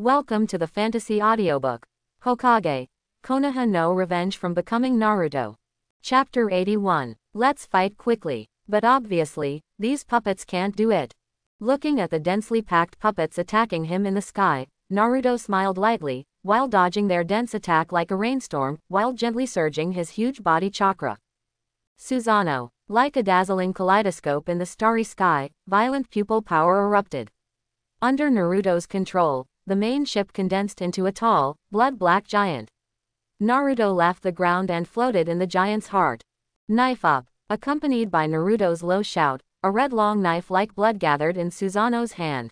Welcome to the fantasy audiobook. Hokage. Konoha no Revenge from Becoming Naruto. Chapter 81. Let's fight quickly. But obviously, these puppets can't do it. Looking at the densely packed puppets attacking him in the sky, Naruto smiled lightly, while dodging their dense attack like a rainstorm, while gently surging his huge body chakra. Susanoo. Like a dazzling kaleidoscope in the starry sky, violent pupil power erupted. Under Naruto's control, the main ship condensed into a tall, blood-black giant. Naruto left the ground and floated in the giant's heart. Knife up. Accompanied by Naruto's low shout, a red long knife like blood gathered in Susanoo's hand.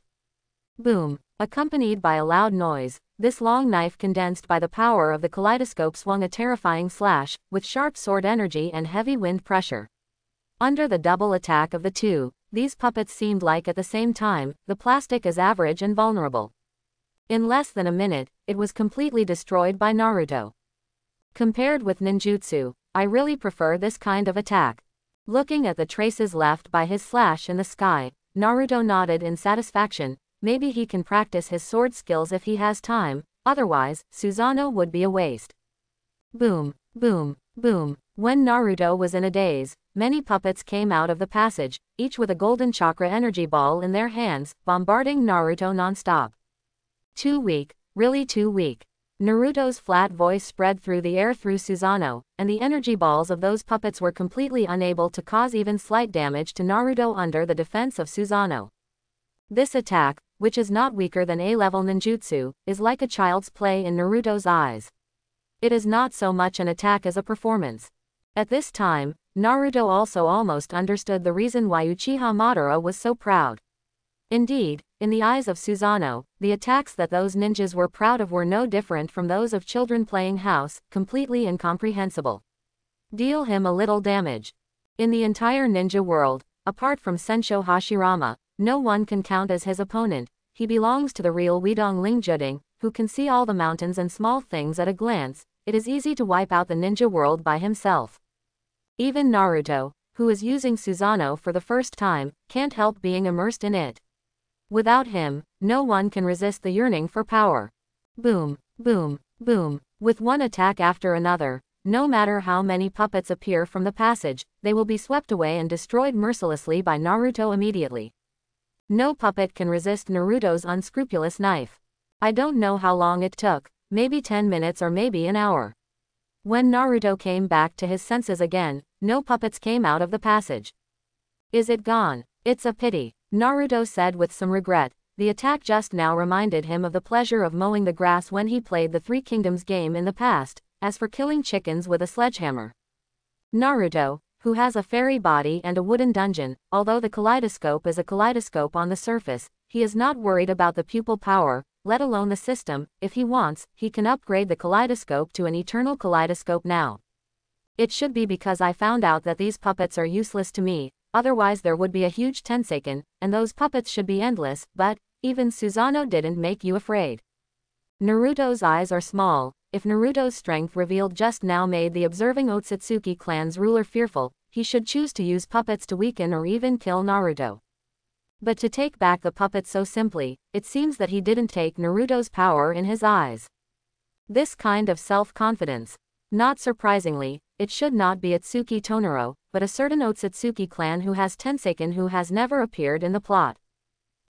Boom. Accompanied by a loud noise, this long knife condensed by the power of the kaleidoscope swung a terrifying slash, with sharp sword energy and heavy wind pressure. Under the double attack of the two, these puppets seemed like at the same time, the plastic is average and vulnerable. In less than a minute, it was completely destroyed by Naruto. Compared with ninjutsu, I really prefer this kind of attack. Looking at the traces left by his slash in the sky, Naruto nodded in satisfaction. Maybe he can practice his sword skills if he has time, otherwise, Susanoo would be a waste. Boom, boom, boom. When Naruto was in a daze, many puppets came out of the passage, each with a golden chakra energy ball in their hands, bombarding Naruto non-stop. Too weak, really too weak. Naruto's flat voice spread through the air through Susanoo, and the energy balls of those puppets were completely unable to cause even slight damage to Naruto under the defense of Susanoo. This attack, which is not weaker than A-level ninjutsu, is like a child's play in Naruto's eyes. It is not so much an attack as a performance. At this time, Naruto also almost understood the reason why Uchiha Madara was so proud. Indeed, in the eyes of Susanoo, the attacks that those ninjas were proud of were no different from those of children playing house, completely incomprehensible. Deal him a little damage. In the entire ninja world, apart from Sensho Hashirama, no one can count as his opponent. He belongs to the real Wedong Lingjuding, who can see all the mountains and small things at a glance. It is easy to wipe out the ninja world by himself. Even Naruto, who is using Susanoo for the first time, can't help being immersed in it. Without him, no one can resist the yearning for power. Boom, boom, boom. With one attack after another, no matter how many puppets appear from the passage, they will be swept away and destroyed mercilessly by Naruto immediately. No puppet can resist Naruto's unscrupulous knife. I don't know how long it took, maybe 10 minutes or maybe an hour. When Naruto came back to his senses again, no puppets came out of the passage. Is it gone? It's a pity, Naruto said with some regret. The attack just now reminded him of the pleasure of mowing the grass when he played the Three Kingdoms game in the past. As for killing chickens with a sledgehammer. Naruto, who has a fairy body and a wooden dungeon, although the kaleidoscope is a kaleidoscope on the surface, he is not worried about the pupil power, let alone the system. If he wants, he can upgrade the kaleidoscope to an eternal kaleidoscope now. It should be because I found out that these puppets are useless to me, otherwise there would be a huge Tenseiken, and those puppets should be endless, but, even Susanoo didn't make you afraid. Naruto's eyes are small. If Naruto's strength revealed just now made the observing Otsutsuki clan's ruler fearful, he should choose to use puppets to weaken or even kill Naruto. But to take back the puppets so simply, it seems that he didn't take Naruto's power in his eyes. This kind of self-confidence. Not surprisingly, it should not be Atsuki Tonaro, but a certain Otsutsuki clan who has Tenseiken who has never appeared in the plot.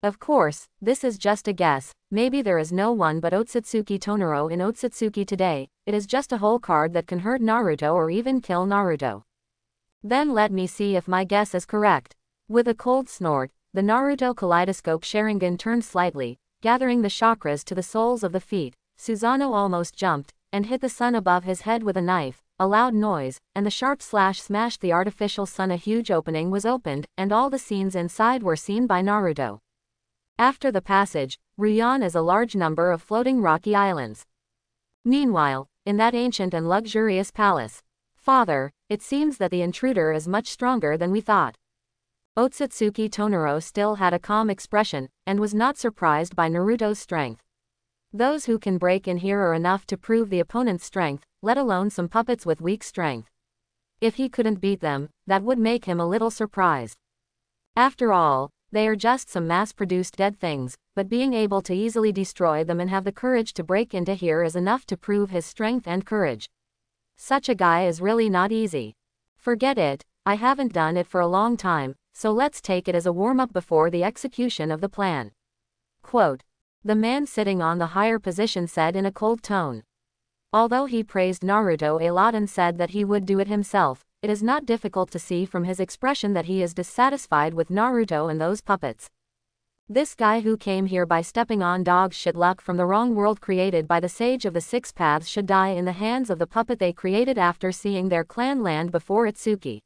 Of course, this is just a guess. Maybe there is no one but Otsutsuki Tonaro in Otsutsuki today. It is just a whole card that can hurt Naruto or even kill Naruto. Then let me see if my guess is correct. With a cold snort, the Naruto kaleidoscope Sharingan turned slightly, gathering the chakras to the soles of the feet. Susanoo almost jumped, and hit the sun above his head with a knife. A loud noise, and the sharp slash smashed the artificial sun. A huge opening was opened, and all the scenes inside were seen by Naruto. After the passage, Ruyan is a large number of floating rocky islands. Meanwhile, in that ancient and luxurious palace. Father, it seems that the intruder is much stronger than we thought. Otsutsuki Tonaro still had a calm expression, and was not surprised by Naruto's strength. Those who can break in here are enough to prove the opponent's strength, let alone some puppets with weak strength. If he couldn't beat them, that would make him a little surprised. After all, They are just some mass-produced dead things, but being able to easily destroy them and have the courage to break into here is enough to prove his strength and courage. Such a guy is really not easy. Forget it, I haven't done it for a long time, so let's take it as a warm-up before the execution of the plan. Quote. The man sitting on the higher position said in a cold tone. Although he praised Naruto a lot and said that he would do it himself, it is not difficult to see from his expression that he is dissatisfied with Naruto and those puppets. This guy who came here by stepping on dog shit luck from the wrong world created by the Sage of the Six Paths should die in the hands of the puppet they created after seeing their clan land before Itsuki.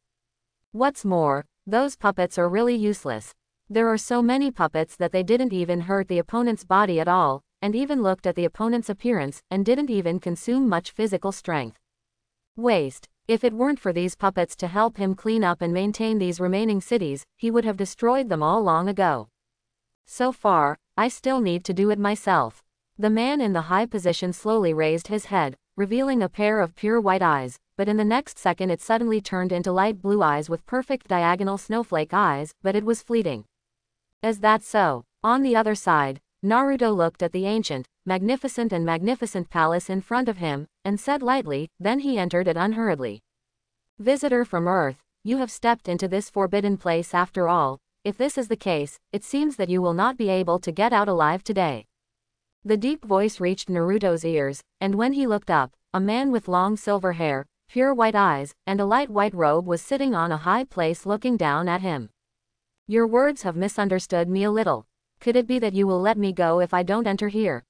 What's more, those puppets are really useless. There are so many puppets that they didn't even hurt the opponent's body at all, and even looked at the opponent's appearance, and didn't even consume much physical strength. Waste. If it weren't for these puppets to help him clean up and maintain these remaining cities, he would have destroyed them all long ago. So far, I still need to do it myself. The man in the high position slowly raised his head, revealing a pair of pure white eyes, but in the next second it suddenly turned into light blue eyes with perfect diagonal snowflake eyes, but it was fleeting. Is that so? On the other side, Naruto looked at the ancient, magnificent palace in front of him, and said lightly, then he entered it unhurriedly. Visitor from Earth, you have stepped into this forbidden place after all. If this is the case, it seems that you will not be able to get out alive today. The deep voice reached Naruto's ears, and when he looked up, a man with long silver hair, pure white eyes, and a light white robe was sitting on a high place looking down at him. Your words have misunderstood me a little. Could it be that you will let me go if I don't enter here?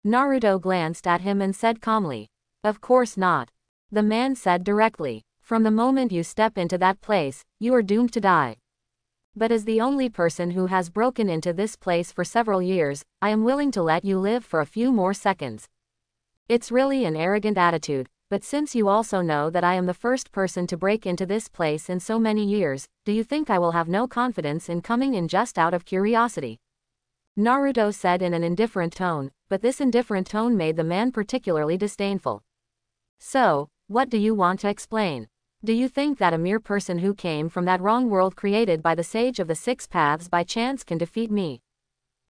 Naruto glanced at him and said calmly. Of course not. The man said directly. From the moment you step into that place, you are doomed to die. But as the only person who has broken into this place for several years, I am willing to let you live for a few more seconds. It's really an arrogant attitude, but since you also know that I am the first person to break into this place in so many years, do you think I will have no confidence in coming in just out of curiosity? Naruto said in an indifferent tone, but this indifferent tone made the man particularly disdainful. So, what do you want to explain? Do you think that a mere person who came from that wrong world created by the Sage of the Six Paths by chance can defeat me?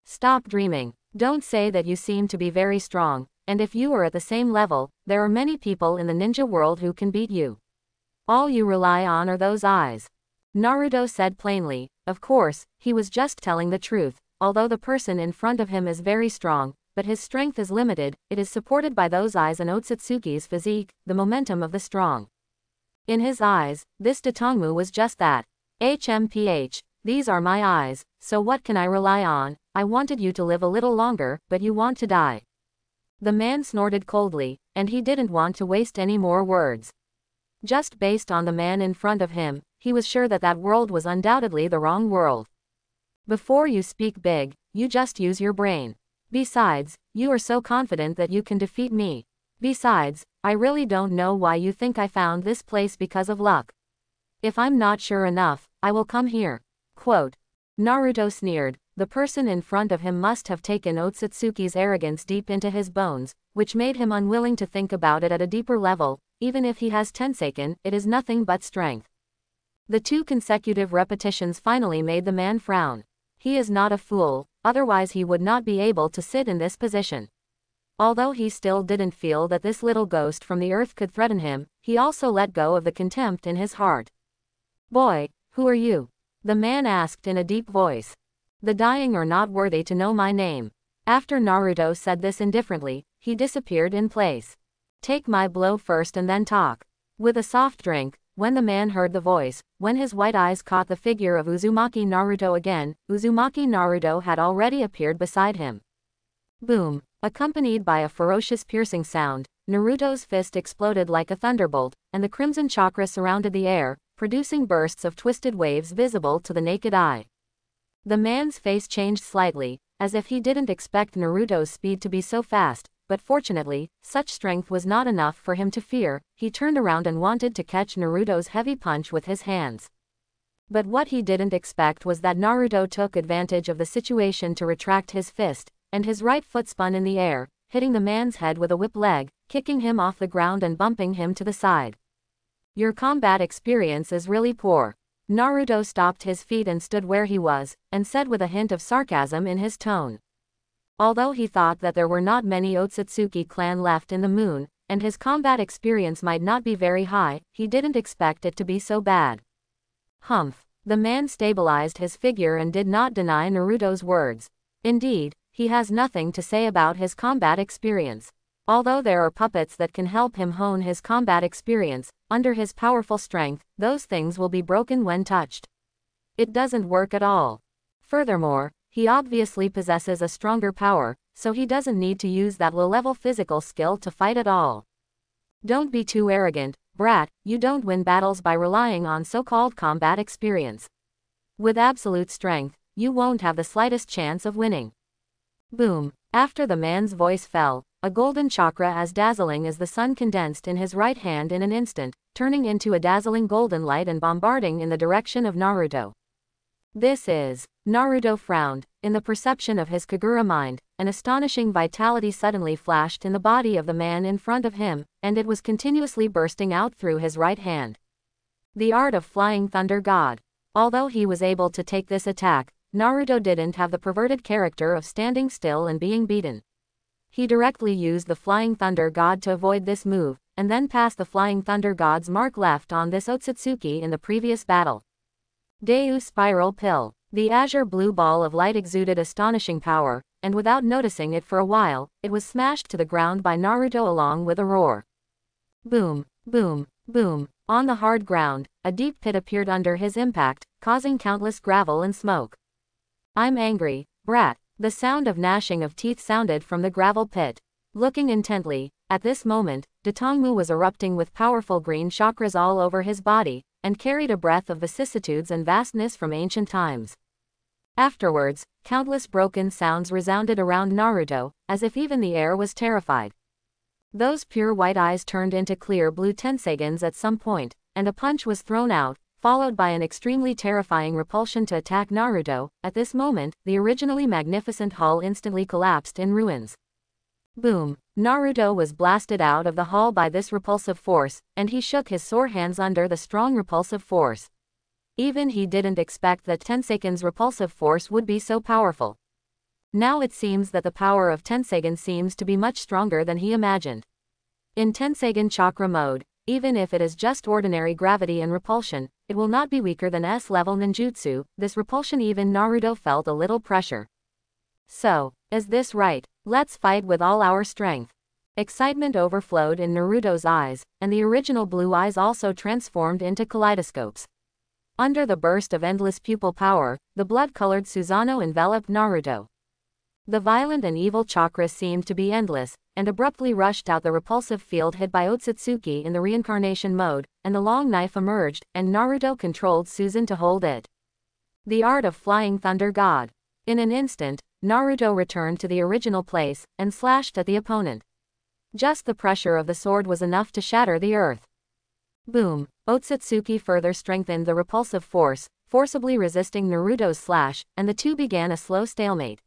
Stop dreaming. Don't say that you seem to be very strong, and if you are at the same level, there are many people in the ninja world who can beat you. All you rely on are those eyes. Naruto said plainly. Of course, he was just telling the truth. Although the person in front of him is very strong, but his strength is limited, it is supported by those eyes and Otsutsuki's physique, the momentum of the strong. In his eyes, this Dotongmu was just that. HMPH, these are my eyes, so what can I rely on? I wanted you to live a little longer, but you want to die. The man snorted coldly, and he didn't want to waste any more words. Just based on the man in front of him, he was sure that that world was undoubtedly the wrong world. Before you speak big, you just use your brain. Besides, you are so confident that you can defeat me. Besides, I really don't know why you think I found this place because of luck. If I'm not sure enough, I will come here. Quote. Naruto sneered. The person in front of him must have taken Otsutsuki's arrogance deep into his bones, which made him unwilling to think about it at a deeper level. Even if he has Tenseiken, it is nothing but strength. The 2 consecutive repetitions finally made the man frown. He is not a fool, otherwise he would not be able to sit in this position. Although he still didn't feel that this little ghost from the earth could threaten him, he also let go of the contempt in his heart. Boy, who are you? The man asked in a deep voice. The dying are not worthy to know my name. After Naruto said this indifferently, he disappeared in place. Take my blow first and then talk. With a soft drink, when the man heard the voice, when his white eyes caught the figure of Uzumaki Naruto again, Uzumaki Naruto had already appeared beside him. Boom! Accompanied by a ferocious piercing sound, Naruto's fist exploded like a thunderbolt, and the crimson chakra surrounded the air, producing bursts of twisted waves visible to the naked eye. The man's face changed slightly, as if he didn't expect Naruto's speed to be so fast, but fortunately, such strength was not enough for him to fear. He turned around and wanted to catch Naruto's heavy punch with his hands. But what he didn't expect was that Naruto took advantage of the situation to retract his fist, and his right foot spun in the air, hitting the man's head with a whip leg, kicking him off the ground and bumping him to the side. Your combat experience is really poor. Naruto stopped his feet and stood where he was, and said with a hint of sarcasm in his tone. Although he thought that there were not many Otsutsuki clan left in the moon, and his combat experience might not be very high, he didn't expect it to be so bad. Humph. The man stabilized his figure and did not deny Naruto's words. Indeed, he has nothing to say about his combat experience. Although there are puppets that can help him hone his combat experience, under his powerful strength, those things will be broken when touched. It doesn't work at all. Furthermore, he obviously possesses a stronger power, so he doesn't need to use that low-level physical skill to fight at all. Don't be too arrogant, brat, you don't win battles by relying on so-called combat experience. With absolute strength, you won't have the slightest chance of winning. Boom. After the man's voice fell, a golden chakra as dazzling as the sun condensed in his right hand in an instant, turning into a dazzling golden light and bombarding in the direction of Naruto. This is. Naruto frowned. In the perception of his Kagura mind, an astonishing vitality suddenly flashed in the body of the man in front of him, and it was continuously bursting out through his right hand. The art of Flying Thunder God. Although he was able to take this attack, Naruto didn't have the perverted character of standing still and being beaten. He directly used the Flying Thunder God to avoid this move, and then passed the Flying Thunder God's mark left on this Otsutsuki in the previous battle. Deus Spiral Pill. The azure blue ball of light exuded astonishing power, and without noticing it for a while, it was smashed to the ground by Naruto along with a roar. Boom, boom, boom. On the hard ground, a deep pit appeared under his impact, causing countless gravel and smoke. I'm angry, brat. The sound of gnashing of teeth sounded from the gravel pit. Looking intently, at this moment, Datongmu was erupting with powerful green chakras all over his body, and carried a breath of vicissitudes and vastness from ancient times. Afterwards, countless broken sounds resounded around Naruto, as if even the air was terrified. Those pure white eyes turned into clear blue Tenseigens at some point, and a punch was thrown out, followed by an extremely terrifying repulsion to attack Naruto. At this moment, the originally magnificent hall instantly collapsed in ruins. Boom. Naruto was blasted out of the hall by this repulsive force, and he shook his sore hands under the strong repulsive force. Even he didn't expect that Tenseigen's repulsive force would be so powerful. Now it seems that the power of Tenseigen seems to be much stronger than he imagined. In Tenseigen chakra mode, even if it is just ordinary gravity and repulsion, it will not be weaker than S-level ninjutsu. This repulsion even Naruto felt a little pressure. So, is this right? Let's fight with all our strength. Excitement overflowed in Naruto's eyes, and the original blue eyes also transformed into kaleidoscopes. Under the burst of endless pupil power, the blood-colored Susanoo enveloped Naruto. The violent and evil chakra seemed to be endless, and abruptly rushed out the repulsive field hit by Otsutsuki in the reincarnation mode, and the long knife emerged, and Naruto controlled Susan to hold it. The art of Flying Thunder God. In an instant, Naruto returned to the original place, and slashed at the opponent. Just the pressure of the sword was enough to shatter the earth. Boom. Otsutsuki further strengthened the repulsive force, forcibly resisting Naruto's slash, and the two began a slow stalemate.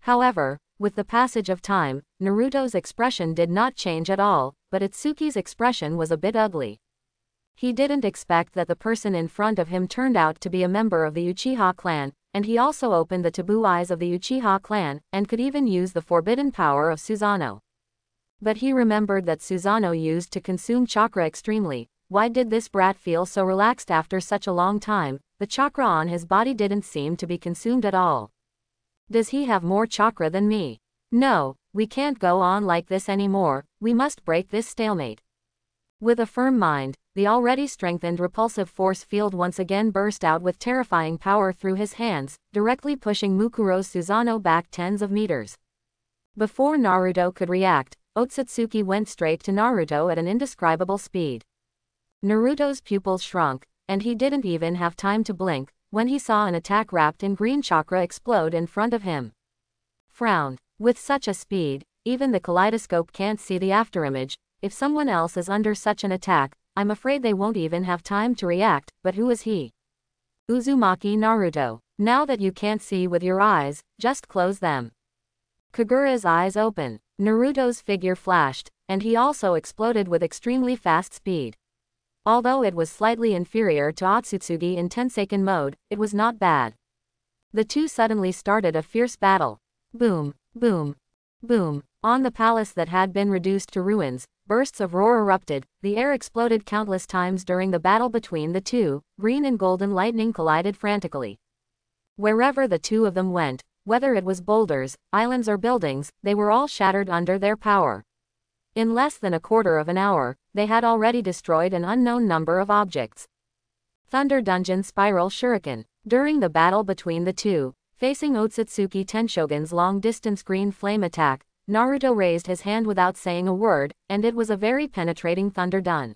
However, with the passage of time, Naruto's expression did not change at all, but Itsuki's expression was a bit ugly. He didn't expect that the person in front of him turned out to be a member of the Uchiha clan, and he also opened the taboo eyes of the Uchiha clan, and could even use the forbidden power of Susanoo. But he remembered that Susanoo used to consume chakra extremely. Why did this brat feel so relaxed after such a long time? The chakra on his body didn't seem to be consumed at all. Does he have more chakra than me? No, we can't go on like this anymore, we must break this stalemate. With a firm mind, the already strengthened repulsive force field once again burst out with terrifying power through his hands, directly pushing Mukuro's Susanoo back tens of meters. Before Naruto could react, Otsutsuki went straight to Naruto at an indescribable speed. Naruto's pupils shrunk, and he didn't even have time to blink, when he saw an attack wrapped in green chakra explode in front of him. Frowned. With such a speed, even the kaleidoscope can't see the afterimage. If someone else is under such an attack, I'm afraid they won't even have time to react. But who is he? Uzumaki Naruto. Now that you can't see with your eyes, just close them. Kagura's eyes open. Naruto's figure flashed, and he also exploded with extremely fast speed. Although it was slightly inferior to Otsutsuki in Tenseiken mode, it was not bad. The two suddenly started a fierce battle. Boom, boom, boom. On the palace that had been reduced to ruins, bursts of roar erupted, the air exploded countless times during the battle between the two, green and golden lightning collided frantically. Wherever the two of them went, whether it was boulders, islands or buildings, they were all shattered under their power. In less than a quarter of an hour, they had already destroyed an unknown number of objects. Thunder Dungeon Spiral Shuriken. During the battle between the two, facing Otsutsuki Tenshogun's long-distance green flame attack, Naruto raised his hand without saying a word, and it was a very penetrating thunder dun.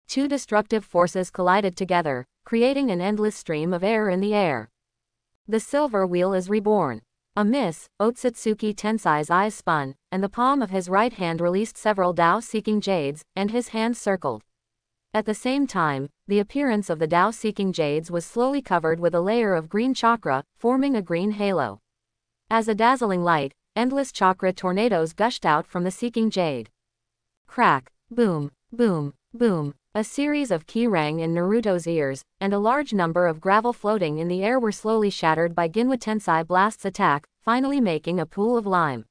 Two destructive forces collided together, creating an endless stream of air in the air. The silver wheel is reborn. A miss, Otsutsuki Tensai's eyes spun, and the palm of his right hand released several Tao-seeking jades, and his hand circled. At the same time, the appearance of the Tao-seeking jades was slowly covered with a layer of green chakra, forming a green halo. As a dazzling light, endless chakra tornadoes gushed out from the seeking jade. Crack, boom, boom, boom. A series of ki rang in Naruto's ears, and a large number of gravel floating in the air were slowly shattered by Ginwa Tensai Blast's attack, finally making a pool of lime.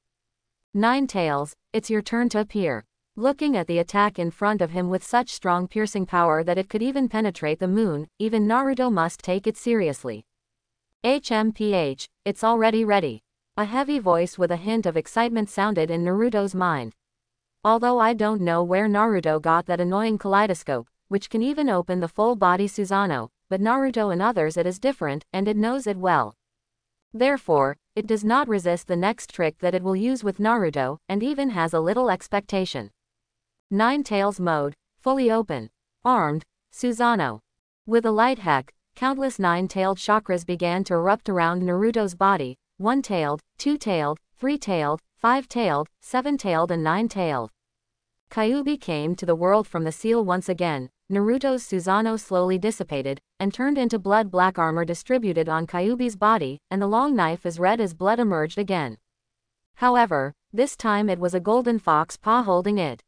Nine Tails, it's your turn to appear. Looking at the attack in front of him with such strong piercing power that it could even penetrate the moon, even Naruto must take it seriously. HMPH, it's already ready. A heavy voice with a hint of excitement sounded in Naruto's mind. Although I don't know where Naruto got that annoying kaleidoscope, which can even open the full body Susanoo, but Naruto and others it is different, and it knows it well. Therefore, it does not resist the next trick that it will use with Naruto, and even has a little expectation. Nine Tails mode, fully open. Armed, Susanoo. With a light heck, countless nine-tailed chakras began to erupt around Naruto's body, one-tailed, two-tailed, three-tailed, five-tailed, seven-tailed and nine-tailed. Kyuubi came to the world from the seal once again. Naruto's Susanoo slowly dissipated, and turned into blood-black armor distributed on Kyuubi's body, and the long knife as red as blood emerged again. However, this time it was a golden fox paw holding it.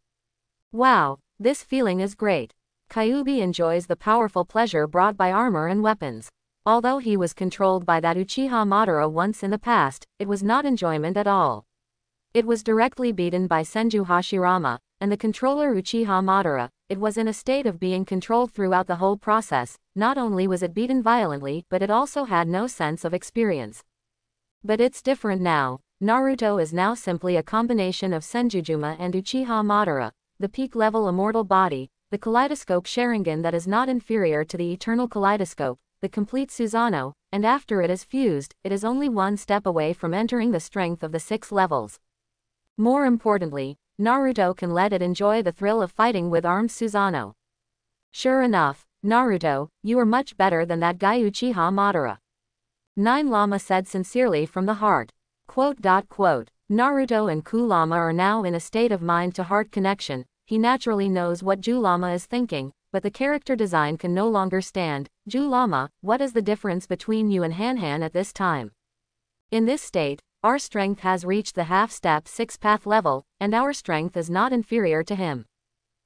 Wow, this feeling is great. Kyuubi enjoys the powerful pleasure brought by armor and weapons. Although he was controlled by that Uchiha Madara once in the past, it was not enjoyment at all. It was directly beaten by Senju Hashirama, and the controller Uchiha Madara. It was in a state of being controlled throughout the whole process. Not only was it beaten violently, but it also had no sense of experience. But it's different now. Naruto is now simply a combination of Senjujuma and Uchiha Madara, the peak-level immortal body, the kaleidoscope Sharingan that is not inferior to the eternal kaleidoscope, the complete Susanoo, and after it is fused, it is only one step away from entering the strength of the 6 levels. More importantly, Naruto can let it enjoy the thrill of fighting with armed Susanoo. Sure enough, Naruto, you are much better than that guy Uchiha Madara. Nine Lama said sincerely from the heart. Naruto and Kurama are now in a state of mind-to-heart connection. He naturally knows what Ju-Lama is thinking, but the character design can no longer stand. Ju-Lama, what is the difference between you and Han-Han at this time? In this state, our strength has reached the half-step 6-path level, and our strength is not inferior to him.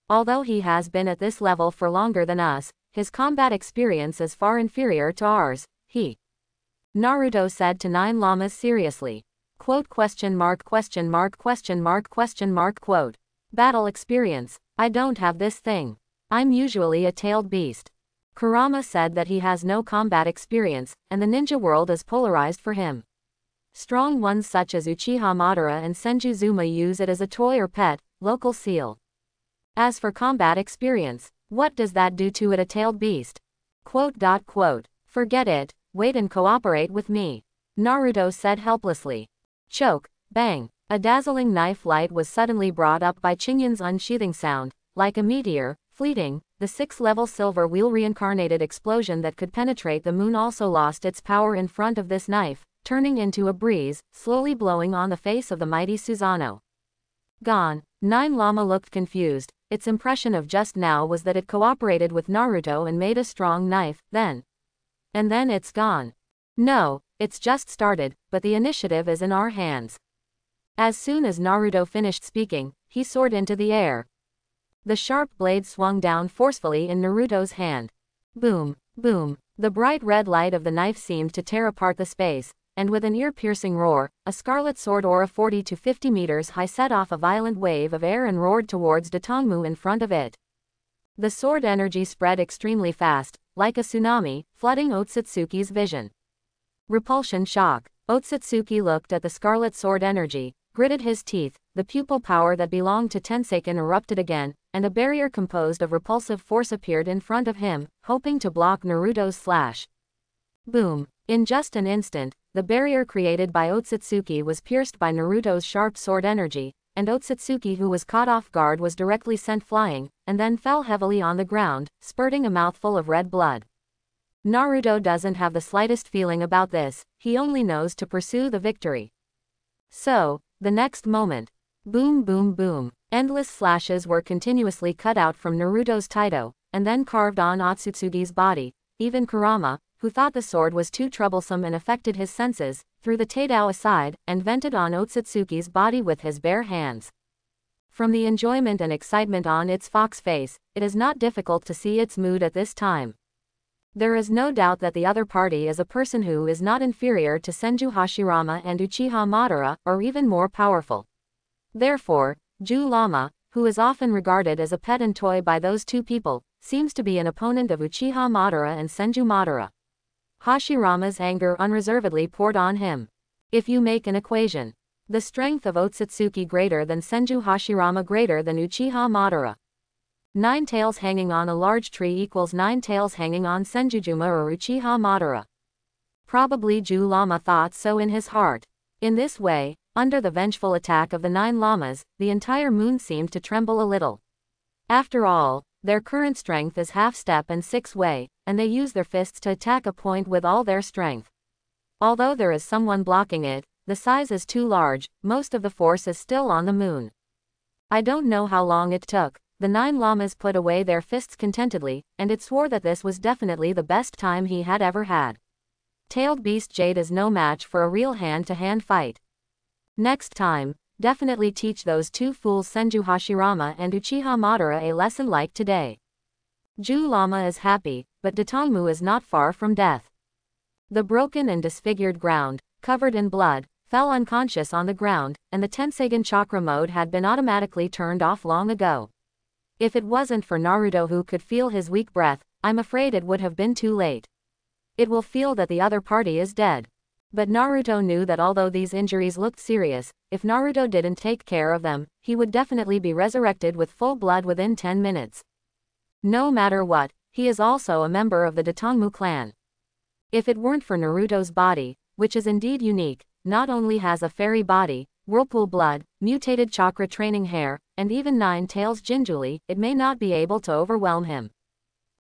Although he has been at this level for longer than us, his combat experience is far inferior to ours. Naruto said to Nine Lamas seriously. Battle experience. I don't have this thing. I'm usually a tailed beast. Kurama said that he has no combat experience, and the ninja world is polarized for him. Strong ones such as Uchiha Madara and Senjuzuma use it as a toy or pet, local seal. As for combat experience, what does that do to it, a tailed beast? Forget it, wait and cooperate with me. Naruto said helplessly. Choke, bang. A dazzling knife light was suddenly brought up by Chingyun's unsheathing sound. Like a meteor, fleeting, the 6-level silver wheel reincarnated explosion that could penetrate the moon also lost its power in front of this knife, turning into a breeze, slowly blowing on the face of the mighty Susanoo. Gone. Nine Lama looked confused. Its impression of just now was that it cooperated with Naruto and made a strong knife, and then it's gone. No, it's just started, but the initiative is in our hands. As soon as Naruto finished speaking, he soared into the air. The sharp blade swung down forcefully in Naruto's hand. Boom, boom. The bright red light of the knife seemed to tear apart the space, and with an ear-piercing roar, a scarlet sword aura 40 to 50 meters high set off a violent wave of air and roared towards Dotongmu in front of it. The sword energy spread extremely fast, like a tsunami, flooding Otsutsuki's vision. Repulsion shock. Otsutsuki looked at the scarlet sword energy, gritted his teeth, the pupil power that belonged to Tenseiken erupted again, and a barrier composed of repulsive force appeared in front of him, hoping to block Naruto's slash. Boom. In just an instant, the barrier created by Otsutsuki was pierced by Naruto's sharp sword energy, and Otsutsuki, who was caught off guard, was directly sent flying, and then fell heavily on the ground, spurting a mouthful of red blood. Naruto doesn't have the slightest feeling about this, he only knows to pursue the victory. So, the next moment, boom boom boom, endless slashes were continuously cut out from Naruto's taito, and then carved on Otsutsuki's body. Even Kurama, who thought the sword was too troublesome and affected his senses, threw the taito aside, and vented on Otsutsuki's body with his bare hands. From the enjoyment and excitement on its fox face, it is not difficult to see its mood at this time. There is no doubt that the other party is a person who is not inferior to Senju Hashirama and Uchiha Madara, or even more powerful. Therefore, Ju Lama, who is often regarded as a pet and toy by those two people, seems to be an opponent of Uchiha Madara and Senju Madara. Hashirama's anger unreservedly poured on him. If you make an equation, the strength of Otsutsuki greater than Senju Hashirama greater than Uchiha Madara. 9 tails hanging on a large tree equals 9 tails hanging on Senjujuma or Uchiha Madara. Probably Ju Lama thought so in his heart. In this way, under the vengeful attack of the 9 llamas, the entire moon seemed to tremble a little. After all, their current strength is half-step and 6-way, and they use their fists to attack a point with all their strength. Although there is someone blocking it, the size is too large, most of the force is still on the moon. I don't know how long it took. The 9 llamas put away their fists contentedly, and it swore that this was definitely the best time he had ever had. Tailed Beast Jade is no match for a real hand-to-hand fight. Next time, definitely teach those two fools Senju Hashirama and Uchiha Madara a lesson like today. Ju Lama is happy, but Dotongmu is not far from death. The broken and disfigured ground, covered in blood, fell unconscious on the ground, and the Tenseigen chakra mode had been automatically turned off long ago. If it wasn't for Naruto, who could feel his weak breath, I'm afraid it would have been too late. It will feel that the other party is dead. But Naruto knew that although these injuries looked serious, if Naruto didn't take care of them, he would definitely be resurrected with full blood within 10 minutes. No matter what, he is also a member of the Dotongmu clan. If it weren't for Naruto's body, which is indeed unique, not only has a fairy body, whirlpool blood, mutated chakra training hair, and even 9 tails gingerly, it may not be able to overwhelm him.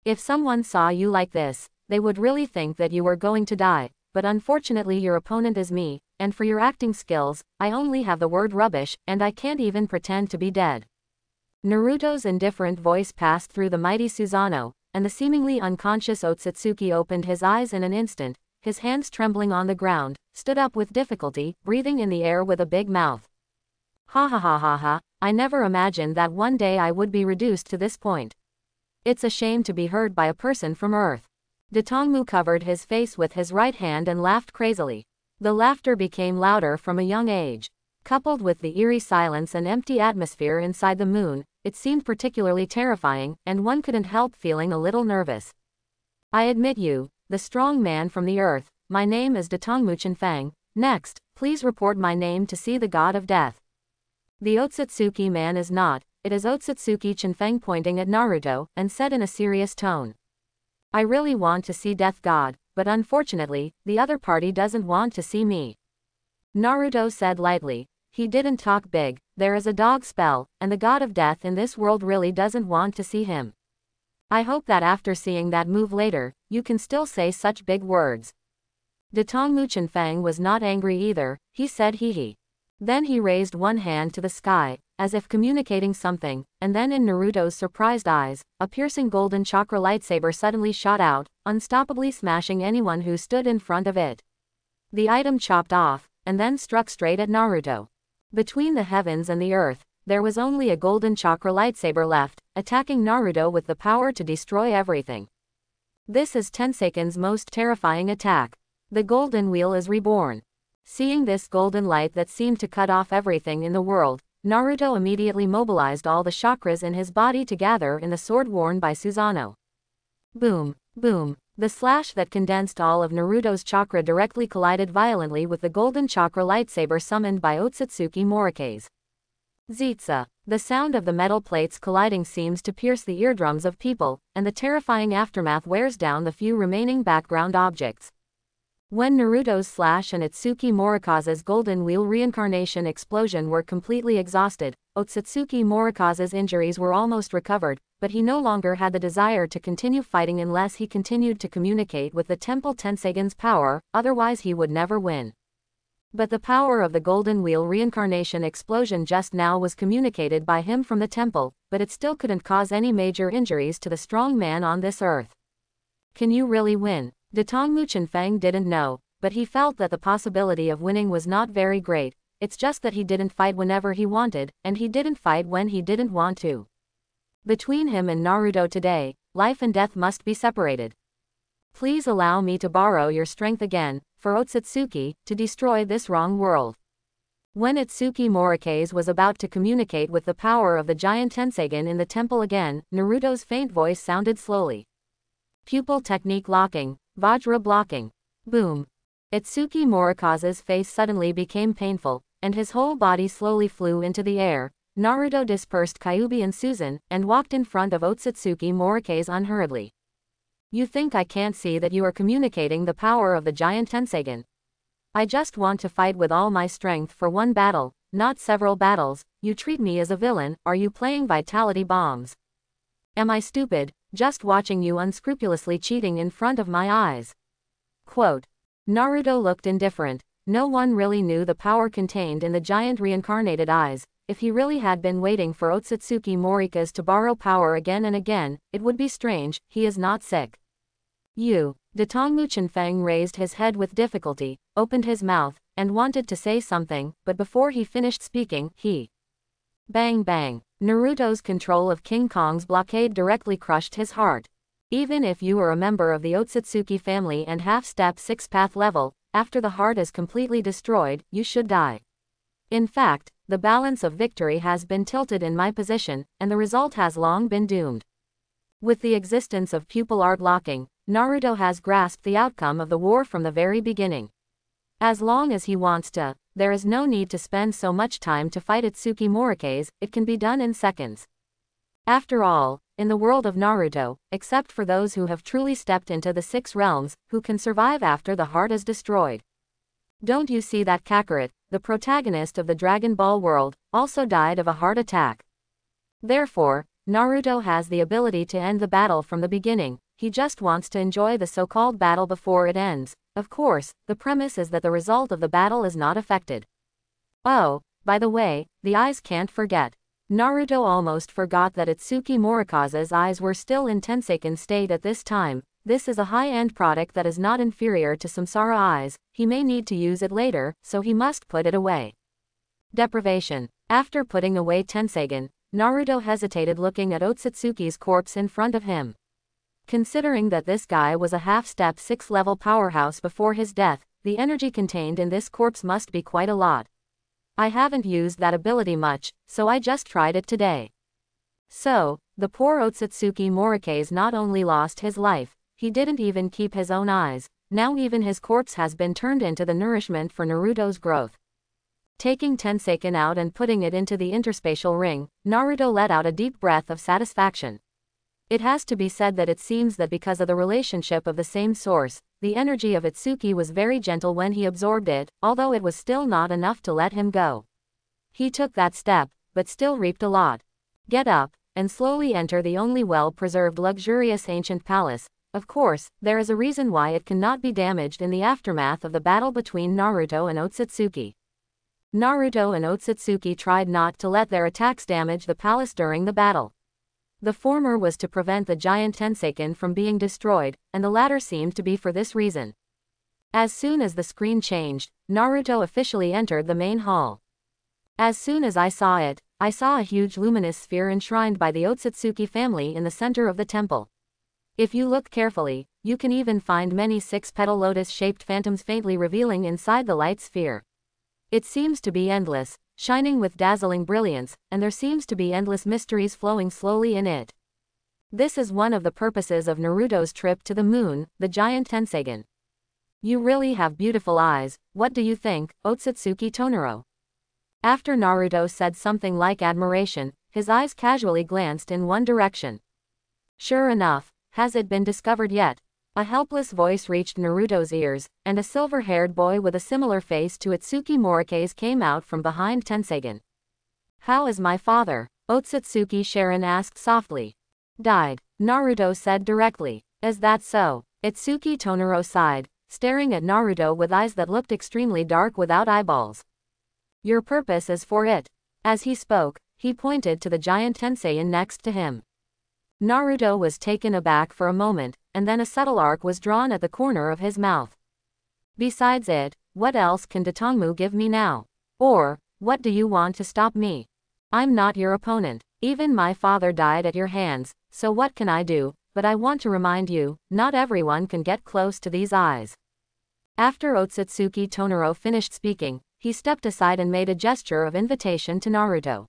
If someone saw you like this, they would really think that you were going to die, but unfortunately your opponent is me, and for your acting skills, I only have the word rubbish, and I can't even pretend to be dead. Naruto's indifferent voice passed through the mighty Susanoo, and the seemingly unconscious Otsutsuki opened his eyes in an instant, his hands trembling on the ground, stood up with difficulty, breathing in the air with a big mouth. Ha ha ha ha ha, I never imagined that one day I would be reduced to this point. It's a shame to be heard by a person from Earth. Dotongmu covered his face with his right hand and laughed crazily. The laughter became louder from a young age. Coupled with the eerie silence and empty atmosphere inside the moon, it seemed particularly terrifying, and one couldn't help feeling a little nervous. I admit you, the strong man from the earth, my name is Dotongmu Chenfang. Next, please report my name to see the god of death. The Otsutsuki man is not, it is Otsutsuki Chenfang, pointing at Naruto, and said in a serious tone. I really want to see Death God, but unfortunately, the other party doesn't want to see me. Naruto said lightly. He didn't talk big, there is a dog spell, and the god of death in this world really doesn't want to see him. I hope that after seeing that move later, you can still say such big words. Dotongmu Chenfang was not angry either, he said hee. Then he raised one hand to the sky, as if communicating something, and then in Naruto's surprised eyes, a piercing golden chakra lightsaber suddenly shot out, unstoppably smashing anyone who stood in front of it. The item chopped off, and then struck straight at Naruto. Between the heavens and the earth, there was only a golden chakra lightsaber left, attacking Naruto with the power to destroy everything. This is Tenseiken's most terrifying attack. The golden wheel is reborn. Seeing this golden light that seemed to cut off everything in the world, Naruto immediately mobilized all the chakras in his body to gather in the sword worn by Susanoo. Boom, boom. The slash that condensed all of Naruto's chakra directly collided violently with the golden chakra lightsaber summoned by Otsutsuki Morikaze. Zitsa. The sound of the metal plates colliding seems to pierce the eardrums of people, and the terrifying aftermath wears down the few remaining background objects. When Naruto's slash and Itsuki Morikaze's golden wheel reincarnation explosion were completely exhausted, Otsutsuki Morikaze's injuries were almost recovered, but he no longer had the desire to continue fighting unless he continued to communicate with the Temple Tenseigen's power, otherwise he would never win. But the power of the golden wheel reincarnation explosion just now was communicated by him from the temple, but it still couldn't cause any major injuries to the strong man on this earth. Can you really win? Datongmu Chenfeng didn't know, but he felt that the possibility of winning was not very great. It's just that he didn't fight whenever he wanted, and he didn't fight when he didn't want to. Between him and Naruto today, life and death must be separated. Please allow me to borrow your strength again, for Otsutsuki, to destroy this wrong world. When Itsuki Morikaze was about to communicate with the power of the giant Tenseigen in the temple again, Naruto's faint voice sounded slowly. Pupil technique locking, Vajra blocking. Boom. Itsuki Morikaze's face suddenly became painful, and his whole body slowly flew into the air. Naruto dispersed Kyuubi and Susan, and walked in front of Otsutsuki Morikaze unhurriedly. You think I can't see that you are communicating the power of the giant Tenseigen? I just want to fight with all my strength for one battle, not several battles. You treat me as a villain. Are you playing vitality bombs? Am I stupid, just watching you unscrupulously cheating in front of my eyes? Quote. Naruto looked indifferent. No one really knew the power contained in the giant reincarnated eyes. If he really had been waiting for Otsutsuki Morikaze to borrow power again and again, it would be strange. He is not sick. You. Datongmu Chenfeng raised his head with difficulty, opened his mouth, and wanted to say something, but before he finished speaking, he. Bang bang. Naruto's control of King Kong's blockade directly crushed his heart. Even if you are a member of the Otsutsuki family and half-step 6-path level, after the heart is completely destroyed, you should die. In fact, the balance of victory has been tilted in my position, and the result has long been doomed. With the existence of pupil art locking, Naruto has grasped the outcome of the war from the very beginning. As long as he wants to, there is no need to spend so much time to fight Itsuki Morikaze. It can be done in seconds. After all, in the world of Naruto, except for those who have truly stepped into the 6 realms, who can survive after the heart is destroyed. Don't you see that Kakarot, the protagonist of the Dragon Ball world, also died of a heart attack? Therefore, Naruto has the ability to end the battle from the beginning. He just wants to enjoy the so-called battle before it ends. Of course, the premise is that the result of the battle is not affected. Oh, by the way, the eyes can't forget. Naruto almost forgot that Itsuki Morikaze's eyes were still in Tenseiken state at this time. This is a high-end product that is not inferior to Samsara eyes. He may need to use it later, so he must put it away. Deprivation. After putting away Tenseigen, Naruto hesitated, looking at Otsutsuki's corpse in front of him. Considering that this guy was a half-step 6-level powerhouse before his death, the energy contained in this corpse must be quite a lot. I haven't used that ability much, so I just tried it today. So, the poor Otsutsuki Morikaze not only lost his life, he didn't even keep his own eyes. Now even his corpse has been turned into the nourishment for Naruto's growth. Taking Tenseiken out and putting it into the interspatial ring, Naruto let out a deep breath of satisfaction. It has to be said that it seems that because of the relationship of the same source, the energy of Itsuki was very gentle when he absorbed it, although it was still not enough to let him go. He took that step, but still reaped a lot. Get up, and slowly enter the only well-preserved luxurious ancient palace. Of course, there is a reason why it cannot be damaged in the aftermath of the battle between Naruto and Otsutsuki. Naruto and Otsutsuki tried not to let their attacks damage the palace during the battle. The former was to prevent the giant Tenseiken from being destroyed, and the latter seemed to be for this reason. As soon as the screen changed, Naruto officially entered the main hall. As soon as I saw it, I saw a huge luminous sphere enshrined by the Otsutsuki family in the center of the temple. If you look carefully, you can even find many six-petal lotus-shaped phantoms faintly revealing inside the light sphere. It seems to be endless, shining with dazzling brilliance, and there seems to be endless mysteries flowing slowly in it. This is one of the purposes of Naruto's trip to the moon, the giant Tenseigan. You really have beautiful eyes, what do you think, Otsutsuki Tonaro? After Naruto said something like admiration, his eyes casually glanced in one direction. Sure enough, has it been discovered yet? A helpless voice reached Naruto's ears, and a silver-haired boy with a similar face to Itsuki Morike's came out from behind Tenseigan. How is my father? Otsutsuki Sharon asked softly. Died, Naruto said directly. Is that so? Itsuki Tonaro sighed, staring at Naruto with eyes that looked extremely dark without eyeballs. Your purpose is for it. As he spoke, he pointed to the giant Tenseigan next to him. Naruto was taken aback for a moment, and then a subtle arc was drawn at the corner of his mouth. Besides it, what else can Dotongmu give me now? Or, what do you want to stop me? I'm not your opponent. Even my father died at your hands, so what can I do? But I want to remind you, not everyone can get close to these eyes. After Otsutsuki Tonaro finished speaking, he stepped aside and made a gesture of invitation to Naruto.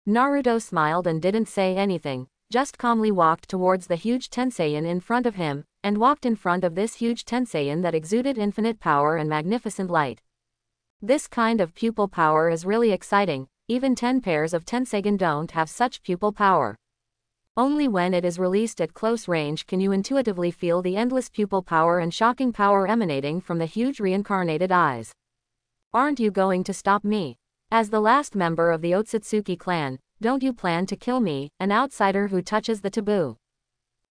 Naruto smiled and didn't say anything, just calmly walked towards the huge Tenseigan in front of him, and walked in front of this huge Tenseigan that exuded infinite power and magnificent light. This kind of pupil power is really exciting, even 10 pairs of Tenseigan don't have such pupil power. Only when it is released at close range can you intuitively feel the endless pupil power and shocking power emanating from the huge reincarnated eyes. Aren't you going to stop me? As the last member of the Otsutsuki clan, don't you plan to kill me, an outsider who touches the taboo?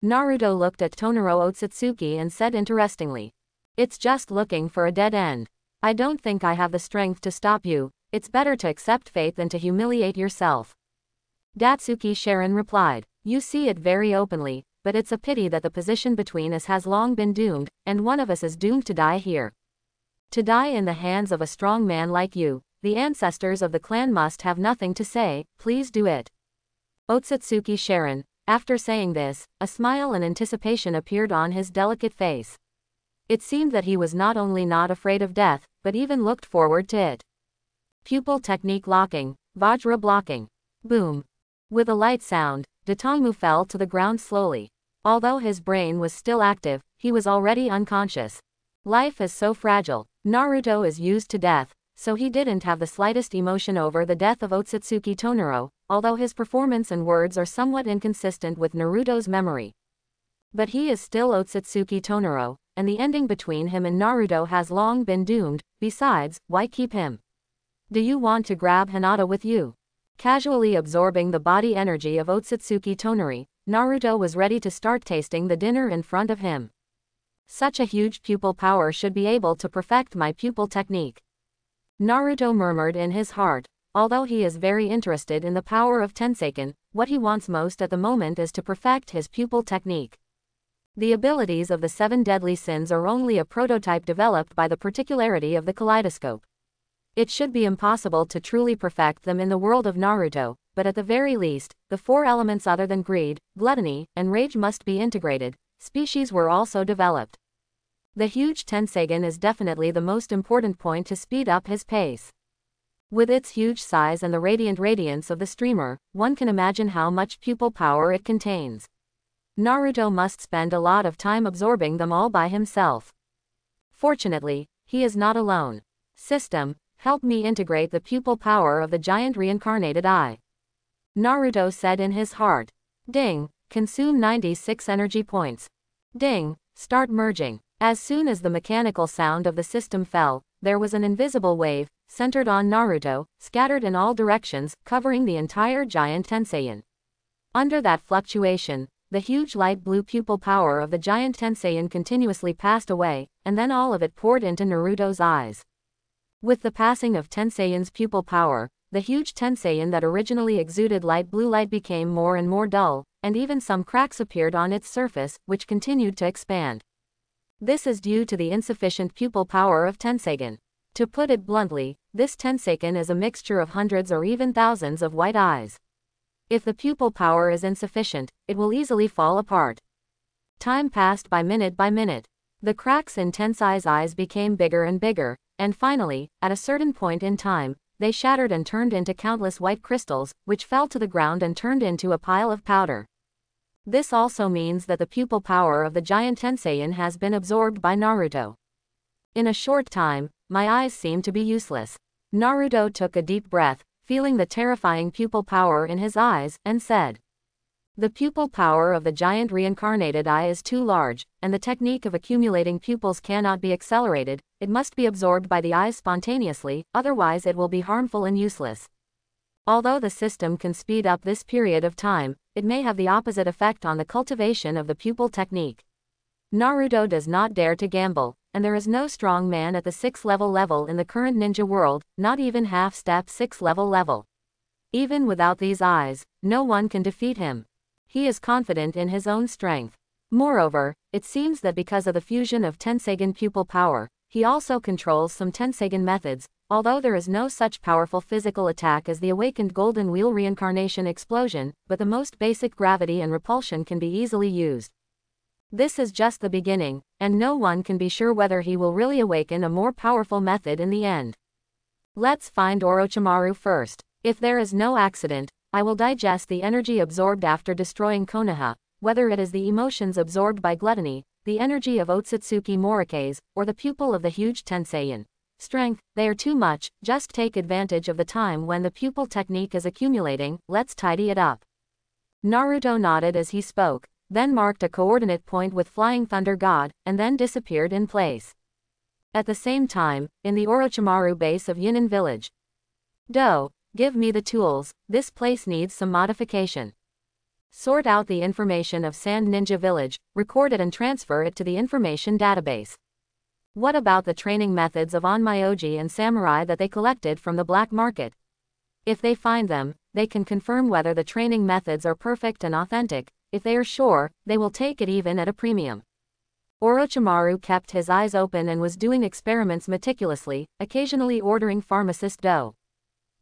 Naruto looked at Tonaro Otsutsuki and said interestingly. It's just looking for a dead end. I don't think I have the strength to stop you, it's better to accept fate than to humiliate yourself. Datsuki Sharon replied. You see it very openly, but it's a pity that the position between us has long been doomed, and one of us is doomed to die here. To die in the hands of a strong man like you. The ancestors of the clan must have nothing to say, please do it. Otsutsuki Sharon, after saying this, a smile and anticipation appeared on his delicate face. It seemed that he was not only not afraid of death, but even looked forward to it. Pupil technique locking, Vajra blocking. Boom. With a light sound, Dotongmu fell to the ground slowly. Although his brain was still active, he was already unconscious. Life is so fragile. Naruto is used to death, so he didn't have the slightest emotion over the death of Otsutsuki Tonaro, although his performance and words are somewhat inconsistent with Naruto's memory. But he is still Otsutsuki Tonaro, and the ending between him and Naruto has long been doomed. Besides, why keep him? Do you want to grab Hinata with you? Casually absorbing the body energy of Otsutsuki Tonari, Naruto was ready to start tasting the dinner in front of him. Such a huge pupil power should be able to perfect my pupil technique. Naruto murmured in his heart. Although he is very interested in the power of Tenseigan, what he wants most at the moment is to perfect his pupil technique. The abilities of the 7 deadly sins are only a prototype developed by the particularity of the kaleidoscope. It should be impossible to truly perfect them in the world of Naruto, but at the very least, the 4 elements other than greed, gluttony, and rage must be integrated. Species were also developed. The huge Tenseigan is definitely the most important point to speed up his pace. With its huge size and the radiant radiance of the streamer, one can imagine how much pupil power it contains. Naruto must spend a lot of time absorbing them all by himself. Fortunately, he is not alone. System, help me integrate the pupil power of the giant reincarnated eye. Naruto said in his heart. Ding, consume 96 energy points. Ding, start merging. As soon as the mechanical sound of the system fell, there was an invisible wave, centered on Naruto, scattered in all directions, covering the entire giant Tenseigan. Under that fluctuation, the huge light blue pupil power of the giant Tenseigan continuously passed away, and then all of it poured into Naruto's eyes. With the passing of Tenseigan's pupil power, the huge Tenseigan that originally exuded light blue light became more and more dull, and even some cracks appeared on its surface, which continued to expand. This is due to the insufficient pupil power of Tenseigan. To put it bluntly, this Tenseiken is a mixture of hundreds or even thousands of white eyes. If the pupil power is insufficient, it will easily fall apart. Time passed by minute by minute. The cracks in Tensei's eyes became bigger and bigger, and finally, at a certain point in time, they shattered and turned into countless white crystals, which fell to the ground and turned into a pile of powder. This also means that the pupil power of the giant Tenseiyan has been absorbed by Naruto. In a short time, my eyes seemed to be useless. Naruto took a deep breath, feeling the terrifying pupil power in his eyes, and said, "The pupil power of the giant reincarnated eye is too large, and the technique of accumulating pupils cannot be accelerated. It must be absorbed by the eyes spontaneously, otherwise it will be harmful and useless. Although the system can speed up this period of time, it may have the opposite effect on the cultivation of the pupil technique." Naruto does not dare to gamble, and there is no strong man at the 6th level in the current ninja world, not even half-step 6th level. Even without these eyes, no one can defeat him. He is confident in his own strength. Moreover, it seems that because of the fusion of Tenseigen pupil power, he also controls some Tenseigen methods, although there is no such powerful physical attack as the awakened Golden Wheel reincarnation explosion, but the most basic gravity and repulsion can be easily used. This is just the beginning, and no one can be sure whether he will really awaken a more powerful method in the end. Let's find Orochimaru first. If there is no accident, I will digest the energy absorbed after destroying Konoha, whether it is the emotions absorbed by gluttony, the energy of Otsutsuki Morikaze, or the pupil of the huge Tenseiyan. Strength, they are too much, just take advantage of the time when the pupil technique is accumulating, let's tidy it up. Naruto nodded as he spoke, then marked a coordinate point with Flying Thunder God, and then disappeared in place. At the same time, in the Orochimaru base of Yunnan village. "Do, give me the tools, this place needs some modification. Sort out the information of Sand Ninja Village, record it and transfer it to the information database. What about the training methods of Onmyoji and Samurai that they collected from the black market? If they find them, they can confirm whether the training methods are perfect and authentic. If they are sure, they will take it even at a premium." Orochimaru kept his eyes open and was doing experiments meticulously, occasionally ordering pharmacist Do.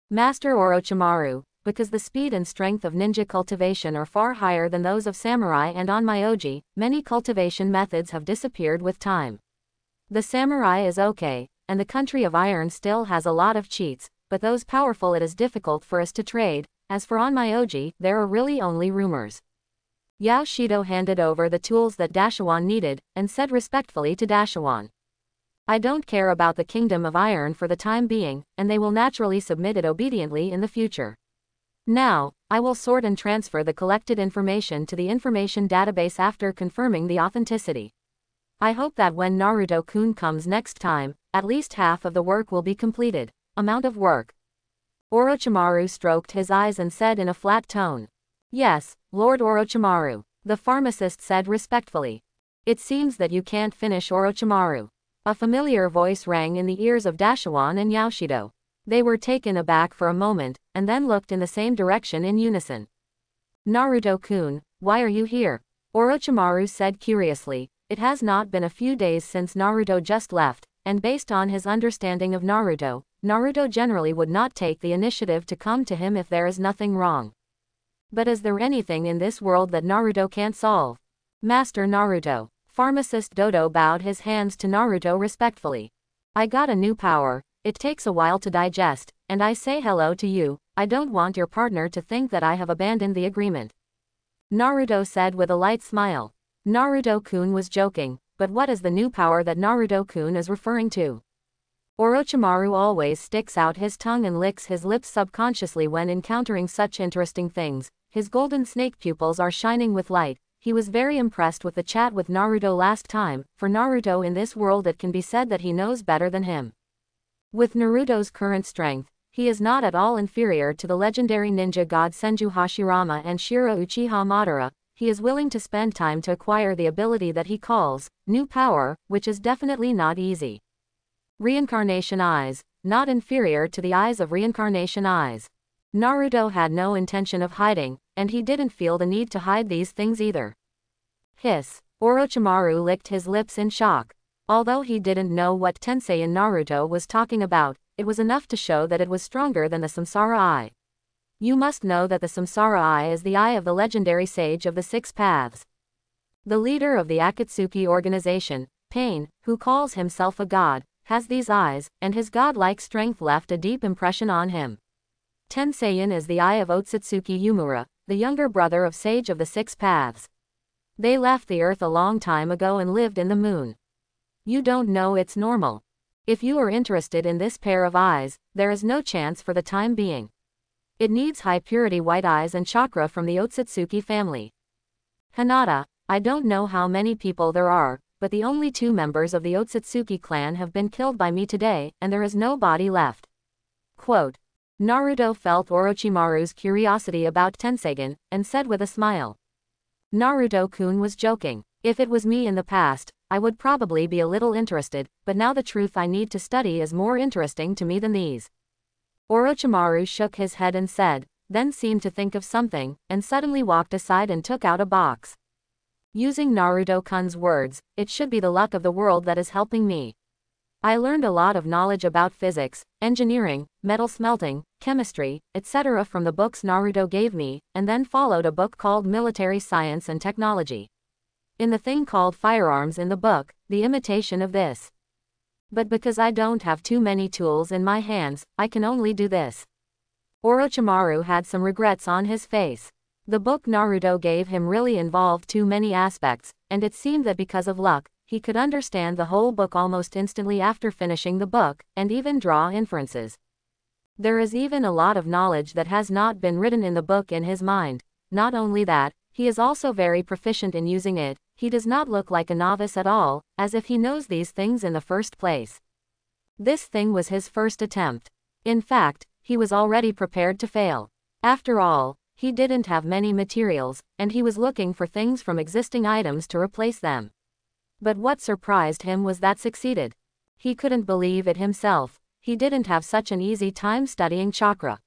"Master Orochimaru, because the speed and strength of ninja cultivation are far higher than those of samurai and Onmyoji, many cultivation methods have disappeared with time. The samurai is okay, and the country of iron still has a lot of cheats, but those powerful it is difficult for us to trade. As for Onmyoji, there are really only rumors." Yoshido handed over the tools that Dashawan needed, and said respectfully to Dashawan, "I don't care about the Kingdom of Iron for the time being, and they will naturally submit it obediently in the future. Now, I will sort and transfer the collected information to the information database after confirming the authenticity. I hope that when Naruto-kun comes next time, at least half of the work will be completed." Amount of work. Orochimaru stroked his eyes and said in a flat tone, "Yes, Lord Orochimaru," the pharmacist said respectfully. "It seems that you can't finish, Orochimaru." A familiar voice rang in the ears of Dashawan and Yoshido. They were taken aback for a moment, and then looked in the same direction in unison. "Naruto-kun, why are you here?" Orochimaru said curiously. It has not been a few days since Naruto just left, and based on his understanding of Naruto, Naruto generally would not take the initiative to come to him if there is nothing wrong. But is there anything in this world that Naruto can't solve? "Master Naruto." Pharmacist Dodo bowed his hands to Naruto respectfully. "I got a new power, it takes a while to digest, and I say hello to you. I don't want your partner to think that I have abandoned the agreement," Naruto said with a light smile. Naruto-kun was joking, but what is the new power that Naruto-kun is referring to? Orochimaru always sticks out his tongue and licks his lips subconsciously when encountering such interesting things. His golden snake pupils are shining with light. He was very impressed with the chat with Naruto last time. For Naruto in this world, it can be said that he knows better than him. With Naruto's current strength, he is not at all inferior to the legendary ninja god Senju Hashirama and Shira Uchiha Madara. He is willing to spend time to acquire the ability that he calls new power, which is definitely not easy. Reincarnation eyes, not inferior to the eyes of reincarnation eyes. Naruto had no intention of hiding, and he didn't feel the need to hide these things either. Hiss. Orochimaru licked his lips in shock. Although he didn't know what Tensei in Naruto was talking about, it was enough to show that it was stronger than the Samsara Eye. You must know that the Samsara Eye is the eye of the legendary sage of the Six Paths. The leader of the Akatsuki organization, Pain, who calls himself a god, has these eyes, and his godlike strength left a deep impression on him. Tenseiyin is the eye of Otsutsuki Yumura, the younger brother of Sage of the Six Paths. They left the earth a long time ago and lived in the moon. You don't know it's normal. If you are interested in this pair of eyes, there is no chance for the time being. It needs high purity white eyes and chakra from the Otsutsuki family. Hinata, I don't know how many people there are, but the only 2 members of the Otsutsuki clan have been killed by me today, and there is no body left. Quote. Naruto felt Orochimaru's curiosity about Tenseigan, and said with a smile. Naruto-kun was joking. If it was me in the past, I would probably be a little interested, but now the truth I need to study is more interesting to me than these. Orochimaru shook his head and said, then seemed to think of something, and suddenly walked aside and took out a box. Using Naruto-kun's words, it should be the luck of the world that is helping me. I learned a lot of knowledge about physics, engineering, metal smelting, chemistry, etc. from the books Naruto gave me, and then followed a book called Military Science and Technology. In the thing called Firearms in the book, the imitation of this. But because I don't have too many tools in my hands, I can only do this. Orochimaru had some regrets on his face. The book Naruto gave him really involved too many aspects, and it seemed that because of luck, he could understand the whole book almost instantly after finishing the book, and even draw inferences. There is even a lot of knowledge that has not been written in the book in his mind. Not only that, he is also very proficient in using it. He does not look like a novice at all, as if he knows these things in the first place. This thing was his first attempt. In fact, he was already prepared to fail. After all, he didn't have many materials, and he was looking for things from existing items to replace them. But what surprised him was that succeeded. He couldn't believe it himself. He didn't have such an easy time studying chakra.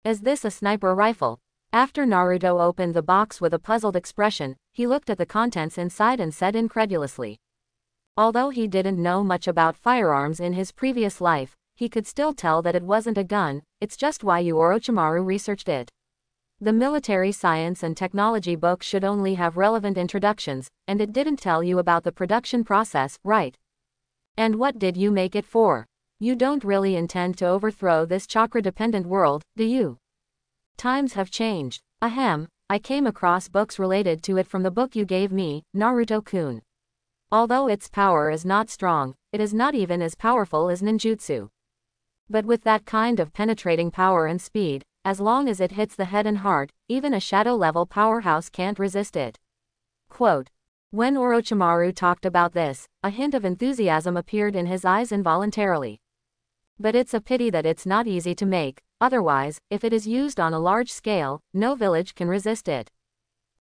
Is this a sniper rifle? After Naruto opened the box with a puzzled expression, he looked at the contents inside and said incredulously. Although he didn't know much about firearms in his previous life, he could still tell that it wasn't a gun. It's just why Orochimaru researched it. The Military Science and Technology book should only have relevant introductions, and it didn't tell you about the production process, right? And what did you make it for? You don't really intend to overthrow this chakra-dependent world, do you? Times have changed. Ahem, I came across books related to it from the book you gave me, Naruto-kun. Although its power is not strong, it is not even as powerful as ninjutsu. But with that kind of penetrating power and speed, as long as it hits the head and heart, even a shadow-level powerhouse can't resist it. Quote. When Orochimaru talked about this, a hint of enthusiasm appeared in his eyes involuntarily. But it's a pity that it's not easy to make, otherwise, if it is used on a large scale, no village can resist it.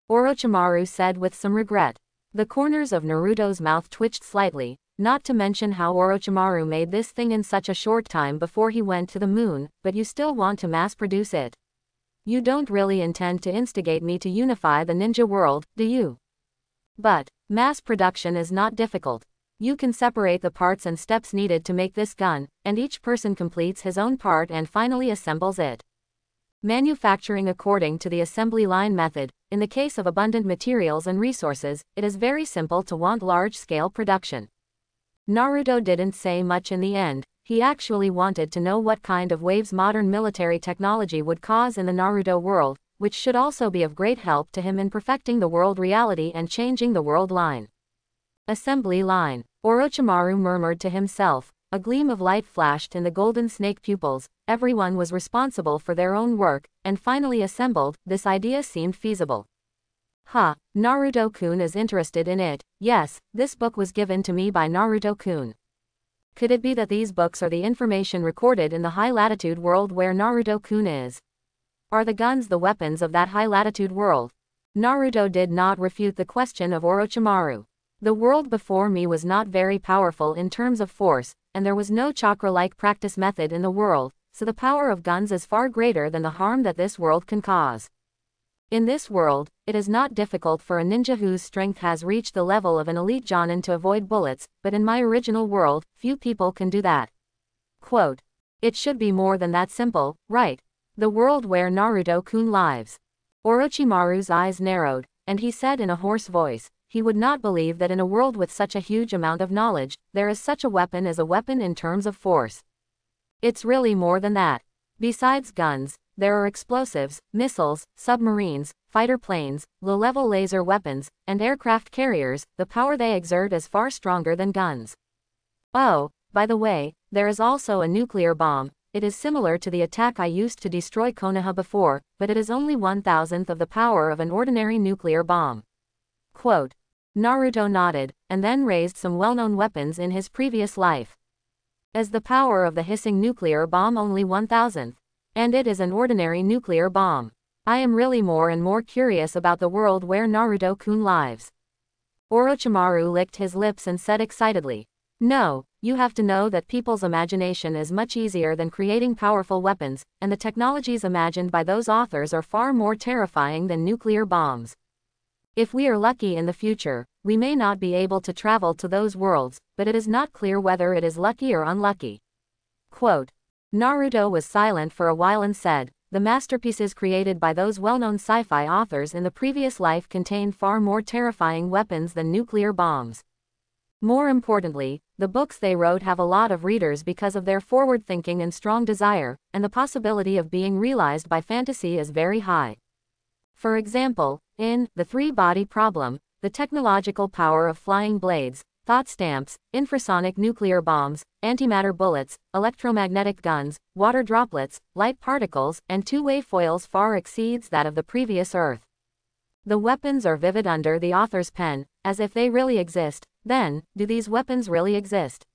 Orochimaru said with some regret. The corners of Naruto's mouth twitched slightly, not to mention how Orochimaru made this thing in such a short time before he went to the moon, but you still want to mass-produce it. You don't really intend to instigate me to unify the ninja world, do you? But, mass production is not difficult. You can separate the parts and steps needed to make this gun, and each person completes his own part and finally assembles it. Manufacturing according to the assembly line method, in the case of abundant materials and resources, it is very simple to want large-scale production. Naruto didn't say much in the end. He actually wanted to know what kind of waves modern military technology would cause in the Naruto world, which should also be of great help to him in perfecting the world reality and changing the world line. Assembly line. Orochimaru murmured to himself. A gleam of light flashed in the golden snake pupils. Everyone was responsible for their own work, and finally assembled. This idea seemed feasible. Naruto-kun is interested in it. Yes, this book was given to me by Naruto-kun. Could it be that these books are the information recorded in the high-latitude world where Naruto-kun is? Are the guns the weapons of that high-latitude world? Naruto did not refute the question of Orochimaru. The world before me was not very powerful in terms of force, and there was no chakra-like practice method in the world, so the power of guns is far greater than the harm that this world can cause. In this world, it is not difficult for a ninja whose strength has reached the level of an elite jonin to avoid bullets, but in my original world, few people can do that. Quote. It should be more than that simple, right? The world where Naruto-kun lives. Orochimaru's eyes narrowed, and he said in a hoarse voice, he would not believe that in a world with such a huge amount of knowledge, there is such a weapon as a weapon in terms of force. It's really more than that. Besides guns, there are explosives, missiles, submarines, fighter planes, low-level laser weapons, and aircraft carriers. The power they exert is far stronger than guns. Oh, by the way, there is also a nuclear bomb. It is similar to the attack I used to destroy Konoha before, but it is only 1,000th of the power of an ordinary nuclear bomb. Quote. Naruto nodded, and then raised some well-known weapons in his previous life. As the power of the hissing nuclear bomb only 1,000th. And it is an ordinary nuclear bomb. I am really more and more curious about the world where Naruto-kun lives. Orochimaru licked his lips and said excitedly. No, you have to know that people's imagination is much easier than creating powerful weapons, and the technologies imagined by those authors are far more terrifying than nuclear bombs. If we are lucky in the future, we may not be able to travel to those worlds, but it is not clear whether it is lucky or unlucky. Quote. Naruto was silent for a while and said, the masterpieces created by those well-known sci-fi authors in the previous life contained far more terrifying weapons than nuclear bombs. More importantly, the books they wrote have a lot of readers because of their forward thinking and strong desire, and the possibility of being realized by fantasy is very high. For example, in The Three-Body Problem, the technological power of flying blades, thought stamps, infrasonic nuclear bombs, antimatter bullets, electromagnetic guns, water droplets, light particles, and two-way foils far exceeds that of the previous Earth. The weapons are vivid under the author's pen, as if they really exist. Then, do these weapons really exist?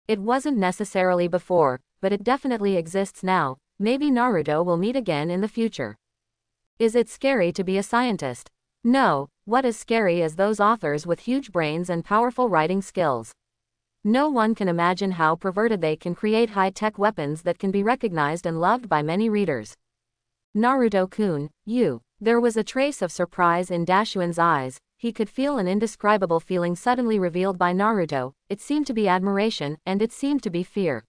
It wasn't necessarily before, but it definitely exists now. Maybe Naruto will meet again in the future. Is it scary to be a scientist? No, what is scary is those authors with huge brains and powerful writing skills. No one can imagine how perverted they can create high-tech weapons that can be recognized and loved by many readers. Naruto-kun, you. There was a trace of surprise in Dashuin's eyes. He could feel an indescribable feeling suddenly revealed by Naruto. It seemed to be admiration, and it seemed to be fear.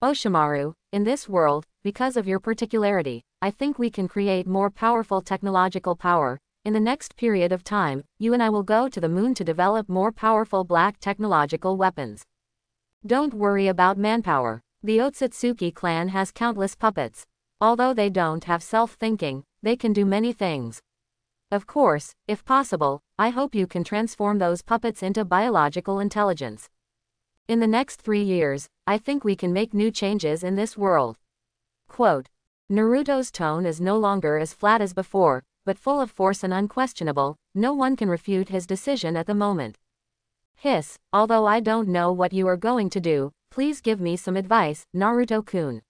Oshimaru, in this world, because of your particularity, I think we can create more powerful technological power. In the next period of time, you and I will go to the moon to develop more powerful black technological weapons. Don't worry about manpower. The Otsutsuki clan has countless puppets. Although they don't have self-thinking, they can do many things. Of course, if possible, I hope you can transform those puppets into biological intelligence. In the next 3 years, I think we can make new changes in this world. Quote. Naruto's tone is no longer as flat as before, but full of force and unquestionable. No one can refute his decision at the moment. Hiss, although I don't know what you are going to do, please give me some advice, Naruto-kun.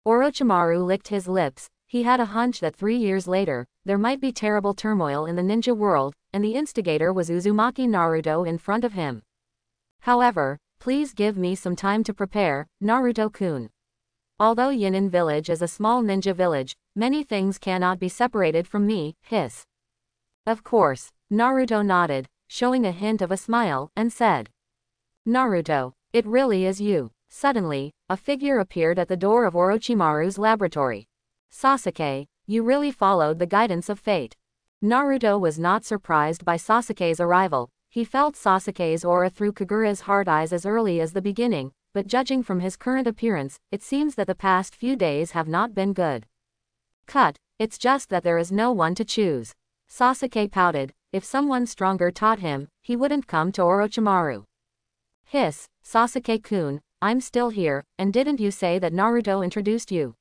Orochimaru licked his lips. He had a hunch that 3 years later, there might be terrible turmoil in the ninja world, and the instigator was Uzumaki Naruto in front of him. However, please give me some time to prepare, Naruto-kun. Although Yinin village is a small ninja village, many things cannot be separated from me, hiss. Of course, Naruto nodded, showing a hint of a smile, and said. Naruto, it really is you. Suddenly, a figure appeared at the door of Orochimaru's laboratory. Sasuke, you really followed the guidance of fate. Naruto was not surprised by Sasuke's arrival. He felt Sasuke's aura through Kagura's hard eyes as early as the beginning, but judging from his current appearance, it seems that the past few days have not been good. Cut, it's just that there is no one to choose. Sasuke pouted. If someone stronger taught him, he wouldn't come to Orochimaru. Hiss, Sasuke-kun, I'm still here, and didn't you say that Naruto introduced you?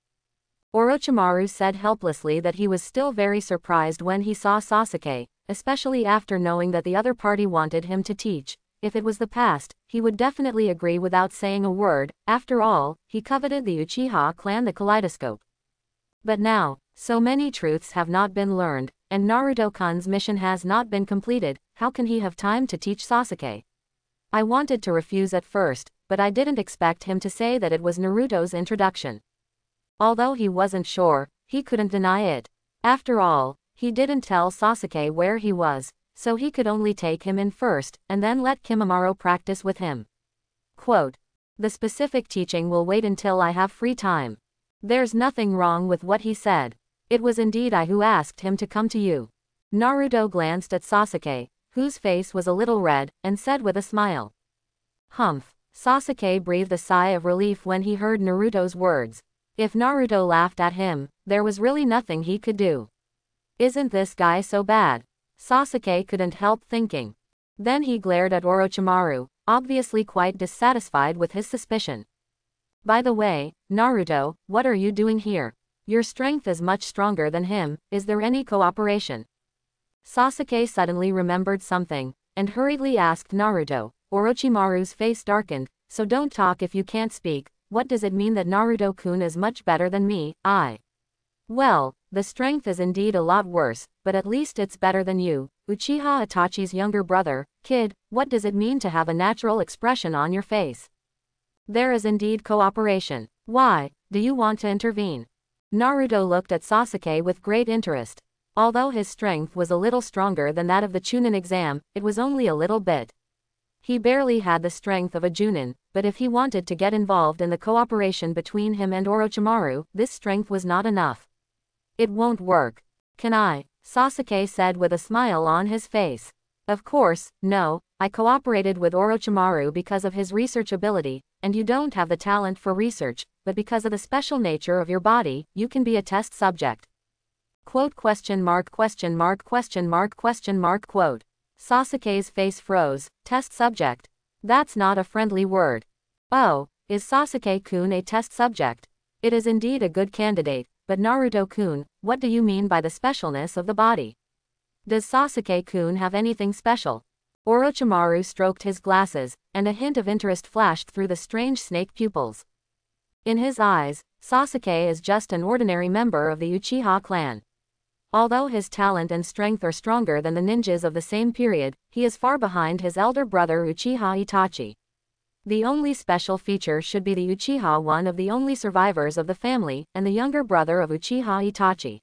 Orochimaru said helplessly that he was still very surprised when he saw Sasuke, especially after knowing that the other party wanted him to teach. If it was the past, he would definitely agree without saying a word. After all, he coveted the Uchiha clan the kaleidoscope. But now, so many truths have not been learned, and Naruto-kun's mission has not been completed. How can he have time to teach Sasuke? I wanted to refuse at first, but I didn't expect him to say that it was Naruto's introduction. Although he wasn't sure, he couldn't deny it. After all, He didn't tell Sasuke where he was, so he could only take him in first, and then let Kimimaro practice with him. Quote, "The specific teaching will wait until I have free time." There's nothing wrong with what he said. It was indeed I who asked him to come to you. Naruto glanced at Sasuke, whose face was a little red, and said with a smile. Humph. Sasuke breathed a sigh of relief when he heard Naruto's words. If Naruto laughed at him, there was really nothing he could do. Isn't this guy so bad? Sasuke couldn't help thinking. Then he glared at Orochimaru, obviously quite dissatisfied with his suspicion. By the way, Naruto, what are you doing here? Your strength is much stronger than him, is there any cooperation? Sasuke suddenly remembered something, and hurriedly asked Naruto. Orochimaru's face darkened, so don't talk if you can't speak. What does it mean that Naruto-kun is much better than me? Well, the strength is indeed a lot worse, but at least it's better than you, Uchiha Itachi's younger brother. Kid, what does it mean to have a natural expression on your face? There is indeed cooperation. Why, do you want to intervene? Naruto looked at Sasuke with great interest. Although his strength was a little stronger than that of the Chunin exam, it was only a little bit. He barely had the strength of a Junin, but if he wanted to get involved in the cooperation between him and Orochimaru, this strength was not enough. It won't work. Can I? Sasuke said with a smile on his face. Of course, no, I cooperated with Orochimaru because of his research ability, and you don't have the talent for research, but because of the special nature of your body, you can be a test subject. Quote question mark question mark question mark question mark quote. Sasuke's face froze. Test subject. That's not a friendly word. Oh, is Sasuke-kun a test subject? It is indeed a good candidate, but Naruto-kun, what do you mean by the specialness of the body? Does Sasuke-kun have anything special? Orochimaru stroked his glasses, and a hint of interest flashed through the strange snake pupils. In his eyes, Sasuke is just an ordinary member of the Uchiha clan. Although his talent and strength are stronger than the ninjas of the same period, he is far behind his elder brother Uchiha Itachi. The only special feature should be the Uchiha, one of the only survivors of the family, and the younger brother of Uchiha Itachi.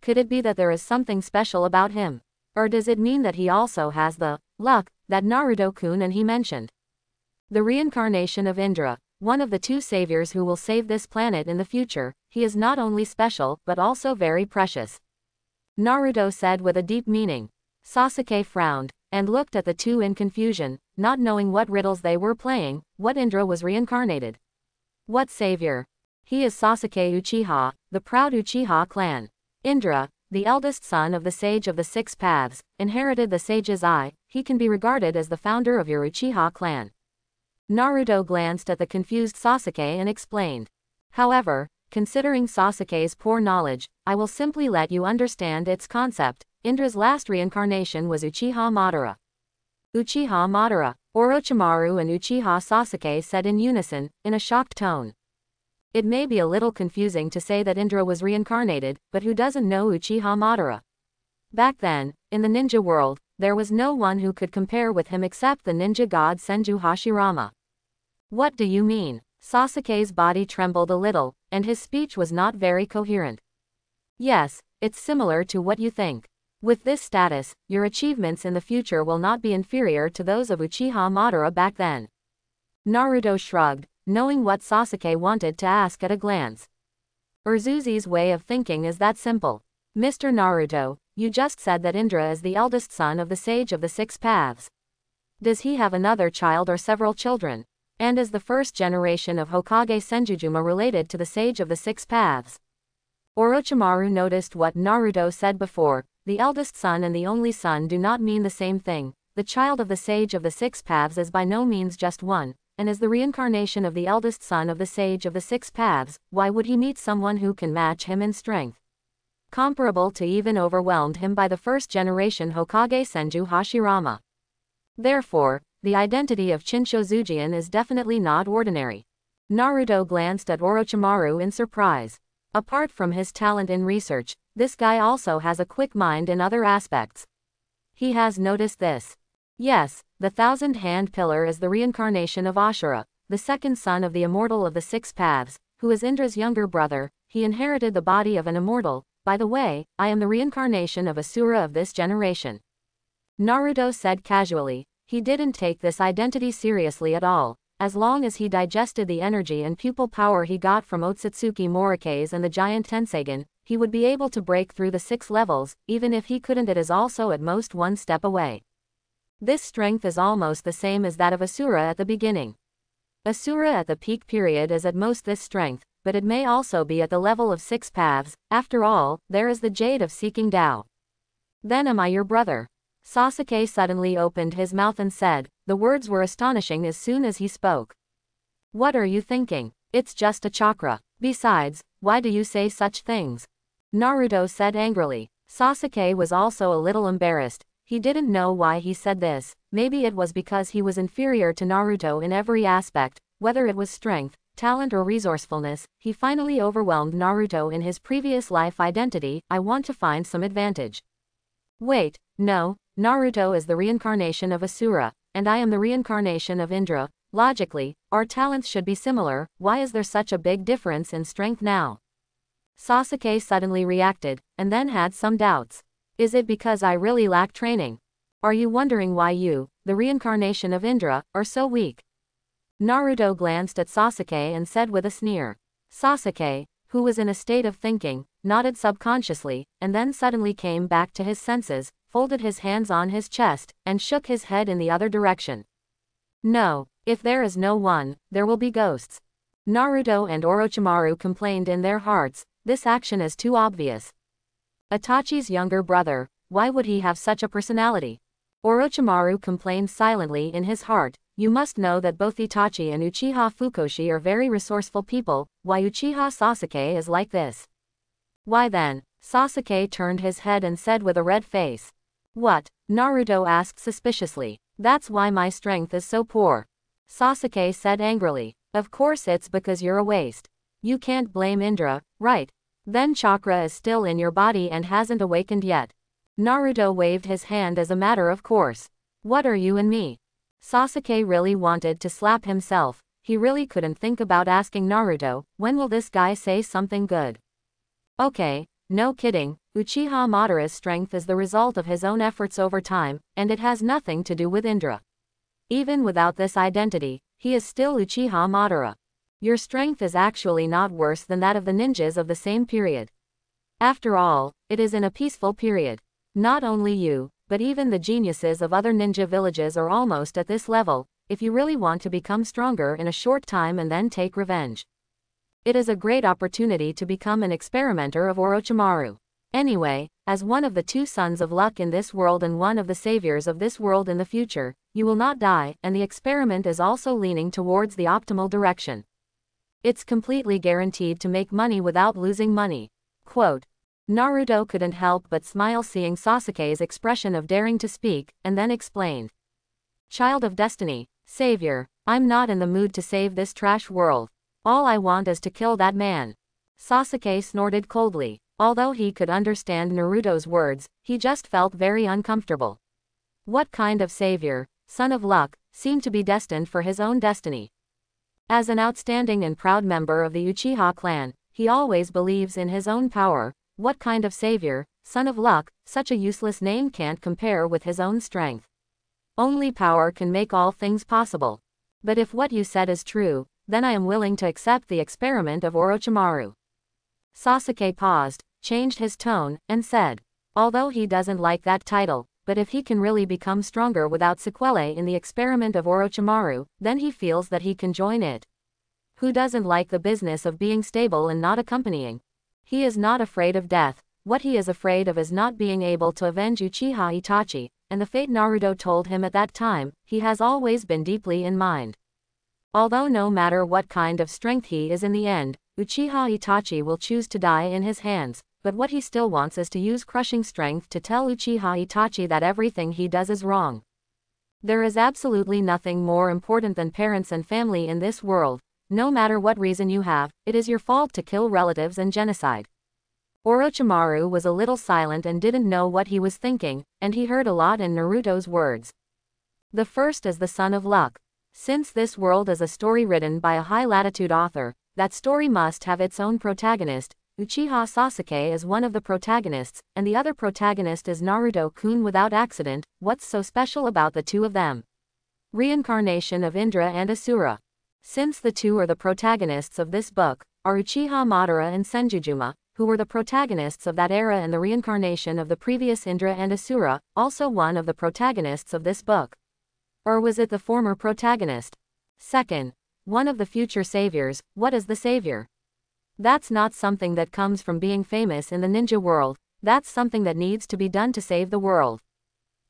Could it be that there is something special about him? Or does it mean that he also has the luck that Naruto-kun and he mentioned? The reincarnation of Indra, one of the two saviors who will save this planet in the future, he is not only special, but also very precious. Naruto said with a deep meaning. Sasuke frowned, and looked at the two in confusion, not knowing what riddles they were playing. What Indra was reincarnated? What savior? He is Sasuke Uchiha, the proud Uchiha clan. Indra, the eldest son of the Sage of the Six Paths, inherited the Sage's Eye. He can be regarded as the founder of your Uchiha clan. Naruto glanced at the confused Sasuke and explained. However, considering Sasuke's poor knowledge, I will simply let you understand its concept. Indra's last reincarnation was Uchiha Madara. Uchiha Madara, Orochimaru and Uchiha Sasuke said in unison, in a shocked tone. It may be a little confusing to say that Indra was reincarnated, but who doesn't know Uchiha Madara? Back then, in the ninja world, there was no one who could compare with him except the ninja god Senju Hashirama. What do you mean? Sasuke's body trembled a little, and his speech was not very coherent. Yes, it's similar to what you think. With this status, your achievements in the future will not be inferior to those of Uchiha Madara back then. Naruto shrugged, knowing what Sasuke wanted to ask at a glance. Urzuzi's way of thinking is that simple. Mr. Naruto, you just said that Indra is the eldest son of the Sage of the Six Paths. Does he have another child or several children? And is the first generation of Hokage Senjujuma related to the Sage of the Six Paths? Orochimaru noticed what Naruto said before. The eldest son and the only son do not mean the same thing. The child of the Sage of the Six Paths is by no means just one, and is the reincarnation of the eldest son of the Sage of the Six Paths. Why would he meet someone who can match him in strength? Comparable to, even overwhelmed him by the first generation Hokage Senju Hashirama. Therefore, the identity of Chinshozujian is definitely not ordinary. Naruto glanced at Orochimaru in surprise. Apart from his talent in research, this guy also has a quick mind in other aspects. He has noticed this. Yes, the Thousand-Hand Pillar is the reincarnation of Ashura, the second son of the Immortal of the Six Paths, who is Indra's younger brother. He inherited the body of an immortal, by the way, I am the reincarnation of Asura of this generation. Naruto said casually. He didn't take this identity seriously at all. As long as he digested the energy and pupil power he got from Otsutsuki Morikaze and the giant Tenseigin, he would be able to break through the 6 levels, even if he couldn't. It is also at most 1 step away. This strength is almost the same as that of Asura at the beginning. Asura at the peak period is at most this strength, but it may also be at the level of 6 paths. After all, there is the Jade of Seeking Tao. Then am I your brother? Sasuke suddenly opened his mouth and said, the words were astonishing as soon as he spoke. What are you thinking? It's just a chakra. Besides, why do you say such things? Naruto said angrily. Sasuke was also a little embarrassed. He didn't know why he said this. Maybe it was because he was inferior to Naruto in every aspect, whether it was strength, talent or resourcefulness. He finally overwhelmed Naruto in his previous life identity. I want to find some advantage. Wait, no, Naruto is the reincarnation of Asura, and I am the reincarnation of Indra. Logically, our talents should be similar. Why is there such a big difference in strength now? Sasuke suddenly reacted, and then had some doubts. Is it because I really lack training? Are you wondering why you, the reincarnation of Indra, are so weak? Naruto glanced at Sasuke and said with a sneer. Sasuke, who was in a state of thinking, nodded subconsciously, and then suddenly came back to his senses, folded his hands on his chest, and shook his head in the other direction. No, if there is no one, there will be ghosts. Naruto and Orochimaru complained in their hearts, this action is too obvious. Itachi's younger brother, why would he have such a personality? Orochimaru complained silently in his heart, you must know that both Itachi and Uchiha Fukoshi are very resourceful people. Why Uchiha Sasuke is like this? Why then? Sasuke turned his head and said with a red face. What? Naruto asked suspiciously. That's why my strength is so poor. Sasuke said angrily. Of course it's because you're a waste. You can't blame Indra, right? Then chakra is still in your body and hasn't awakened yet. Naruto waved his hand as a matter of course. What are you and me? Sasuke really wanted to slap himself. He really couldn't think about asking Naruto, when will this guy say something good? Okay, no kidding, Uchiha Madara's strength is the result of his own efforts over time, and it has nothing to do with Indra. Even without this identity, he is still Uchiha Madara. Your strength is actually not worse than that of the ninjas of the same period. After all, it is in a peaceful period. Not only you, but even the geniuses of other ninja villages are almost at this level, if you really want to become stronger in a short time and then take revenge. It is a great opportunity to become an experimenter of Orochimaru. Anyway, as one of the 2 sons of luck in this world and one of the saviors of this world in the future, you will not die, and the experiment is also leaning towards the optimal direction. It's completely guaranteed to make money without losing money. Quote. Naruto couldn't help but smile seeing Sasuke's expression of daring to speak, and then explained. Child of destiny, savior, I'm not in the mood to save this trash world. All I want is to kill that man. Sasuke snorted coldly. Although he could understand Naruto's words, he just felt very uncomfortable. What kind of savior, son of luck, seemed to be destined for his own destiny. As an outstanding and proud member of the Uchiha clan, he always believes in his own power. What kind of savior, son of luck, such a useless name can't compare with his own strength. Only power can make all things possible. But if what you said is true, then I am willing to accept the experiment of Orochimaru. Sasuke paused, changed his tone, and said, although he doesn't like that title, but if he can really become stronger without sequelae in the experiment of Orochimaru, then he feels that he can join it. Who doesn't like the business of being stable and not accompanying? He is not afraid of death. What he is afraid of is not being able to avenge Uchiha Itachi, and the fate Naruto told him at that time, he has always been deeply in mind. Although no matter what kind of strength he is in the end, Uchiha Itachi will choose to die in his hands, but what he still wants is to use crushing strength to tell Uchiha Itachi that everything he does is wrong. There is absolutely nothing more important than parents and family in this world. No matter what reason you have, it is your fault to kill relatives and genocide. Orochimaru was a little silent and didn't know what he was thinking, and he heard a lot in Naruto's words. The first is the son of luck. Since this world is a story written by a high-latitude author, that story must have its own protagonist. Uchiha Sasuke is one of the protagonists, and the other protagonist is Naruto-kun without accident. What's so special about the two of them? Reincarnation of Indra and Asura. Since the two are the protagonists of this book, are Uchiha Madara and Senjujuma, who were the protagonists of that era and the reincarnation of the previous Indra and Asura, also one of the protagonists of this book. Or was it the former protagonist? Second, one of the future saviors. What is the savior? That's not something that comes from being famous in the ninja world, that's something that needs to be done to save the world.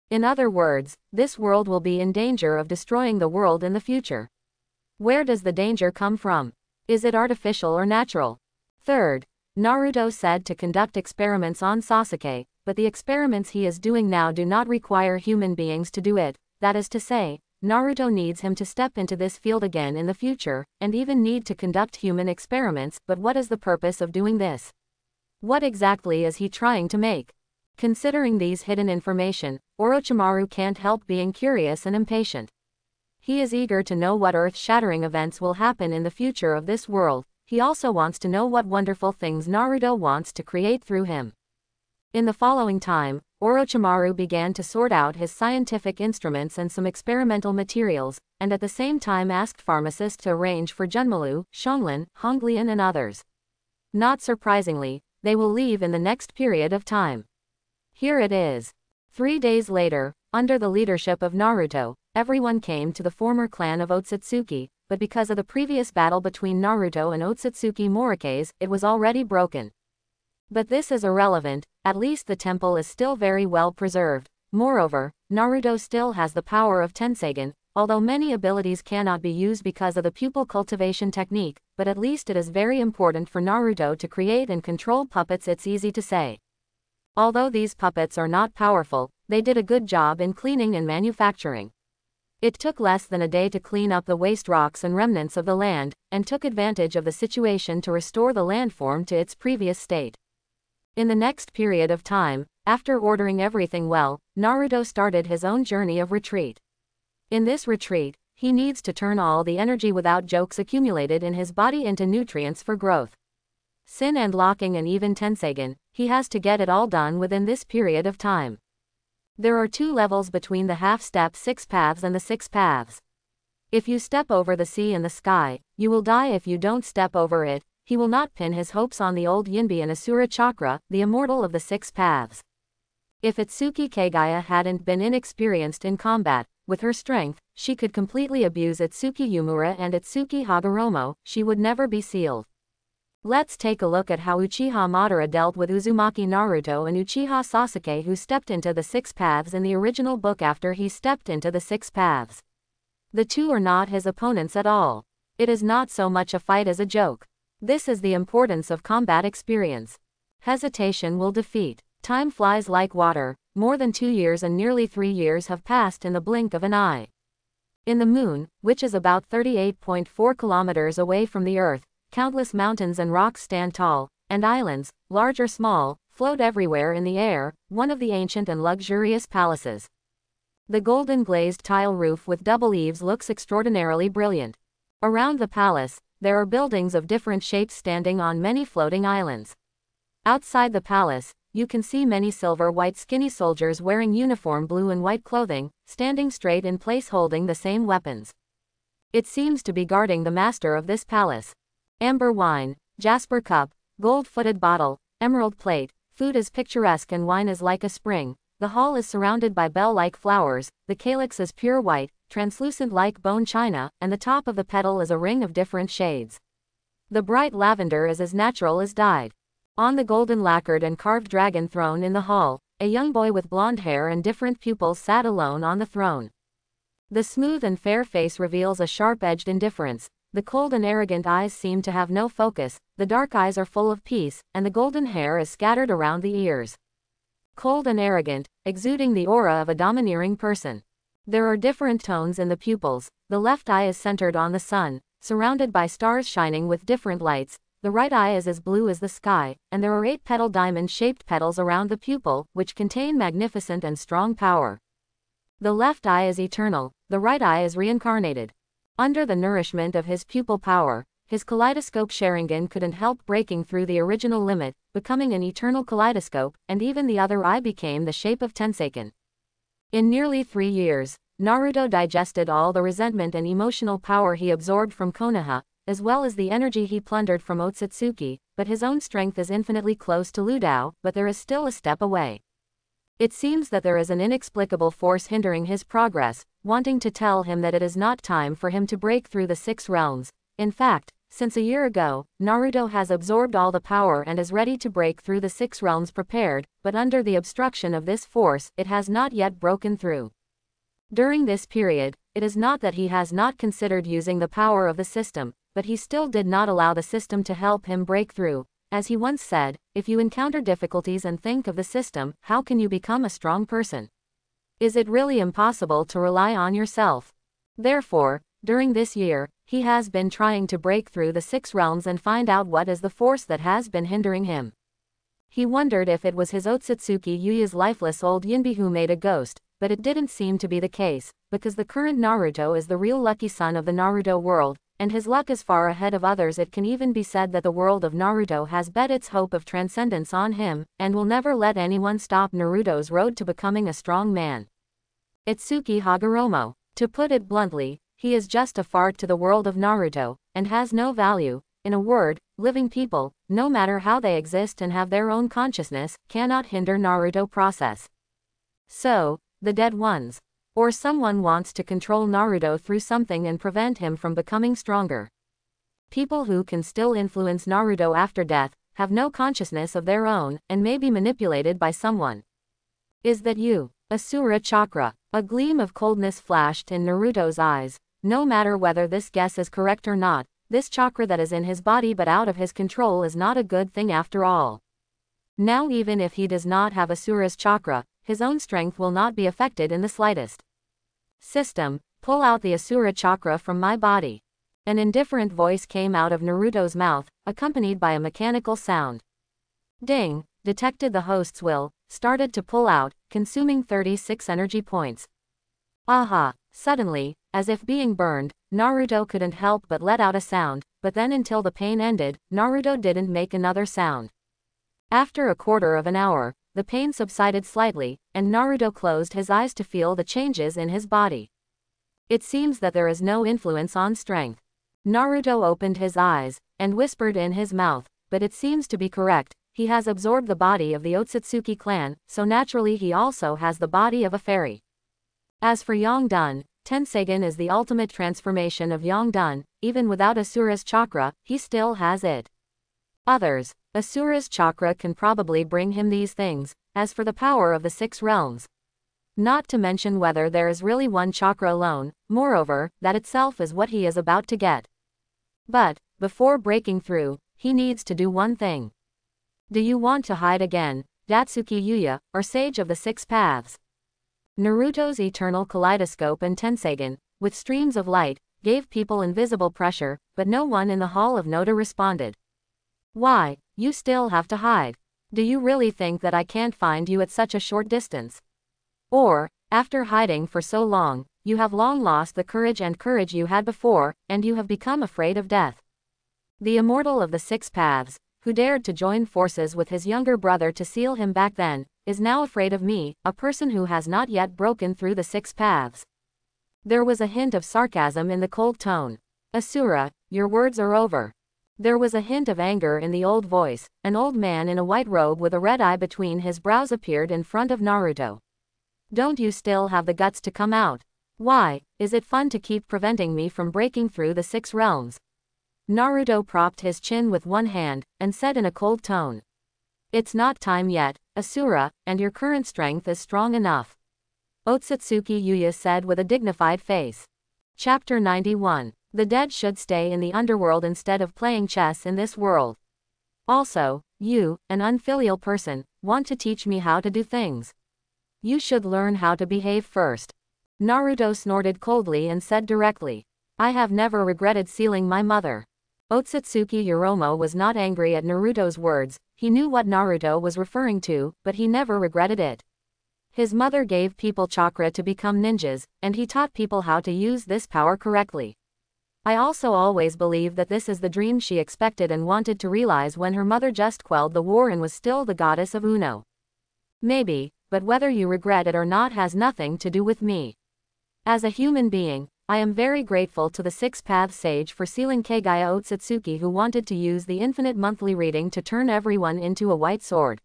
In other words, this world will be in danger of destroying the world in the future. Where does the danger come from? Is it artificial or natural? Third, Naruto said to conduct experiments on Sasuke, but the experiments he is doing now do not require human beings to do it. That is to say, Naruto needs him to step into this field again in the future, and even need to conduct human experiments, but what is the purpose of doing this? What exactly is he trying to make? Considering these hidden information, Orochimaru can't help being curious and impatient. He is eager to know what earth-shattering events will happen in the future of this world. He also wants to know what wonderful things Naruto wants to create through him. In the following time, Orochimaru began to sort out his scientific instruments and some experimental materials, and at the same time asked pharmacists to arrange for Junmalu, Xionglan, Honglian and others. Not surprisingly, they will leave in the next period of time. Here it is. 3 days later, under the leadership of Naruto, everyone came to the former clan of Otsutsuki, but because of the previous battle between Naruto and Otsutsuki Morikes, it was already broken. But this is irrelevant, at least the temple is still very well preserved. Moreover, Naruto still has the power of Tenseigan, although many abilities cannot be used because of the pupil cultivation technique, but at least it is very important for Naruto to create and control puppets. It's easy to say. Although these puppets are not powerful, they did a good job in cleaning and manufacturing. It took less than a day to clean up the waste rocks and remnants of the land, and took advantage of the situation to restore the landform to its previous state. In the next period of time, after ordering everything well, Naruto started his own journey of retreat. In this retreat, he needs to turn all the energy without jokes accumulated in his body into nutrients for growth. Sin and locking and even Tenseigan, he has to get it all done within this period of time. There are 2 levels between the half-step 6 paths and the 6 paths. If you step over the sea and the sky, you will die. If you don't step over it, he will not pin his hopes on the old Yinbi and Asura Chakra, the immortal of the 6 paths. If Itsuki Kagaya hadn't been inexperienced in combat, with her strength, she could completely abuse Itsuki Yumura and Itsuki Hagoromo, she would never be sealed. Let's take a look at how Uchiha Madara dealt with Uzumaki Naruto and Uchiha Sasuke, who stepped into the 6 paths in the original book after he stepped into the 6 paths. The two are not his opponents at all. It is not so much a fight as a joke. This is the importance of combat experience. Hesitation will defeat. Time flies like water. More than 2 years and nearly 3 years have passed in the blink of an eye. In the moon, which is about 38.4 kilometers away from the earth, countless mountains and rocks stand tall, and islands, large or small, float everywhere in the air, one of the ancient and luxurious palaces. The golden glazed tile roof with double eaves looks extraordinarily brilliant. Around the palace, there are buildings of different shapes standing on many floating islands. Outside the palace, you can see many silver-white skinny soldiers wearing uniform blue and white clothing, standing straight in place holding the same weapons. It seems to be guarding the master of this palace. Amber wine, jasper cup, gold-footed bottle, emerald plate, food is picturesque and wine is like a spring. The hall is surrounded by bell-like flowers, the calyx is pure white, translucent like bone china, and the top of the petal is a ring of different shades. The bright lavender is as natural as dyed. On the golden lacquered and carved dragon throne in the hall, a young boy with blonde hair and different pupils sat alone on the throne. The smooth and fair face reveals a sharp-edged indifference. The cold and arrogant eyes seem to have no focus, the dark eyes are full of peace, and the golden hair is scattered around the ears. Cold and arrogant, exuding the aura of a domineering person. There are different tones in the pupils. The left eye is centered on the sun, surrounded by stars shining with different lights. The right eye is as blue as the sky, and there are 8-petal diamond-shaped petals around the pupil, which contain magnificent and strong power. The left eye is eternal, the right eye is reincarnated. Under the nourishment of his pupil power, his kaleidoscope Sharingan couldn't help breaking through the original limit, becoming an eternal kaleidoscope, and even the other eye became the shape of Tenseiken. In nearly 3 years, Naruto digested all the resentment and emotional power he absorbed from Konoha, as well as the energy he plundered from Otsutsuki, but his own strength is infinitely close to Ludao, but there is still a step away. It seems that there is an inexplicable force hindering his progress, wanting to tell him that it is not time for him to break through the 6 realms. In fact, since a year ago, Naruto has absorbed all the power and is ready to break through the 6 realms prepared, but under the obstruction of this force, it has not yet broken through. During this period, it is not that he has not considered using the power of the system, but he still did not allow the system to help him break through. As he once said, if you encounter difficulties and think of the system, how can you become a strong person? Is it really impossible to rely on yourself? Therefore, during this year, he has been trying to break through the 6 realms and find out what is the force that has been hindering him. He wondered if it was his Otsutsuki Yuya's lifeless old Yinbi who made a ghost, but it didn't seem to be the case, because the current Naruto is the real lucky son of the Naruto world, and his luck is far ahead of others. It can even be said that the world of Naruto has bet its hope of transcendence on him, and will never let anyone stop Naruto's road to becoming a strong man. Itsuki Hagoromo. To put it bluntly, he is just a fart to the world of Naruto, and has no value. In a word, living people, no matter how they exist and have their own consciousness, cannot hinder Naruto process. So, the dead ones. Or someone wants to control Naruto through something and prevent him from becoming stronger. People who can still influence Naruto after death, have no consciousness of their own, and may be manipulated by someone. Is that you? Asura Chakra. A gleam of coldness flashed in Naruto's eyes. No matter whether this guess is correct or not, this chakra that is in his body but out of his control is not a good thing after all. Now even if he does not have Asura's chakra, his own strength will not be affected in the slightest. System, pull out the Asura chakra from my body. An indifferent voice came out of Naruto's mouth, accompanied by a mechanical sound. Ding, detected the host's will, started to pull out, consuming 36 energy points. Aha! Suddenly, as if being burned, Naruto couldn't help but let out a sound, but then until the pain ended, Naruto didn't make another sound. After a quarter of an hour, the pain subsided slightly, and Naruto closed his eyes to feel the changes in his body. It seems that there is no influence on strength. Naruto opened his eyes, and whispered in his mouth, but it seems to be correct, he has absorbed the body of the Otsutsuki clan, so naturally he also has the body of a fairy. As for Yongdun, Tenseigen is the ultimate transformation of Yongdun. Even without Asura's chakra, he still has it. Others, Asura's chakra can probably bring him these things, as for the power of the 6 realms. Not to mention whether there is really one chakra alone, moreover, that itself is what he is about to get. But, before breaking through, he needs to do one thing. Do you want to hide again, Datsuki Yuya, or Sage of the 6 Paths? Naruto's eternal kaleidoscope and Tenseigen, with streams of light, gave people invisible pressure, but no one in the Hall of Noda responded. Why, you still have to hide. Do you really think that I can't find you at such a short distance? Or, after hiding for so long, you have long lost the courage you had before, and you have become afraid of death. The immortal of the 6 Paths, who dared to join forces with his younger brother to seal him back then, is now afraid of me, a person who has not yet broken through the 6 Paths. There was a hint of sarcasm in the cold tone. Asura, your words are over. There was a hint of anger in the old voice. An old man in a white robe with a red eye between his brows appeared in front of Naruto. Don't you still have the guts to come out? Why, is it fun to keep preventing me from breaking through the 6 realms? Naruto propped his chin with one hand, and said in a cold tone. It's not time yet, Asura, and your current strength is strong enough. Otsutsuki Yuya said with a dignified face. Chapter 91. The dead should stay in the underworld instead of playing chess in this world. Also, you, an unfilial person, want to teach me how to do things. You should learn how to behave first. Naruto snorted coldly and said directly. I have never regretted sealing my mother. Otsutsuki Yoromo was not angry at Naruto's words, he knew what Naruto was referring to, but he never regretted it. His mother gave people chakra to become ninjas, and he taught people how to use this power correctly. I also always believe that this is the dream she expected and wanted to realize when her mother just quelled the war and was still the goddess of Uno. Maybe, but whether you regret it or not has nothing to do with me. As a human being, I am very grateful to the Six-Path Sage for sealing Kagaya Otsutsuki, who wanted to use the infinite monthly reading to turn everyone into a white sword.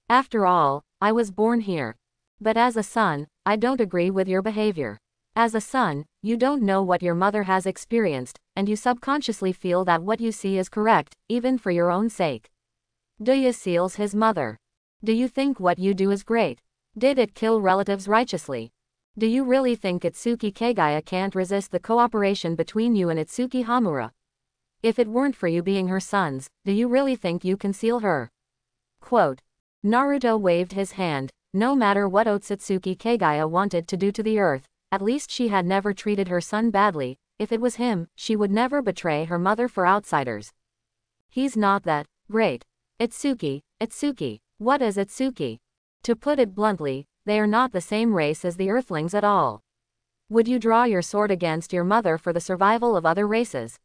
After all, I was born here. But as a son, I don't agree with your behavior. As a son, you don't know what your mother has experienced, and you subconsciously feel that what you see is correct, even for your own sake. Doya seals his mother. Do you think what you do is great? Did it kill relatives righteously? Do you really think Itsuki Kagaya can't resist the cooperation between you and Itsuki Hamura? If it weren't for you being her sons, do you really think you can seal her? Quote. Naruto waved his hand. No matter what Otsutsuki Kagaya wanted to do to the earth, at least she had never treated her son badly. If it was him, she would never betray her mother for outsiders. He's not that great. Itsuki. What is Itsuki? To put it bluntly, they are not the same race as the Earthlings at all. Would you draw your sword against your mother for the survival of other races?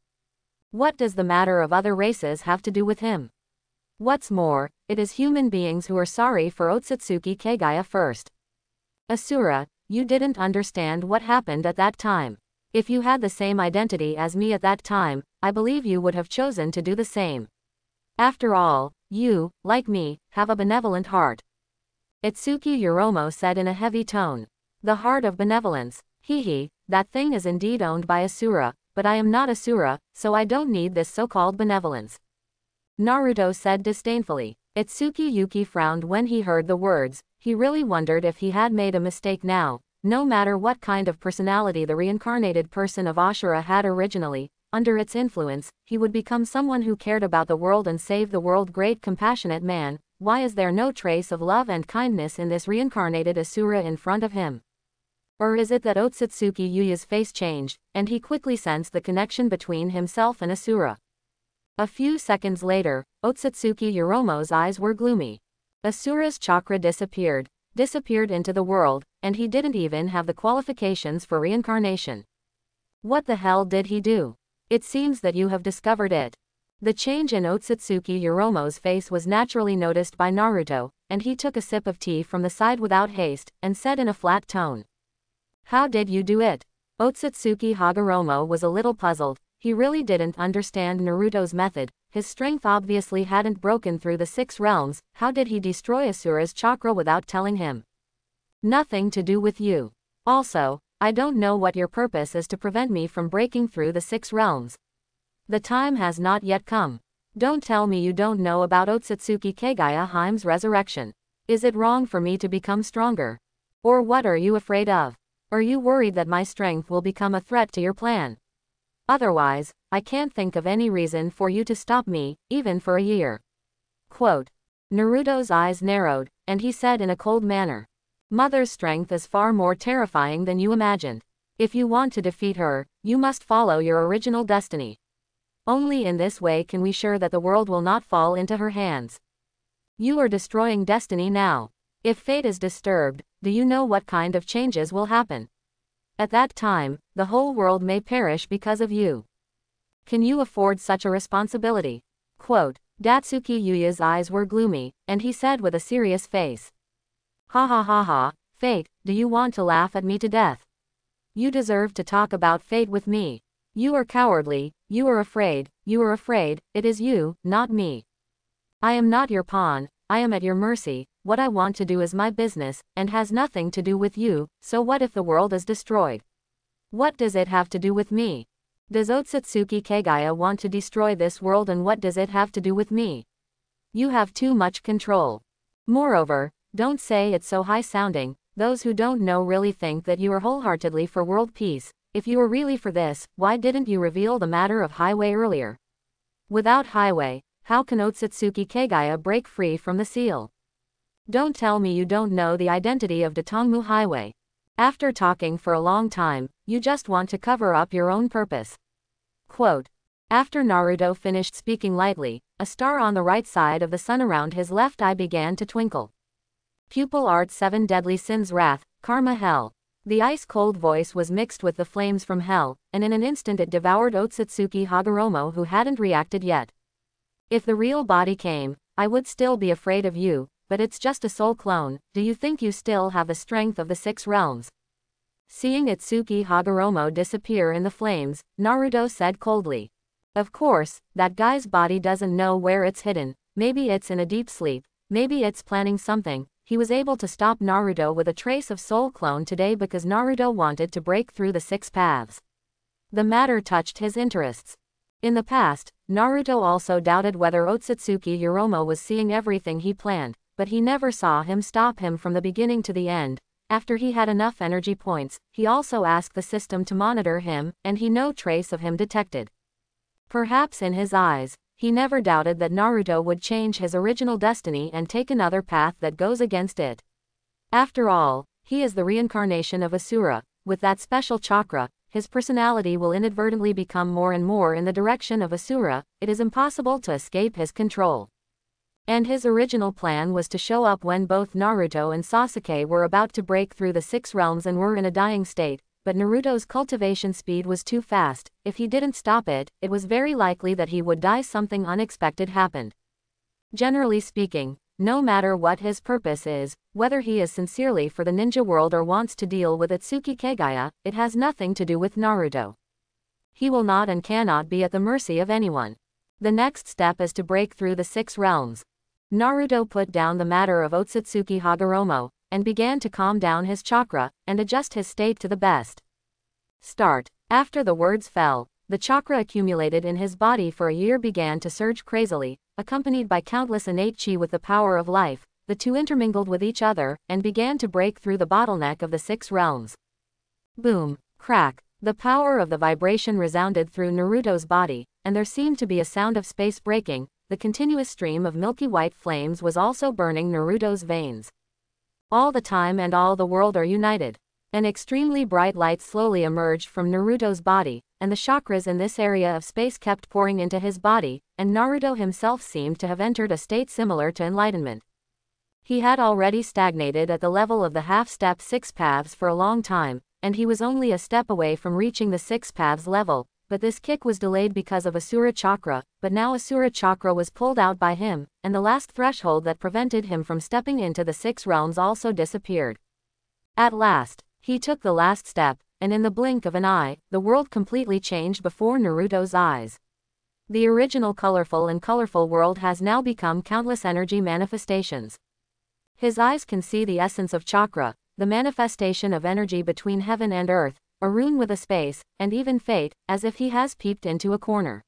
What does the matter of other races have to do with him? What's more, it is human beings who are sorry for Otsutsuki Kagaya first. Asura, you didn't understand what happened at that time. If you had the same identity as me at that time, I believe you would have chosen to do the same. After all, you, like me, have a benevolent heart. Itsuki Yoromo said in a heavy tone. The heart of benevolence. That thing is indeed owned by Asura, but I am not Asura, so I don't need this so-called benevolence. Naruto said disdainfully. Itsuki Yuki frowned when he heard the words. He really wondered if he had made a mistake now. No matter what kind of personality the reincarnated person of Ashura had originally, under its influence, he would become someone who cared about the world and save the world. Great compassionate man. Why is there no trace of love and kindness in this reincarnated Asura in front of him? Or is it that Otsutsuki Yuya's face changed, and he quickly sensed the connection between himself and Asura? A few seconds later, Otsutsuki Yoromo's eyes were gloomy. Asura's chakra disappeared into the world, and he didn't even have the qualifications for reincarnation. What the hell did he do? It seems that you have discovered it. The change in Otsutsuki Yoromo's face was naturally noticed by Naruto, and he took a sip of tea from the side without haste, and said in a flat tone. How did you do it? Otsutsuki Hagoromo was a little puzzled. He really didn't understand Naruto's method. His strength obviously hadn't broken through the 6 realms. How did he destroy Asura's chakra without telling him? Nothing to do with you. Also, I don't know what your purpose is to prevent me from breaking through the 6 realms. The time has not yet come. Don't tell me you don't know about Otsutsuki Kagaya Heime's resurrection. Is it wrong for me to become stronger? Or what are you afraid of? Are you worried that my strength will become a threat to your plan? Otherwise, I can't think of any reason for you to stop me, even for a year. Quote. Naruto's eyes narrowed, and he said in a cold manner. Mother's strength is far more terrifying than you imagined. If you want to defeat her, you must follow your original destiny. Only in this way can we sure that the world will not fall into her hands. You are destroying destiny now. If fate is disturbed, do you know what kind of changes will happen? At that time, the whole world may perish because of you. Can you afford such a responsibility? Quote. Datsuki Yuya's eyes were gloomy, and he said with a serious face. Ha ha ha ha, fate, do you want to laugh at me to death? You deserve to talk about fate with me. You are cowardly, you are afraid, it is you, not me. I am not your pawn, I am at your mercy. What I want to do is my business, and has nothing to do with you, so what if the world is destroyed? What does it have to do with me? Does Otsutsuki Kagaya want to destroy this world, and what does it have to do with me? You have too much control. Moreover, don't say it's so high-sounding. Those who don't know really think that you are wholeheartedly for world peace. If you were really for this, why didn't you reveal the matter of Highway earlier? Without Highway, how can Otsutsuki Kagaya break free from the seal? Don't tell me you don't know the identity of Datongmu Highway. After talking for a long time, you just want to cover up your own purpose. Quote. After Naruto finished speaking lightly, a star on the right side of the sun around his left eye began to twinkle. Pupil Art 7 Deadly Sins Wrath, Karma Hell. The ice-cold voice was mixed with the flames from hell, and in an instant it devoured Otsutsuki Hagoromo, who hadn't reacted yet. If the real body came, I would still be afraid of you, but it's just a soul clone. Do you think you still have the strength of the 6 realms? Seeing Itsuki Hagoromo disappear in the flames, Naruto said coldly. Of course, that guy's body doesn't know where it's hidden. Maybe it's in a deep sleep, maybe it's planning something. He was able to stop Naruto with a trace of soul clone today because Naruto wanted to break through the 6 paths. The matter touched his interests. In the past, Naruto also doubted whether Otsutsuki Hiromo was seeing everything he planned, but he never saw him stop him from the beginning to the end. After he had enough energy points, he also asked the system to monitor him, and no trace of him detected. Perhaps in his eyes, he never doubted that Naruto would change his original destiny and take another path that goes against it. After all, he is the reincarnation of Asura. With that special chakra, his personality will inadvertently become more and more in the direction of Asura. It is impossible to escape his control. And his original plan was to show up when both Naruto and Sasuke were about to break through the 6 realms and were in a dying state, but Naruto's cultivation speed was too fast. If he didn't stop it, it was very likely that he would die. Something unexpected happened. Generally speaking, no matter what his purpose is, whether he is sincerely for the ninja world or wants to deal with Itsuki Kagaya, it has nothing to do with Naruto. He will not and cannot be at the mercy of anyone. The next step is to break through the 6 realms. Naruto put down the matter of Otsutsuki Hagoromo, and began to calm down his chakra, and adjust his state to the best. Start. After the words fell, the chakra accumulated in his body for a year began to surge crazily, accompanied by countless innate chi with the power of life. The two intermingled with each other, and began to break through the bottleneck of the 6 realms. Boom. Crack. The power of the vibration resounded through Naruto's body, and there seemed to be a sound of space breaking. The continuous stream of milky white flames was also burning Naruto's veins. All the time and all the world are united. An extremely bright light slowly emerged from Naruto's body, and the chakras in this area of space kept pouring into his body, and Naruto himself seemed to have entered a state similar to enlightenment. He had already stagnated at the level of the half-step 6 paths for a long time, and he was only a step away from reaching the 6 paths level. But this kick was delayed because of Asura Chakra, but now Asura Chakra was pulled out by him, and the last threshold that prevented him from stepping into the 6 realms also disappeared. At last, he took the last step, and in the blink of an eye, the world completely changed before Naruto's eyes. The original colorful world has now become countless energy manifestations. His eyes can see the essence of chakra, the manifestation of energy between heaven and earth, a rune with a space, and even fate, as if he has peeped into a corner.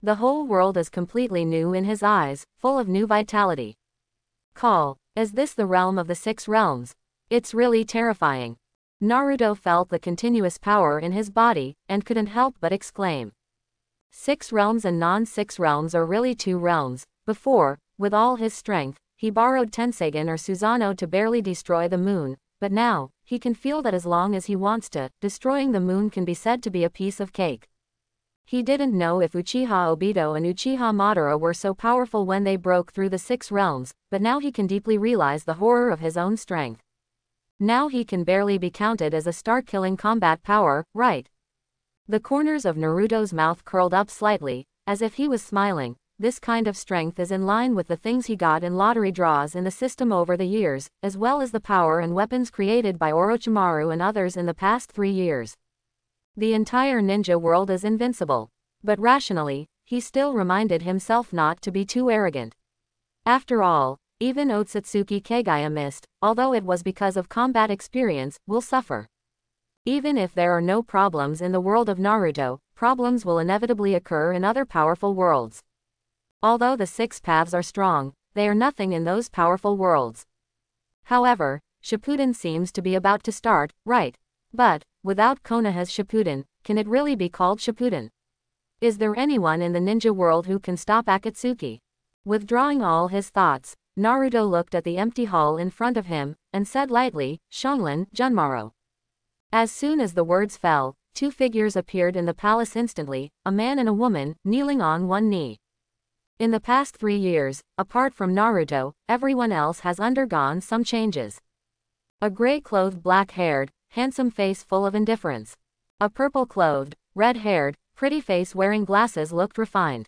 The whole world is completely new in his eyes, full of new vitality. Call. Is this the realm of the 6 realms? It's really terrifying. Naruto felt the continuous power in his body, and couldn't help but exclaim. 6 realms and non-6 realms are really 2 realms. Before, with all his strength, he borrowed Tensegan or Susanoo to barely destroy the moon. But now, he can feel that as long as he wants to, destroying the moon can be said to be a piece of cake. He didn't know if Uchiha Obito and Uchiha Madara were so powerful when they broke through the 6 realms, but now he can deeply realize the horror of his own strength. Now he can barely be counted as a star-killing combat power, right? The corners of Naruto's mouth curled up slightly, as if he was smiling. This kind of strength is in line with the things he got in lottery draws in the system over the years, as well as the power and weapons created by Orochimaru and others in the past 3 years. The entire ninja world is invincible. But rationally, he still reminded himself not to be too arrogant. After all, even Otsutsuki Kagaya missed, although it was because of combat experience, will suffer. Even if there are no problems in the world of Naruto, problems will inevitably occur in other powerful worlds. Although the 6 paths are strong, they are nothing in those powerful worlds. However, Shippuden seems to be about to start, right? But, without Konoha's Shippuden, can it really be called Shippuden? Is there anyone in the ninja world who can stop Akatsuki? Withdrawing all his thoughts, Naruto looked at the empty hall in front of him, and said lightly, Shonglin, Junmaro. As soon as the words fell, 2 figures appeared in the palace instantly, a man and a woman, kneeling on one knee. In the past 3 years, apart from Naruto, everyone else has undergone some changes. A gray-clothed black-haired, handsome face full of indifference. A purple-clothed, red-haired, pretty face wearing glasses looked refined.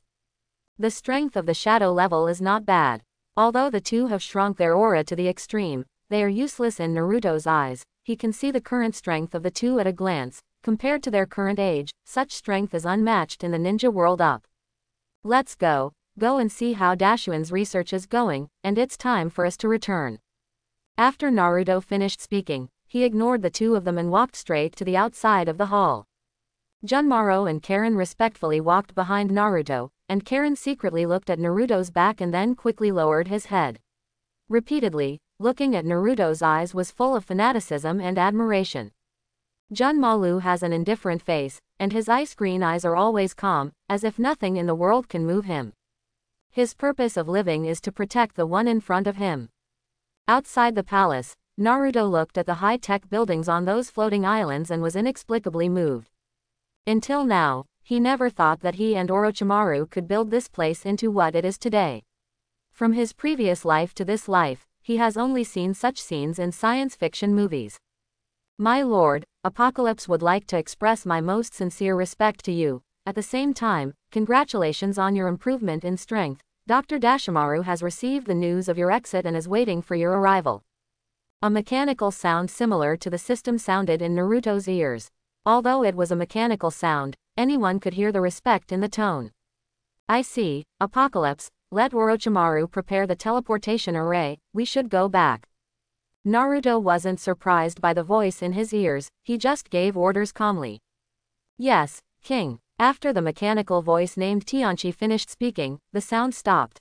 The strength of the shadow level is not bad. Although the two have shrunk their aura to the extreme, they are useless in Naruto's eyes. He can see the current strength of the two at a glance. Compared to their current age, such strength is unmatched in the ninja world up. Let's go and see how Dashuin's research is going, and it's time for us to return. After Naruto finished speaking, he ignored the two of them and walked straight to the outside of the hall. Junmaro and Karen respectfully walked behind Naruto, and Karen secretly looked at Naruto's back and then quickly lowered his head. Repeatedly, looking at Naruto's eyes was full of fanaticism and admiration. Junmalu has an indifferent face, and his ice green eyes are always calm, as if nothing in the world can move him. His purpose of living is to protect the one in front of him. Outside the palace, Naruto looked at the high-tech buildings on those floating islands and was inexplicably moved. Until now, he never thought that he and Orochimaru could build this place into what it is today. From his previous life to this life, he has only seen such scenes in science fiction movies. My lord, Apocalypse would like to express my most sincere respect to you. At the same time, congratulations on your improvement in strength. Dr. Dashimaru has received the news of your exit and is waiting for your arrival. A mechanical sound similar to the system sounded in Naruto's ears. Although it was a mechanical sound, anyone could hear the respect in the tone. I see, Apocalypse, let Orochimaru prepare the teleportation array, we should go back. Naruto wasn't surprised by the voice in his ears, he just gave orders calmly. Yes, King. After the mechanical voice named Tianchi finished speaking, the sound stopped.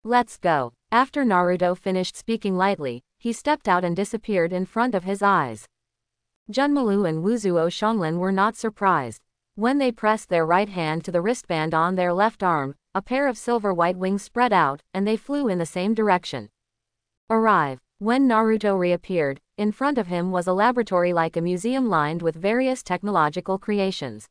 Let's go. After Naruto finished speaking lightly, he stepped out and disappeared in front of his eyes. Junmalu and Wuzuo Shonglin were not surprised. When they pressed their right hand to the wristband on their left arm, a pair of silver white wings spread out, and they flew in the same direction. Arrive. When Naruto reappeared, in front of him was a laboratory like a museum lined with various technological creations.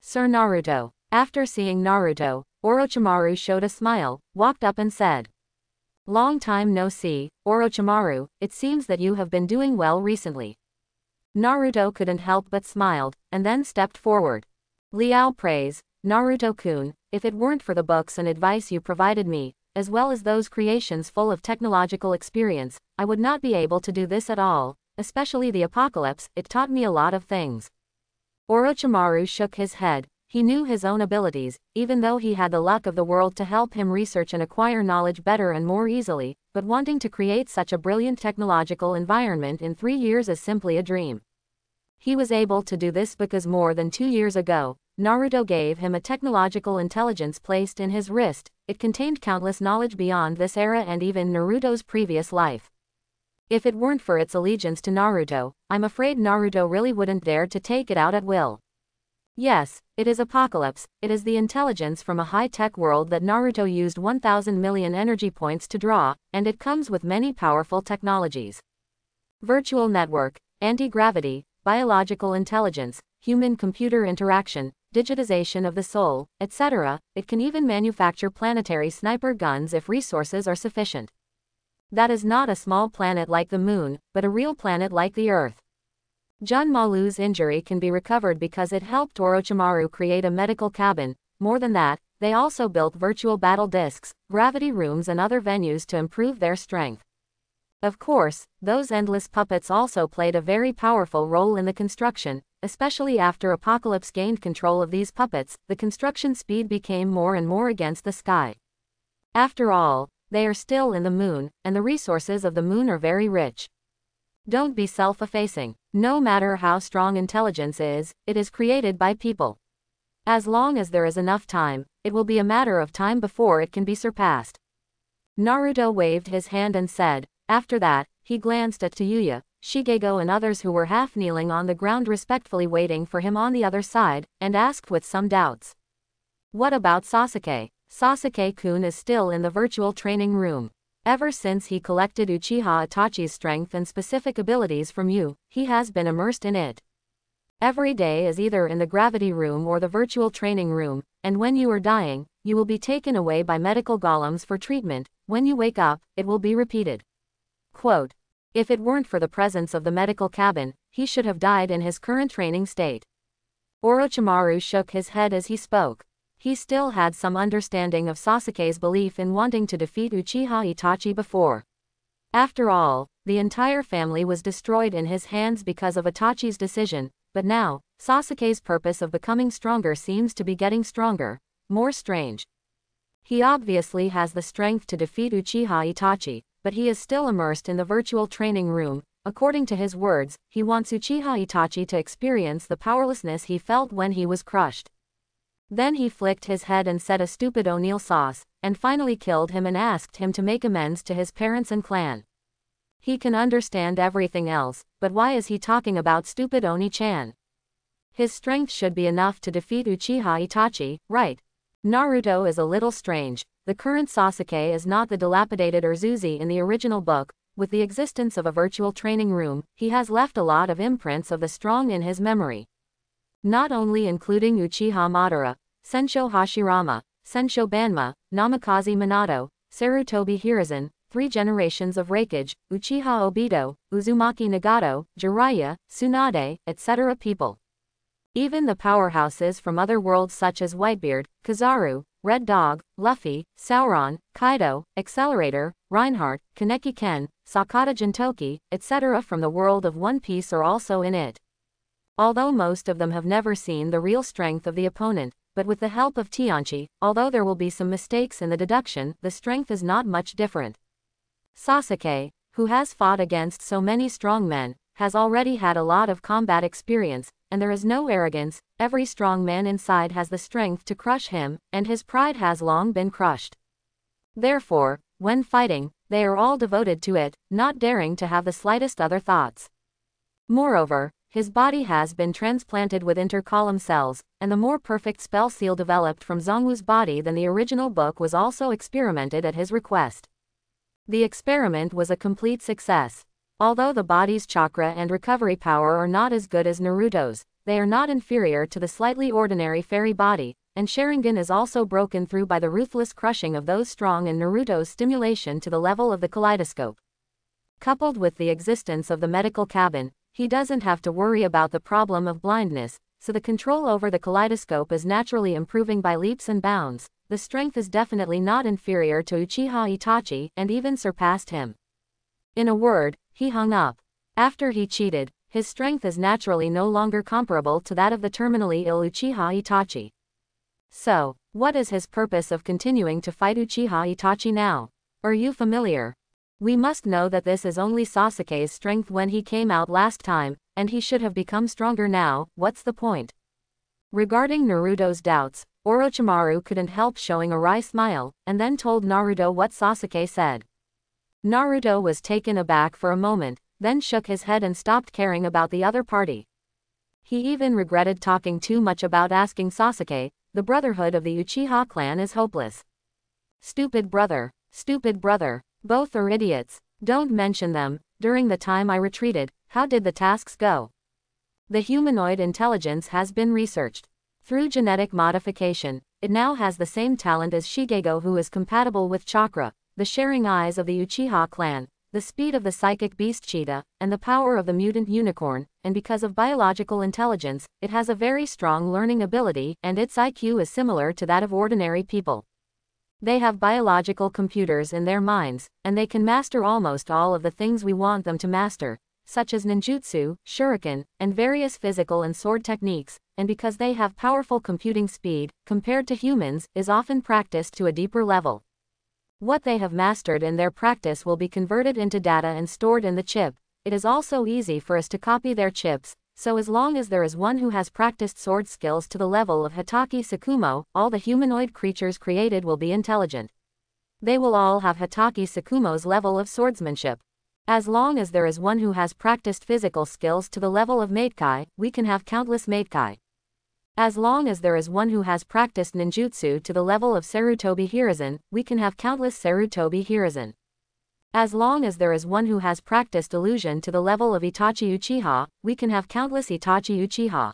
Sir Naruto. After seeing Naruto, Orochimaru showed a smile, walked up and said, Long time no see, Orochimaru, it seems that you have been doing well recently. Naruto couldn't help but smiled, and then stepped forward. Liao prays, Naruto-kun, if it weren't for the books and advice you provided me, as well as those creations full of technological experience, I would not be able to do this at all, especially the Apocalypse, it taught me a lot of things. Orochimaru shook his head. He knew his own abilities, even though he had the luck of the world to help him research and acquire knowledge better and more easily, but wanting to create such a brilliant technological environment in 3 years is simply a dream. He was able to do this because more than 2 years ago, Naruto gave him a technological intelligence placed in his wrist. It contained countless knowledge beyond this era and even Naruto's previous life. If it weren't for its allegiance to Naruto, I'm afraid Naruto really wouldn't dare to take it out at will. Yes, it is Apocalypse, it is the intelligence from a high-tech world that Naruto used 1,000 million energy points to draw, and it comes with many powerful technologies. Virtual network, anti-gravity, biological intelligence, human-computer interaction, digitization of the soul, etc. It can even manufacture planetary sniper guns if resources are sufficient. That is not a small planet like the moon, but a real planet like the Earth. Junmalu's injury can be recovered because it helped Orochimaru create a medical cabin. More than that, they also built virtual battle discs, gravity rooms and other venues to improve their strength. Of course, those endless puppets also played a very powerful role in the construction, especially after Apocalypse gained control of these puppets, the construction speed became more and more against the sky. After all, they are still in the moon, and the resources of the moon are very rich. Don't be self-effacing. No matter how strong intelligence is, it is created by people. As long as there is enough time, it will be a matter of time before it can be surpassed. Naruto waved his hand and said. After that, he glanced at Tayuya, Shigego and others who were half kneeling on the ground respectfully waiting for him on the other side, and asked with some doubts. What about Sasuke? Sasuke-kun is still in the virtual training room. Ever since he collected Uchiha Itachi's strength and specific abilities from you, he has been immersed in it. Every day is either in the gravity room or the virtual training room, and when you are dying, you will be taken away by medical golems for treatment. When you wake up, it will be repeated. Quote. If it weren't for the presence of the medical cabin, he should have died in his current training state. Orochimaru shook his head as he spoke. He still had some understanding of Sasuke's belief in wanting to defeat Uchiha Itachi before. After all, the entire family was destroyed in his hands because of Itachi's decision, but now, Sasuke's purpose of becoming stronger seems to be getting stronger, more strange. He obviously has the strength to defeat Uchiha Itachi, but he is still immersed in the virtual training room. According to his words, he wants Uchiha Itachi to experience the powerlessness he felt when he was crushed. Then he flicked his head and said a stupid O'Neill sauce, and finally killed him and asked him to make amends to his parents and clan. He can understand everything else, but why is he talking about stupid Oni-chan? His strength should be enough to defeat Uchiha Itachi, right? Naruto is a little strange. The current Sasuke is not the dilapidated Urzuzi in the original book. With the existence of a virtual training room, he has left a lot of imprints of the strong in his memory. Not only including Uchiha Madara, Sensho Hashirama, Sensho Banma, Namikaze Minato, Sarutobi Hiruzen, 3 generations of Raikage, Uchiha Obito, Uzumaki Nagato, Jiraiya, Tsunade, etc. people. Even the powerhouses from other worlds such as Whitebeard, Kizaru, Red Dog, Luffy, Sauron, Kaido, Accelerator, Reinhardt, Kaneki Ken, Sakata Jintoki, etc. from the world of One Piece are also in it. Although most of them have never seen the real strength of the opponent, but with the help of Tianchi, although there will be some mistakes in the deduction, the strength is not much different. Sasuke, who has fought against so many strong men, has already had a lot of combat experience, and there is no arrogance. Every strong man inside has the strength to crush him, and his pride has long been crushed. Therefore, when fighting, they are all devoted to it, not daring to have the slightest other thoughts. Moreover, his body has been transplanted with intercolumn cells, and the more perfect spell seal developed from Zongwu's body than the original book was also experimented at his request. The experiment was a complete success. Although the body's chakra and recovery power are not as good as Naruto's, they are not inferior to the slightly ordinary fairy body, and Sharingan is also broken through by the ruthless crushing of those strong in Naruto's stimulation to the level of the kaleidoscope. Coupled with the existence of the medical cabin, he doesn't have to worry about the problem of blindness, so the control over the kaleidoscope is naturally improving by leaps and bounds. The strength is definitely not inferior to Uchiha Itachi and even surpassed him. In a word, he hung up. After he cheated, his strength is naturally no longer comparable to that of the terminally ill Uchiha Itachi. So, what is his purpose of continuing to fight Uchiha Itachi now? Are you familiar? We must know that this is only Sasuke's strength when he came out last time, and he should have become stronger now. What's the point? Regarding Naruto's doubts, Orochimaru couldn't help showing a wry smile, and then told Naruto what Sasuke said. Naruto was taken aback for a moment, then shook his head and stopped caring about the other party. He even regretted talking too much about asking Sasuke. The brotherhood of the Uchiha clan is hopeless. Stupid brother. Stupid brother. Both are idiots. Don't mention them. During the time I retreated, how did the tasks go? The humanoid intelligence has been researched. Through genetic modification, it now has the same talent as Shigego, who is compatible with chakra, the sharing eyes of the Uchiha clan, the speed of the psychic beast cheetah, and the power of the mutant unicorn, and because of biological intelligence, it has a very strong learning ability, and its IQ is similar to that of ordinary people. They have biological computers in their minds, and they can master almost all of the things we want them to master, such as ninjutsu, shuriken, and various physical and sword techniques, and because they have powerful computing speed, compared to humans, is often practiced to a deeper level. What they have mastered in their practice will be converted into data and stored in the chip. It is also easy for us to copy their chips, so as long as there is one who has practiced sword skills to the level of Hatake Tsukumo, all the humanoid creatures created will be intelligent. They will all have Hatake Tsukumo's level of swordsmanship. As long as there is one who has practiced physical skills to the level of Matekai, we can have countless Matekai. As long as there is one who has practiced ninjutsu to the level of Sarutobi Hiruzen, we can have countless Sarutobi Hiruzen. As long as there is one who has practiced illusion to the level of Itachi Uchiha, we can have countless Itachi Uchiha.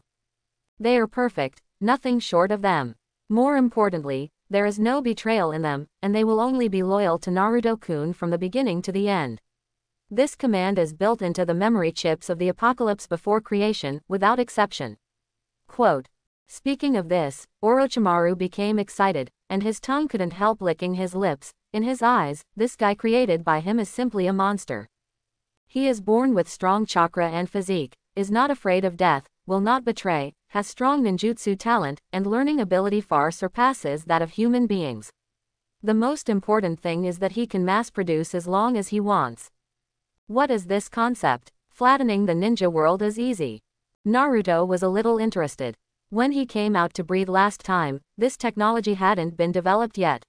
They are perfect, nothing short of them. More importantly, there is no betrayal in them, and they will only be loyal to Naruto-kun from the beginning to the end. This command is built into the memory chips of the apocalypse before creation, without exception. Quote. Speaking of this, Orochimaru became excited, and his tongue couldn't help licking his lips. In his eyes, this guy created by him is simply a monster. He is born with strong chakra and physique, is not afraid of death, will not betray, has strong ninjutsu talent, and learning ability far surpasses that of human beings. The most important thing is that he can mass produce as long as he wants. What is this concept? Flattening the ninja world is easy. Naruto was a little interested. When he came out to breathe last time, this technology hadn't been developed yet.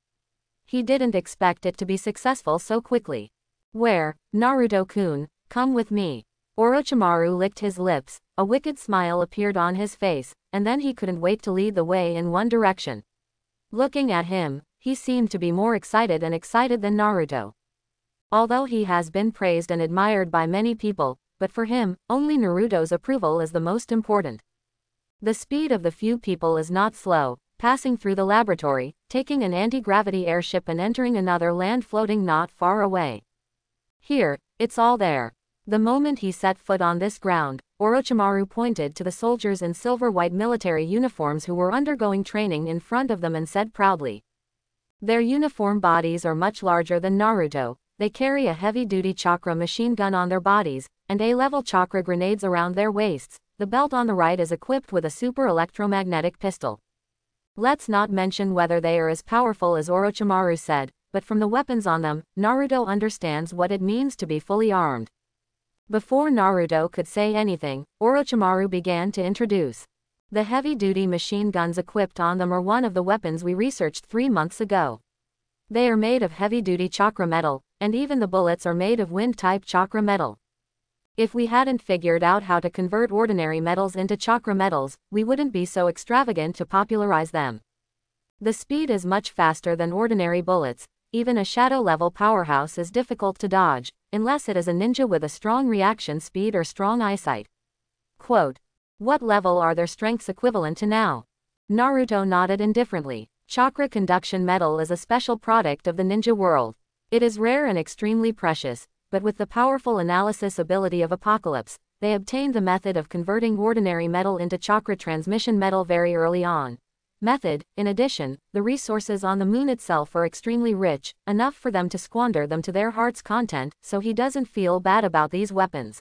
He didn't expect it to be successful so quickly. Where, Naruto-kun, come with me. Orochimaru licked his lips, a wicked smile appeared on his face, and then he couldn't wait to lead the way in one direction. Looking at him, he seemed to be more excited than Naruto. Although he has been praised and admired by many people, but for him, only Naruto's approval is the most important. The speed of the few people is not slow, passing through the laboratory, taking an anti-gravity airship and entering another land floating not far away. Here, it's all there. The moment he set foot on this ground, Orochimaru pointed to the soldiers in silver-white military uniforms who were undergoing training in front of them and said proudly. Their uniform bodies are much larger than Naruto, they carry a heavy-duty chakra machine gun on their bodies, and A-level chakra grenades around their waists. The belt on the right is equipped with a super electromagnetic pistol. Let's not mention whether they are as powerful as Orochimaru said, but from the weapons on them, Naruto understands what it means to be fully armed. Before Naruto could say anything, Orochimaru began to introduce. The heavy-duty machine guns equipped on them are one of the weapons we researched 3 months ago. They are made of heavy-duty chakra metal, and even the bullets are made of wind-type chakra metal. If we hadn't figured out how to convert ordinary metals into chakra metals, we wouldn't be so extravagant to popularize them. The speed is much faster than ordinary bullets. Even a shadow-level powerhouse is difficult to dodge, unless it is a ninja with a strong reaction speed or strong eyesight. Quote. What level are their strengths equivalent to now? Naruto nodded indifferently. Chakra conduction metal is a special product of the ninja world. It is rare and extremely precious, but with the powerful analysis ability of Apocalypse, they obtained the method of converting ordinary metal into chakra transmission metal very early on. In addition, the resources on the moon itself are extremely rich, enough for them to squander them to their heart's content, so he doesn't feel bad about these weapons.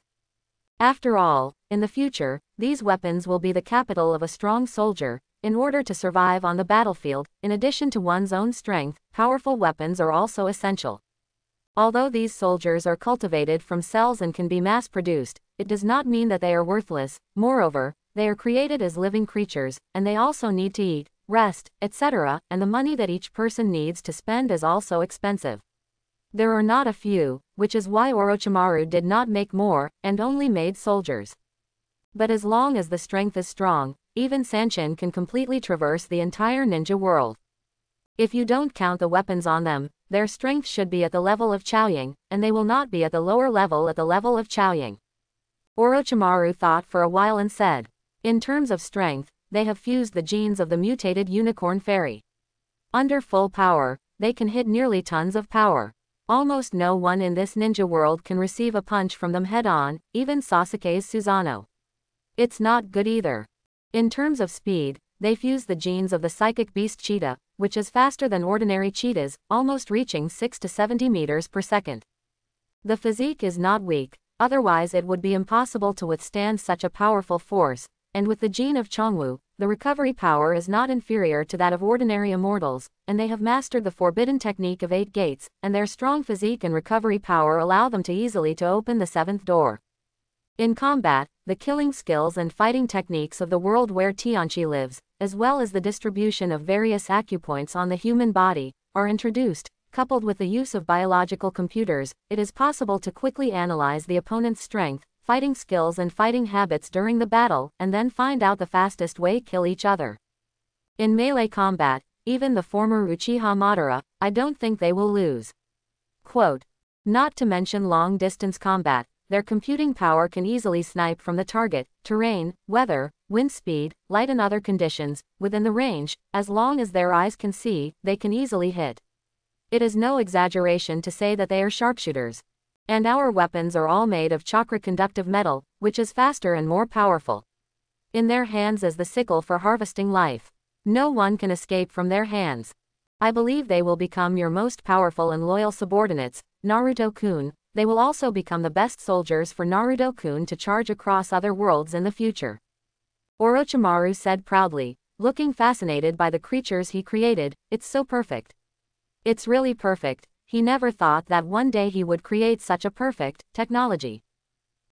After all, in the future, these weapons will be the capital of a strong soldier. In order to survive on the battlefield, in addition to one's own strength, powerful weapons are also essential. Although these soldiers are cultivated from cells and can be mass-produced, it does not mean that they are worthless. Moreover, they are created as living creatures, and they also need to eat, rest, etc., and the money that each person needs to spend is also expensive. There are not a few, which is why Orochimaru did not make more, and only made soldiers. But as long as the strength is strong, even Sanshin can completely traverse the entire ninja world. If you don't count the weapons on them, their strength should be at the level of Chaoying, and they will not be at the lower level at the level of Chaoying. Orochimaru thought for a while and said, in terms of strength, they have fused the genes of the mutated unicorn fairy. Under full power, they can hit nearly tons of power. Almost no one in this ninja world can receive a punch from them head-on, even Sasuke's Susanoo. It's not good either. In terms of speed, they fuse the genes of the psychic beast cheetah, which is faster than ordinary cheetahs, almost reaching 6 to 70 meters per second. The physique is not weak, otherwise it would be impossible to withstand such a powerful force, and with the gene of Chongwu, the recovery power is not inferior to that of ordinary immortals, and they have mastered the forbidden technique of 8 gates, and their strong physique and recovery power allow them to easily to open the 7th door. In combat, the killing skills and fighting techniques of the world where Tianchi lives, as well as the distribution of various acupoints on the human body, are introduced. Coupled with the use of biological computers, it is possible to quickly analyze the opponent's strength, fighting skills and fighting habits during the battle, and then find out the fastest way kill each other. In melee combat, even the former Uchiha Madara, I don't think they will lose. Quote. Not to mention long-distance combat, their computing power can easily snipe from the target, terrain, weather, wind speed, light and other conditions, within the range. As long as their eyes can see, they can easily hit. It is no exaggeration to say that they are sharpshooters. And our weapons are all made of chakra-conductive metal, which is faster and more powerful. In their hands is the sickle for harvesting life. No one can escape from their hands. I believe they will become your most powerful and loyal subordinates, Naruto-kun. They will also become the best soldiers for Naruto-kun to charge across other worlds in the future. Orochimaru said proudly, looking fascinated by the creatures he created. It's so perfect. It's really perfect. He never thought that one day he would create such a perfect technology.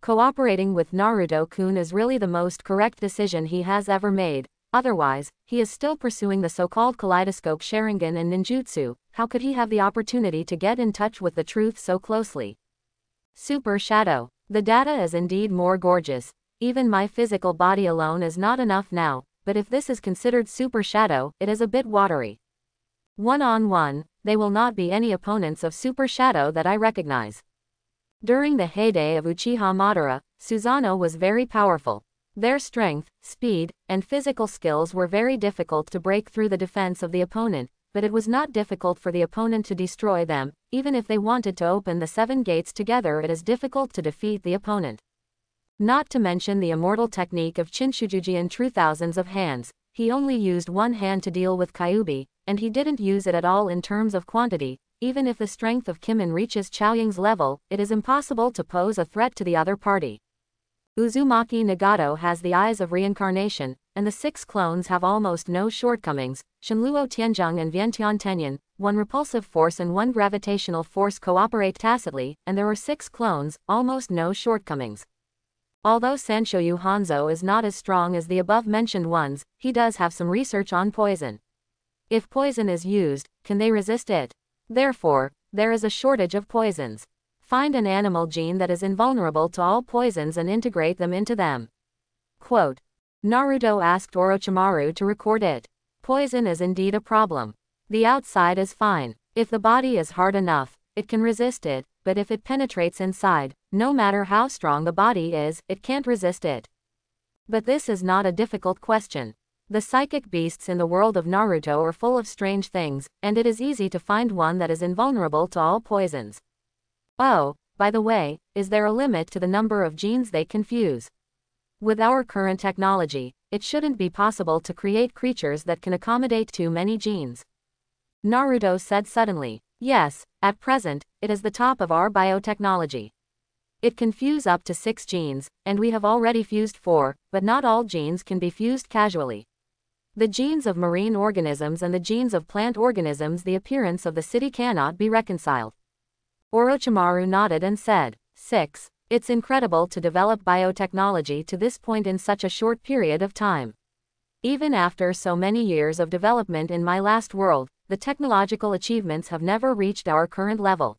Cooperating with Naruto-kun is really the most correct decision he has ever made. Otherwise, he is still pursuing the so-called kaleidoscope Sharingan and ninjutsu. How could he have the opportunity to get in touch with the truth so closely? Super Shadow. The data is indeed more gorgeous. Even my physical body alone is not enough now, but if this is considered Super Shadow, it is a bit watery. One-on-one, they will not be any opponents of Super Shadow that I recognize. During the heyday of Uchiha Madara, Susanoo was very powerful. Their strength, speed, and physical skills were very difficult to break through the defense of the opponent, but it was not difficult for the opponent to destroy them. Even if they wanted to open the 7 gates together, it is difficult to defeat the opponent. Not to mention the immortal technique of Chinshujujian through thousands of hands. He only used one hand to deal with Kyuubi, and he didn't use it at all in terms of quantity. Even if the strength of Kimin reaches Chaoyang's level, it is impossible to pose a threat to the other party. Uzumaki Nagato has the eyes of reincarnation, and the 6 clones have almost no shortcomings. Shenluo Tianzhong and Vientian Tenyin, one repulsive force and one gravitational force, cooperate tacitly, and there are 6 clones, almost no shortcomings. Although Sanshoyu Hanzo is not as strong as the above-mentioned ones, he does have some research on poison. If poison is used, can they resist it? Therefore, there is a shortage of poisons. Find an animal gene that is invulnerable to all poisons and integrate them into them. Quote. Naruto asked Orochimaru to record it. Poison is indeed a problem. The outside is fine. If the body is hard enough, it can resist it, but if it penetrates inside, no matter how strong the body is, it can't resist it. But this is not a difficult question. The psychic beasts in the world of Naruto are full of strange things, and it is easy to find one that is invulnerable to all poisons. Oh, by the way, is there a limit to the number of genes they can fuse? With our current technology, it shouldn't be possible to create creatures that can accommodate too many genes. Naruto said suddenly. Yes, at present, it is the top of our biotechnology. It can fuse up to 6 genes, and we have already fused 4, but not all genes can be fused casually. The genes of marine organisms and the genes of plant organisms, the appearance of the city cannot be reconciled. Orochimaru nodded and said, 6. It's incredible to develop biotechnology to this point in such a short period of time. Even after so many years of development in my last world, the technological achievements have never reached our current level.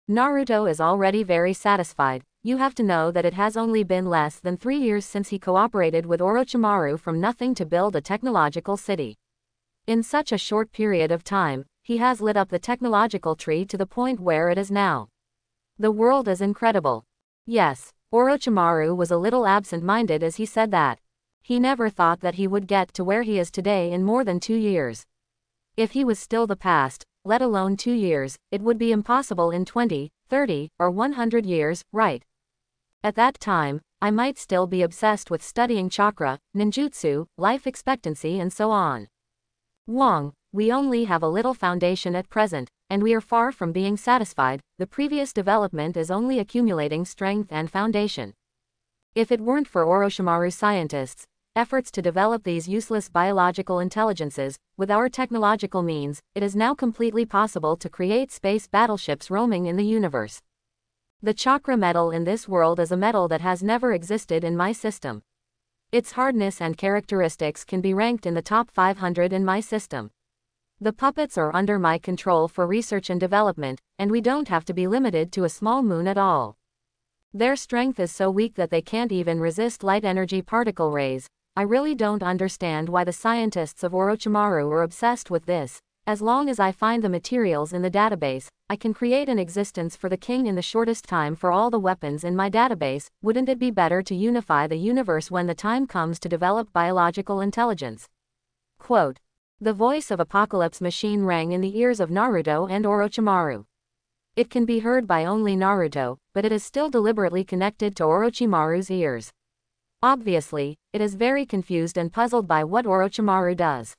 Naruto is already very satisfied. You have to know that it has only been less than 3 years since he cooperated with Orochimaru from nothing to build a technological city. In such a short period of time, he has lit up the technological tree to the point where it is now. The world is incredible. Yes, Orochimaru was a little absent-minded as he said that. He never thought that he would get to where he is today in more than 2 years. If he was still the past, let alone 2 years, it would be impossible in 20, 30, or 100 years, right? At that time, I might still be obsessed with studying chakra, ninjutsu, life expectancy and so on. Wong, we only have a little foundation at present, and we are far from being satisfied. The previous development is only accumulating strength and foundation. If it weren't for Orochimaru's scientists' efforts to develop these useless biological intelligences, with our technological means, it is now completely possible to create space battleships roaming in the universe. The chakra metal in this world is a metal that has never existed in my system. Its hardness and characteristics can be ranked in the top 500 in my system. The puppets are under my control for research and development, and we don't have to be limited to a small moon at all. Their strength is so weak that they can't even resist light energy particle rays. I really don't understand why the scientists of Orochimaru are obsessed with this. As long as I find the materials in the database, I can create an existence for the king in the shortest time for all the weapons in my database. Wouldn't it be better to unify the universe when the time comes to develop biological intelligence? Quote. The voice of Apocalypse Machine rang in the ears of Naruto and Orochimaru. It can be heard by only Naruto, but it is still deliberately connected to Orochimaru's ears. Obviously, it is very confused and puzzled by what Orochimaru does.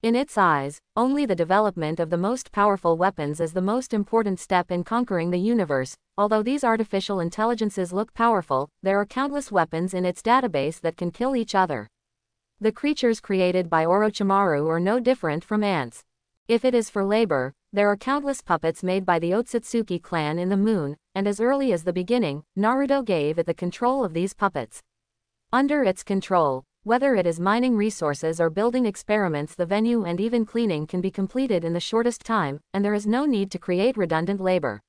In its eyes, only the development of the most powerful weapons is the most important step in conquering the universe. Although these artificial intelligences look powerful, there are countless weapons in its database that can kill each other. The creatures created by Orochimaru are no different from ants. If it is for labor, there are countless puppets made by the Otsutsuki clan in the moon, and as early as the beginning, Naruto gave it the control of these puppets. Under its control, whether it is mining resources or building experiments, the venue and even cleaning can be completed in the shortest time, and there is no need to create redundant labor.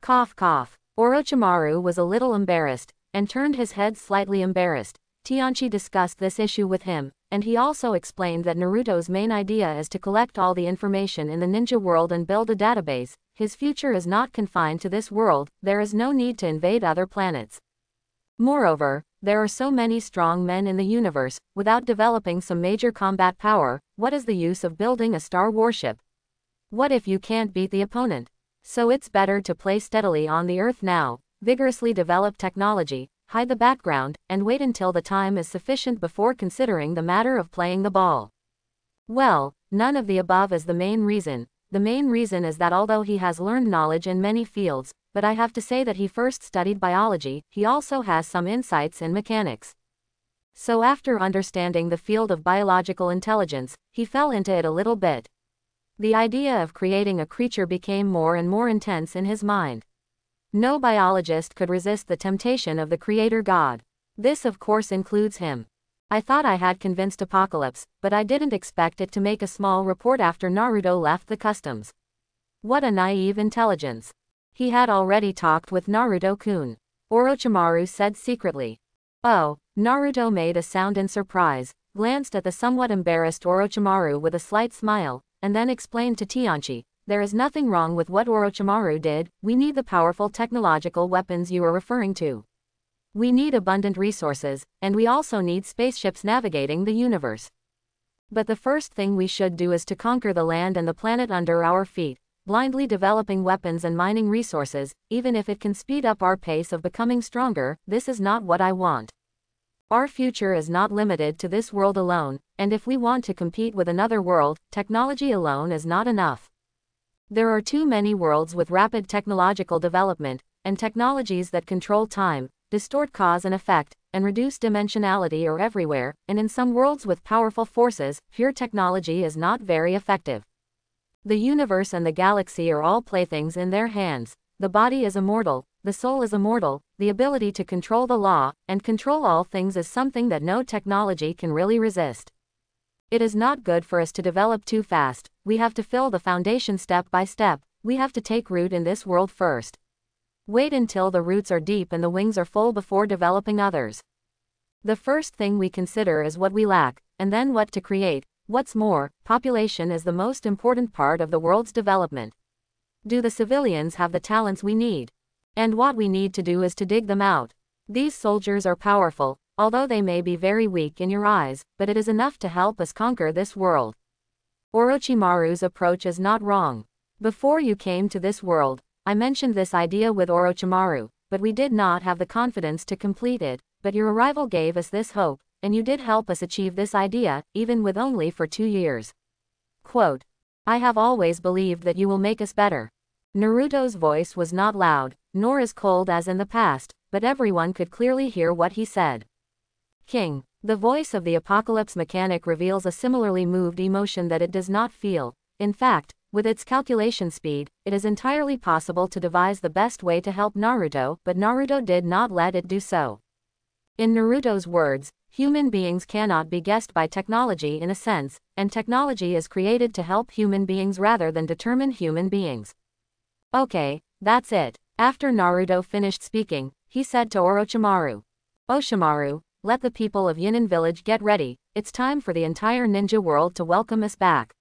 Cough cough. Orochimaru was a little embarrassed, and turned his head slightly embarrassed. Tianchi discussed this issue with him, and he also explained that Naruto's main idea is to collect all the information in the ninja world and build a database. His future is not confined to this world, there is no need to invade other planets. Moreover, there are so many strong men in the universe, without developing some major combat power, what is the use of building a star warship? What if you can't beat the opponent? So it's better to play steadily on the earth now, vigorously develop technology, hide the background, and wait until the time is sufficient before considering the matter of playing the ball. Well, none of the above is the main reason. The main reason is that although he has learned knowledge in many fields, but I have to say that he first studied biology, he also has some insights in mechanics. So after understanding the field of biological intelligence, he fell into it a little bit. The idea of creating a creature became more and more intense in his mind. No biologist could resist the temptation of the creator god. This of course includes him. I thought I had convinced Apocalypse, but I didn't expect it to make a small report after Naruto left the customs. What a naive intelligence. He had already talked with Naruto-kun. Orochimaru said secretly. Oh, Naruto made a sound in surprise, glanced at the somewhat embarrassed Orochimaru with a slight smile, and then explained to Tianchi, there is nothing wrong with what Orochimaru did, we need the powerful technological weapons you are referring to. We need abundant resources, and we also need spaceships navigating the universe. But the first thing we should do is to conquer the land and the planet under our feet, blindly developing weapons and mining resources, even if it can speed up our pace of becoming stronger. This is not what I want. Our future is not limited to this world alone, and if we want to compete with another world, technology alone is not enough. There are too many worlds with rapid technological development, and technologies that control time, distort cause and effect, and reduce dimensionality are everywhere, and in some worlds with powerful forces, pure technology is not very effective. The universe and the galaxy are all playthings in their hands. The body is immortal, the soul is immortal, the ability to control the law, and control all things is something that no technology can really resist. It is not good for us to develop too fast, we have to fill the foundation step by step, we have to take root in this world first. Wait until the roots are deep and the wings are full before developing others. The first thing we consider is what we lack, and then what to create. What's more, population is the most important part of the world's development. Do the civilians have the talents we need? And what we need to do is to dig them out. These soldiers are powerful, although they may be very weak in your eyes, but it is enough to help us conquer this world. Orochimaru's approach is not wrong. Before you came to this world, I mentioned this idea with Orochimaru, but we did not have the confidence to complete it, but your arrival gave us this hope, and you did help us achieve this idea, even with only for 2 years. Quote, I have always believed that you will make us better. Naruto's voice was not loud, nor as cold as in the past, but everyone could clearly hear what he said. King, the voice of the Apocalypse mechanic reveals a similarly moved emotion that it does not feel. In fact, with its calculation speed, it is entirely possible to devise the best way to help Naruto, but Naruto did not let it do so. In Naruto's words, human beings cannot be guessed by technology in a sense, and technology is created to help human beings rather than determine human beings. Okay, that's it. After Naruto finished speaking, he said to Orochimaru, Oshimaru, let the people of Yinin village get ready, it's time for the entire ninja world to welcome us back.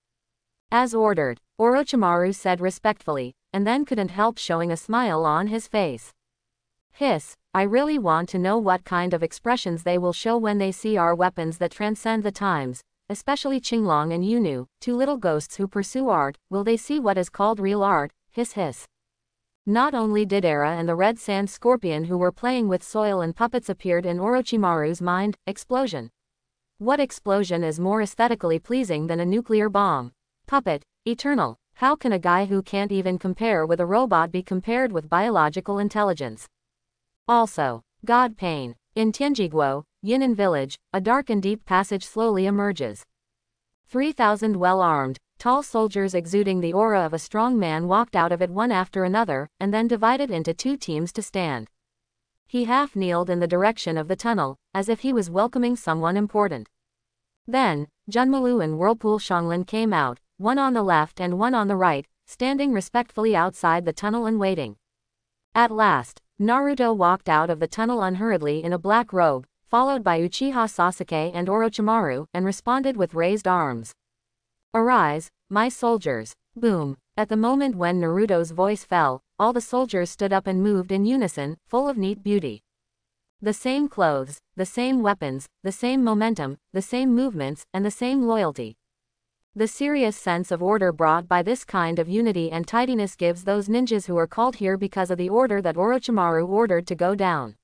As ordered, Orochimaru said respectfully, and then couldn't help showing a smile on his face. Hiss, I really want to know what kind of expressions they will show when they see our weapons that transcend the times, especially Qinglong and Yunu, 2 little ghosts who pursue art. Will they see what is called real art? Hiss hiss. Not only did Era and the Red Sand Scorpion who were playing with soil and puppets appeared in Orochimaru's mind, explosion. What explosion is more aesthetically pleasing than a nuclear bomb? Puppet, eternal. How can a guy who can't even compare with a robot be compared with biological intelligence? Also, God pain. In Tianjiguo, Yin'an village, a dark and deep passage slowly emerges. 3,000 well-armed, tall soldiers exuding the aura of a strong man walked out of it one after another, and then divided into two teams to stand. He half-kneeled in the direction of the tunnel, as if he was welcoming someone important. Then, Junmalu and Whirlpool Xianglin came out, one on the left and one on the right, standing respectfully outside the tunnel and waiting. At last, Naruto walked out of the tunnel unhurriedly in a black robe, followed by Uchiha Sasuke and Orochimaru, and responded with raised arms. "Arise, my soldiers." Boom. At the moment when Naruto's voice fell, all the soldiers stood up and moved in unison, full of neat beauty. The same clothes, the same weapons, the same momentum, the same movements, and the same loyalty. The serious sense of order brought by this kind of unity and tidiness gives those ninjas who are called here because of the order that Orochimaru ordered to go down.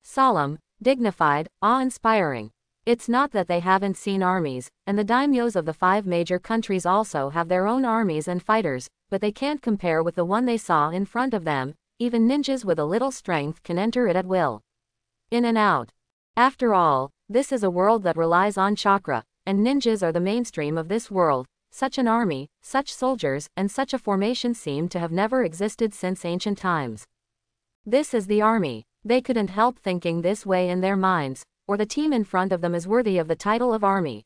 Solemn, dignified, awe-inspiring. It's not that they haven't seen armies, and the daimyos of the 5 major countries also have their own armies and fighters, but they can't compare with the one they saw in front of them. Even ninjas with a little strength can enter it at will. In and out. After all, this is a world that relies on chakra, and ninjas are the mainstream of this world. Such an army, such soldiers, and such a formation seem to have never existed since ancient times. This is the army. They couldn't help thinking this way in their minds, or the team in front of them is worthy of the title of army.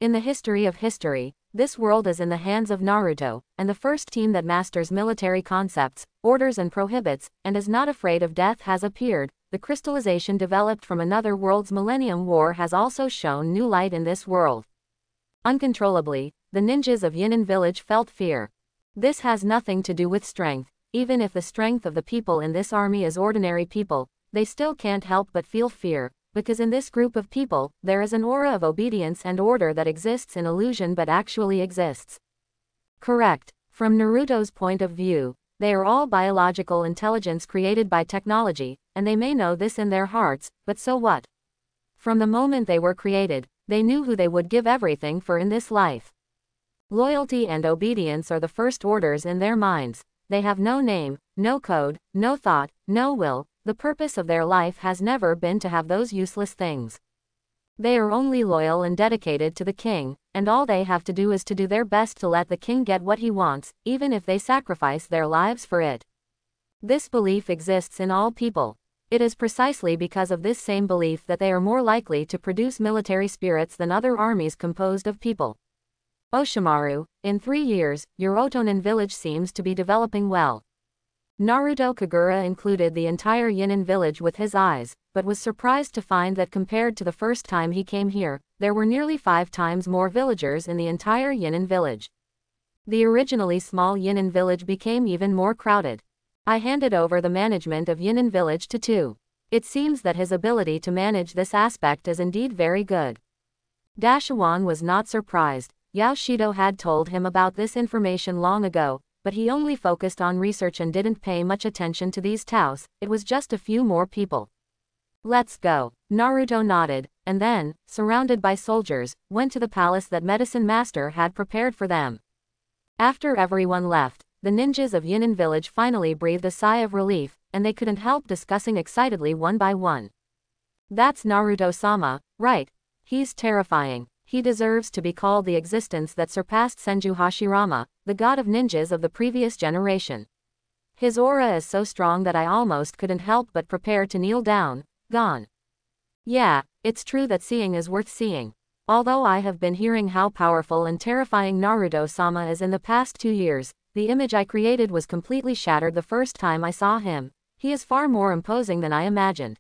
In the history of history, this world is in the hands of Naruto, and the first team that masters military concepts, orders and prohibits, and is not afraid of death has appeared. The crystallization developed from another world's Millennium War has also shown new light in this world. Uncontrollably, the ninjas of Yin'an village felt fear. This has nothing to do with strength. Even if the strength of the people in this army is ordinary people, they still can't help but feel fear, because in this group of people, there is an aura of obedience and order that exists in illusion but actually exists. Correct. From Naruto's point of view, they are all biological intelligence created by technology, and they may know this in their hearts, but so what? From the moment they were created, they knew who they would give everything for in this life. Loyalty and obedience are the first orders in their minds. They have no name, no code, no thought, no will. The purpose of their life has never been to have those useless things. They are only loyal and dedicated to the king, and all they have to do is to do their best to let the king get what he wants, even if they sacrifice their lives for it. This belief exists in all people. It is precisely because of this same belief that they are more likely to produce military spirits than other armies composed of people. Oshimaru, in 3 years, your Otonin village seems to be developing well. Naruto Kagura included the entire Yin'an village with his eyes, but was surprised to find that compared to the first time he came here, there were nearly 5 times more villagers in the entire Yin'an village. The originally small Yin'an village became even more crowded. I handed over the management of Yin'an village to Tu. It seems that his ability to manage this aspect is indeed very good. Dashawan was not surprised. Yao Shido had told him about this information long ago, but he only focused on research and didn't pay much attention to these Taos. It was just a few more people. Let's go. Naruto nodded, and then, surrounded by soldiers, went to the palace that Medicine Master had prepared for them. After everyone left, the ninjas of Yin'an village finally breathed a sigh of relief, and they couldn't help discussing excitedly one by one. That's Naruto-sama, right? He's terrifying. He deserves to be called the existence that surpassed Senju Hashirama, the god of ninjas of the previous generation. His aura is so strong that I almost couldn't help but prepare to kneel down. Gone. Yeah, it's true that seeing is worth seeing. Although I have been hearing how powerful and terrifying Naruto-sama is in the past 2 years, the image I created was completely shattered the first time I saw him. He is far more imposing than I imagined.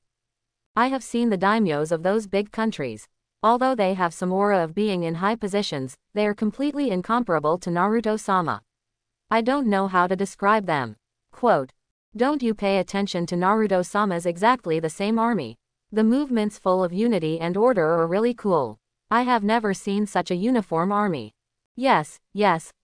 I have seen the daimyos of those big countries. Although they have some aura of being in high positions, they are completely incomparable to Naruto-sama. I don't know how to describe them. Quote, don't you pay attention to Naruto-sama's exactly the same army. The movements full of unity and order are really cool. I have never seen such a uniform army. Yes,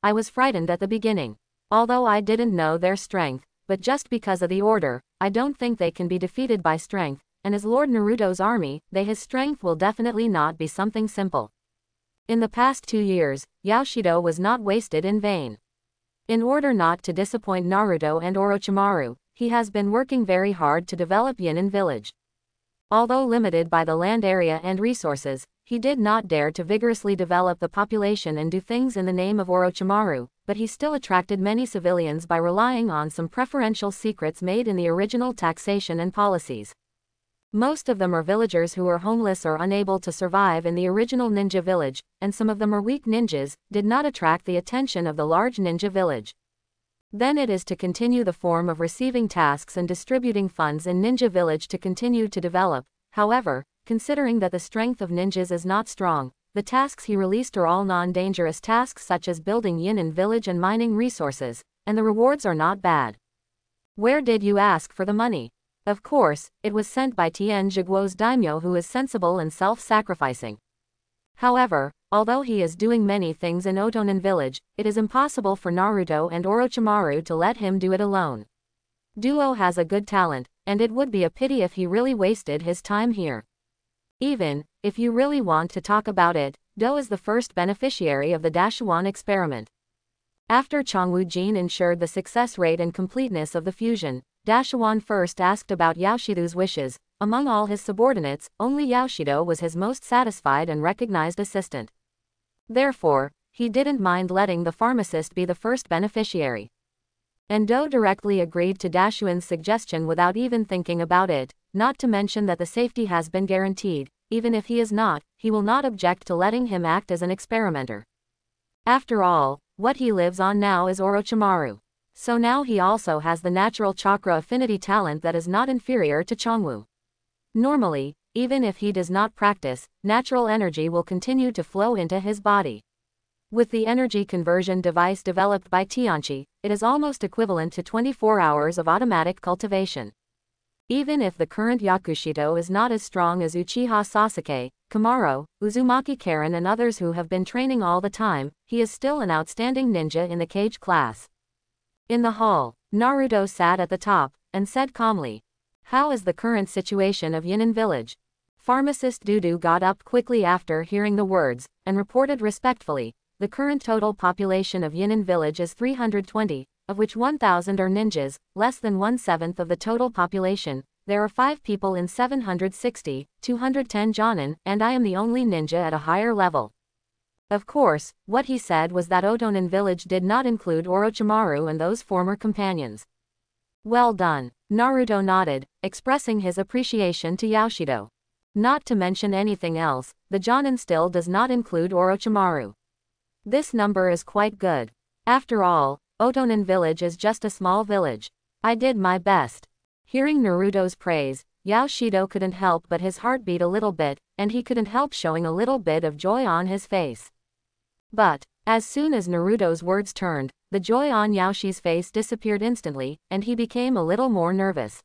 I was frightened at the beginning. Although I didn't know their strength, but just because of the order, I don't think they can be defeated by strength, and as Lord Naruto's army, his strength will definitely not be something simple. In the past 2 years, Yoshido was not wasted in vain. In order not to disappoint Naruto and Orochimaru, he has been working very hard to develop Yinin Village. Although limited by the land area and resources, he did not dare to vigorously develop the population and do things in the name of Orochimaru, but he still attracted many civilians by relying on some preferential secrets made in the original taxation and policies. Most of them are villagers who are homeless or unable to survive in the original ninja village, and some of them are weak ninjas, did not attract the attention of the large ninja village. Then it is to continue the form of receiving tasks and distributing funds in Ninja Village to continue to develop. However, considering that the strength of ninjas is not strong, the tasks he released are all non-dangerous tasks such as building Yinin Village and mining resources, and the rewards are not bad. Where did you ask for the money? Of course, it was sent by Tien Zhiguo's daimyo, who is sensible and self-sacrificing. However, although he is doing many things in Otonin Village, it is impossible for Naruto and Orochimaru to let him do it alone. Duo has a good talent, and it would be a pity if he really wasted his time here. Even if you really want to talk about it, Do is the first beneficiary of the Dashuan experiment. After Changwu Jin ensured the success rate and completeness of the fusion, Dashuan first asked about Yoshido's wishes. Among all his subordinates, only Yoshido was his most satisfied and recognized assistant. Therefore, he didn't mind letting the pharmacist be the first beneficiary. And Do directly agreed to Dashuan's suggestion without even thinking about it, not to mention that the safety has been guaranteed. Even if he is not, he will not object to letting him act as an experimenter. After all, what he lives on now is Orochimaru. So now he also has the natural chakra affinity talent that is not inferior to Changwu. Normally, even if he does not practice, natural energy will continue to flow into his body. With the energy conversion device developed by Tianchi, it is almost equivalent to 24 hours of automatic cultivation. Even if the current Yakushito is not as strong as Uchiha Sasuke, Kamaro, Uzumaki Karen and others who have been training all the time, he is still an outstanding ninja in the Kage class. In the hall, Naruto sat at the top, and said calmly, "How is the current situation of Yinin Village?" Pharmacist Dudu got up quickly after hearing the words, and reported respectfully, "The current total population of Yinin Village is 320, of which 1,000 are ninjas, less than 1/7 of the total population. There are 5 people in 760, 210 jonin, and I am the only ninja at a higher level." Of course, what he said was that Otonin Village did not include Orochimaru and those former companions. Well done. Naruto nodded, expressing his appreciation to Yoshido. Not to mention anything else, the Jonin still does not include Orochimaru. This number is quite good. After all, Otonin Village is just a small village. I did my best. Hearing Naruto's praise, Yoshido couldn't help but his heart beat a little bit, and he couldn't help showing a little bit of joy on his face. But, as soon as Naruto's words turned, the joy on Yoshi's face disappeared instantly, and he became a little more nervous.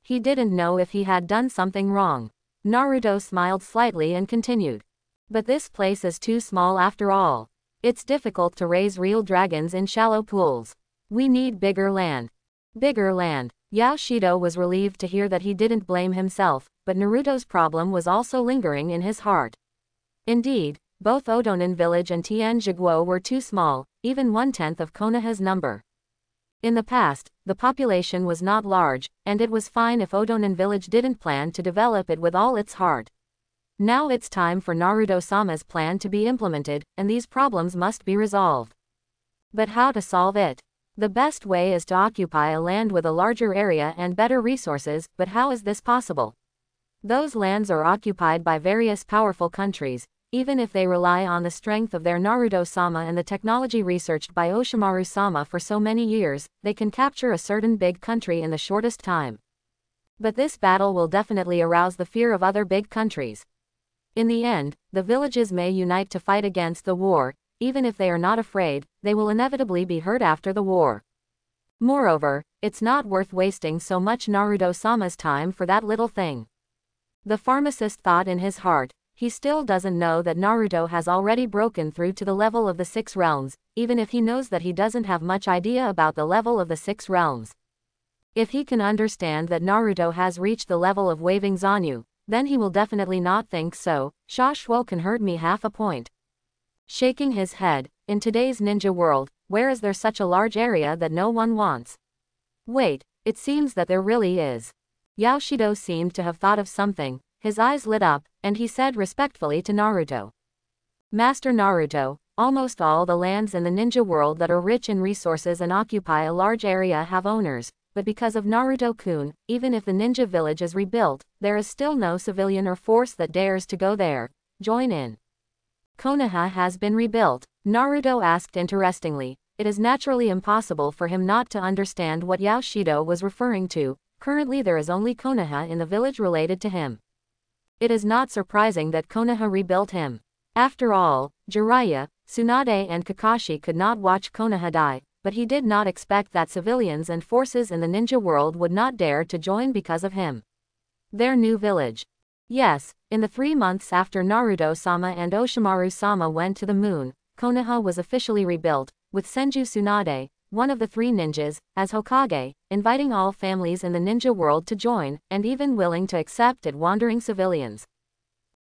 He didn't know if he had done something wrong. Naruto smiled slightly and continued. "But this place is too small after all. It's difficult to raise real dragons in shallow pools. We need bigger land." Bigger land. Yoshido was relieved to hear that he didn't blame himself, but Naruto's problem was also lingering in his heart. Indeed, both Otonin Village and Tien Zhiguo were too small, even 1/10 of Konoha's number. In the past, the population was not large, and it was fine if Otonin Village didn't plan to develop it with all its heart. Now it's time for Naruto-sama's plan to be implemented, and these problems must be resolved. But how to solve it? The best way is to occupy a land with a larger area and better resources, but how is this possible? Those lands are occupied by various powerful countries. Even if they rely on the strength of their Naruto-sama and the technology researched by Oshimaru-sama for so many years, they can capture a certain big country in the shortest time. But this battle will definitely arouse the fear of other big countries. In the end, the villages may unite to fight against the war. Even if they are not afraid, they will inevitably be hurt after the war. Moreover, it's not worth wasting so much Naruto-sama's time for that little thing. The pharmacist thought in his heart. He still doesn't know that Naruto has already broken through to the level of the 6 realms, even if he knows that he doesn't have much idea about the level of the 6 realms. If he can understand that Naruto has reached the level of waving Zanyu, then he will definitely not think so. Shuo can hurt me half a point. Shaking his head, in today's ninja world, where is there such a large area that no one wants? Wait, it seems that there really is. Yoshido seemed to have thought of something, his eyes lit up, and he said respectfully to Naruto. Master Naruto, almost all the lands in the ninja world that are rich in resources and occupy a large area have owners, but because of Naruto-kun, even if the ninja village is rebuilt, there is still no civilian or force that dares to go there. Join in. Konoha has been rebuilt, Naruto asked interestingly. It is naturally impossible for him not to understand what Yoshido was referring to. Currently there is only Konoha in the village related to him. It is not surprising that Konoha rebuilt him. After all, Jiraiya, Tsunade and Kakashi could not watch Konoha die, but he did not expect that civilians and forces in the ninja world would not dare to join because of him. Their new village. Yes, in the 3 months after Naruto-sama and Oshimaru-sama went to the moon, Konoha was officially rebuilt, with Senju Tsunade, one of the 3 ninjas, as Hokage, inviting all families in the ninja world to join, and even willing to accept it wandering civilians.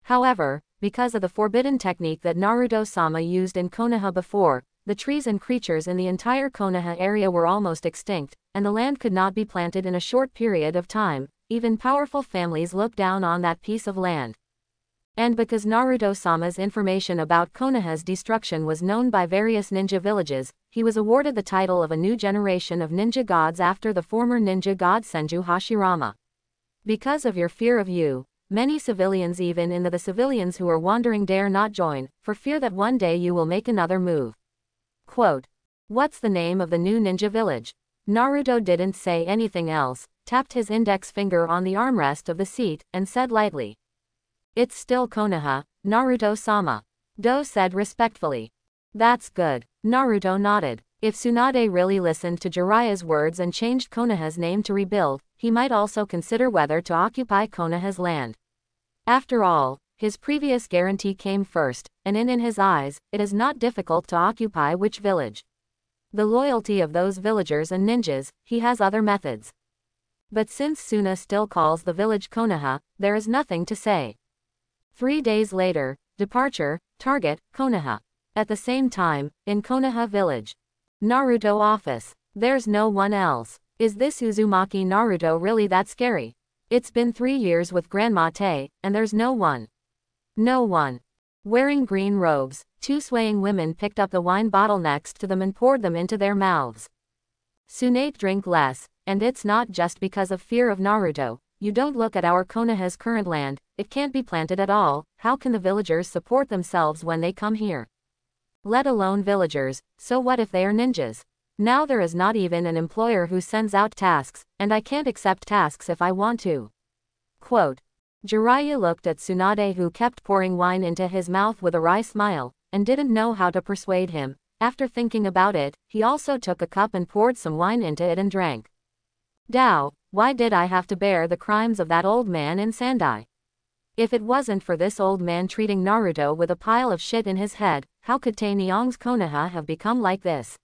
However, because of the forbidden technique that Naruto-sama used in Konoha before, the trees and creatures in the entire Konoha area were almost extinct, and the land could not be planted in a short period of time. Even powerful families looked down on that piece of land. And because Naruto-sama's information about Konoha's destruction was known by various ninja villages, he was awarded the title of a new generation of ninja gods after the former ninja god Senju Hashirama. Because of your fear of you, many civilians, even in the civilians who are wandering, dare not join, for fear that one day you will make another move. Quote. What's the name of the new ninja village? Naruto didn't say anything else, tapped his index finger on the armrest of the seat, and said lightly. It's still Konoha, Naruto-sama. Do said respectfully. That's good. Naruto nodded. If Tsunade really listened to Jiraiya's words and changed Konoha's name to rebuild, he might also consider whether to occupy Konoha's land. After all, his previous guarantee came first, and in his eyes, it is not difficult to occupy which village. The loyalty of those villagers and ninjas, he has other methods. But since Suna still calls the village Konoha, there is nothing to say. 3 days later, departure, target, Konoha. At the same time, in Konoha village. Naruto office. There's no one else. Is this Uzumaki Naruto really that scary? It's been 3 years with Grandma Tay, and there's no one. No one. Wearing green robes, 2 swaying women picked up the wine bottle next to them and poured them into their mouths. Tsunade, drink less, and it's not just because of fear of Naruto. You don't look at our Konoha's current land, it can't be planted at all. How can the villagers support themselves when they come here? Let alone villagers, so what if they are ninjas? Now there is not even an employer who sends out tasks, and I can't accept tasks if I want to. Quote. Jiraiya looked at Tsunade, who kept pouring wine into his mouth with a wry smile, and didn't know how to persuade him. After thinking about it, he also took a cup and poured some wine into it and drank. Dao, why did I have to bear the crimes of that old man in Sendai? If it wasn't for this old man treating Naruto with a pile of shit in his head, how could Taenyong's Konoha have become like this?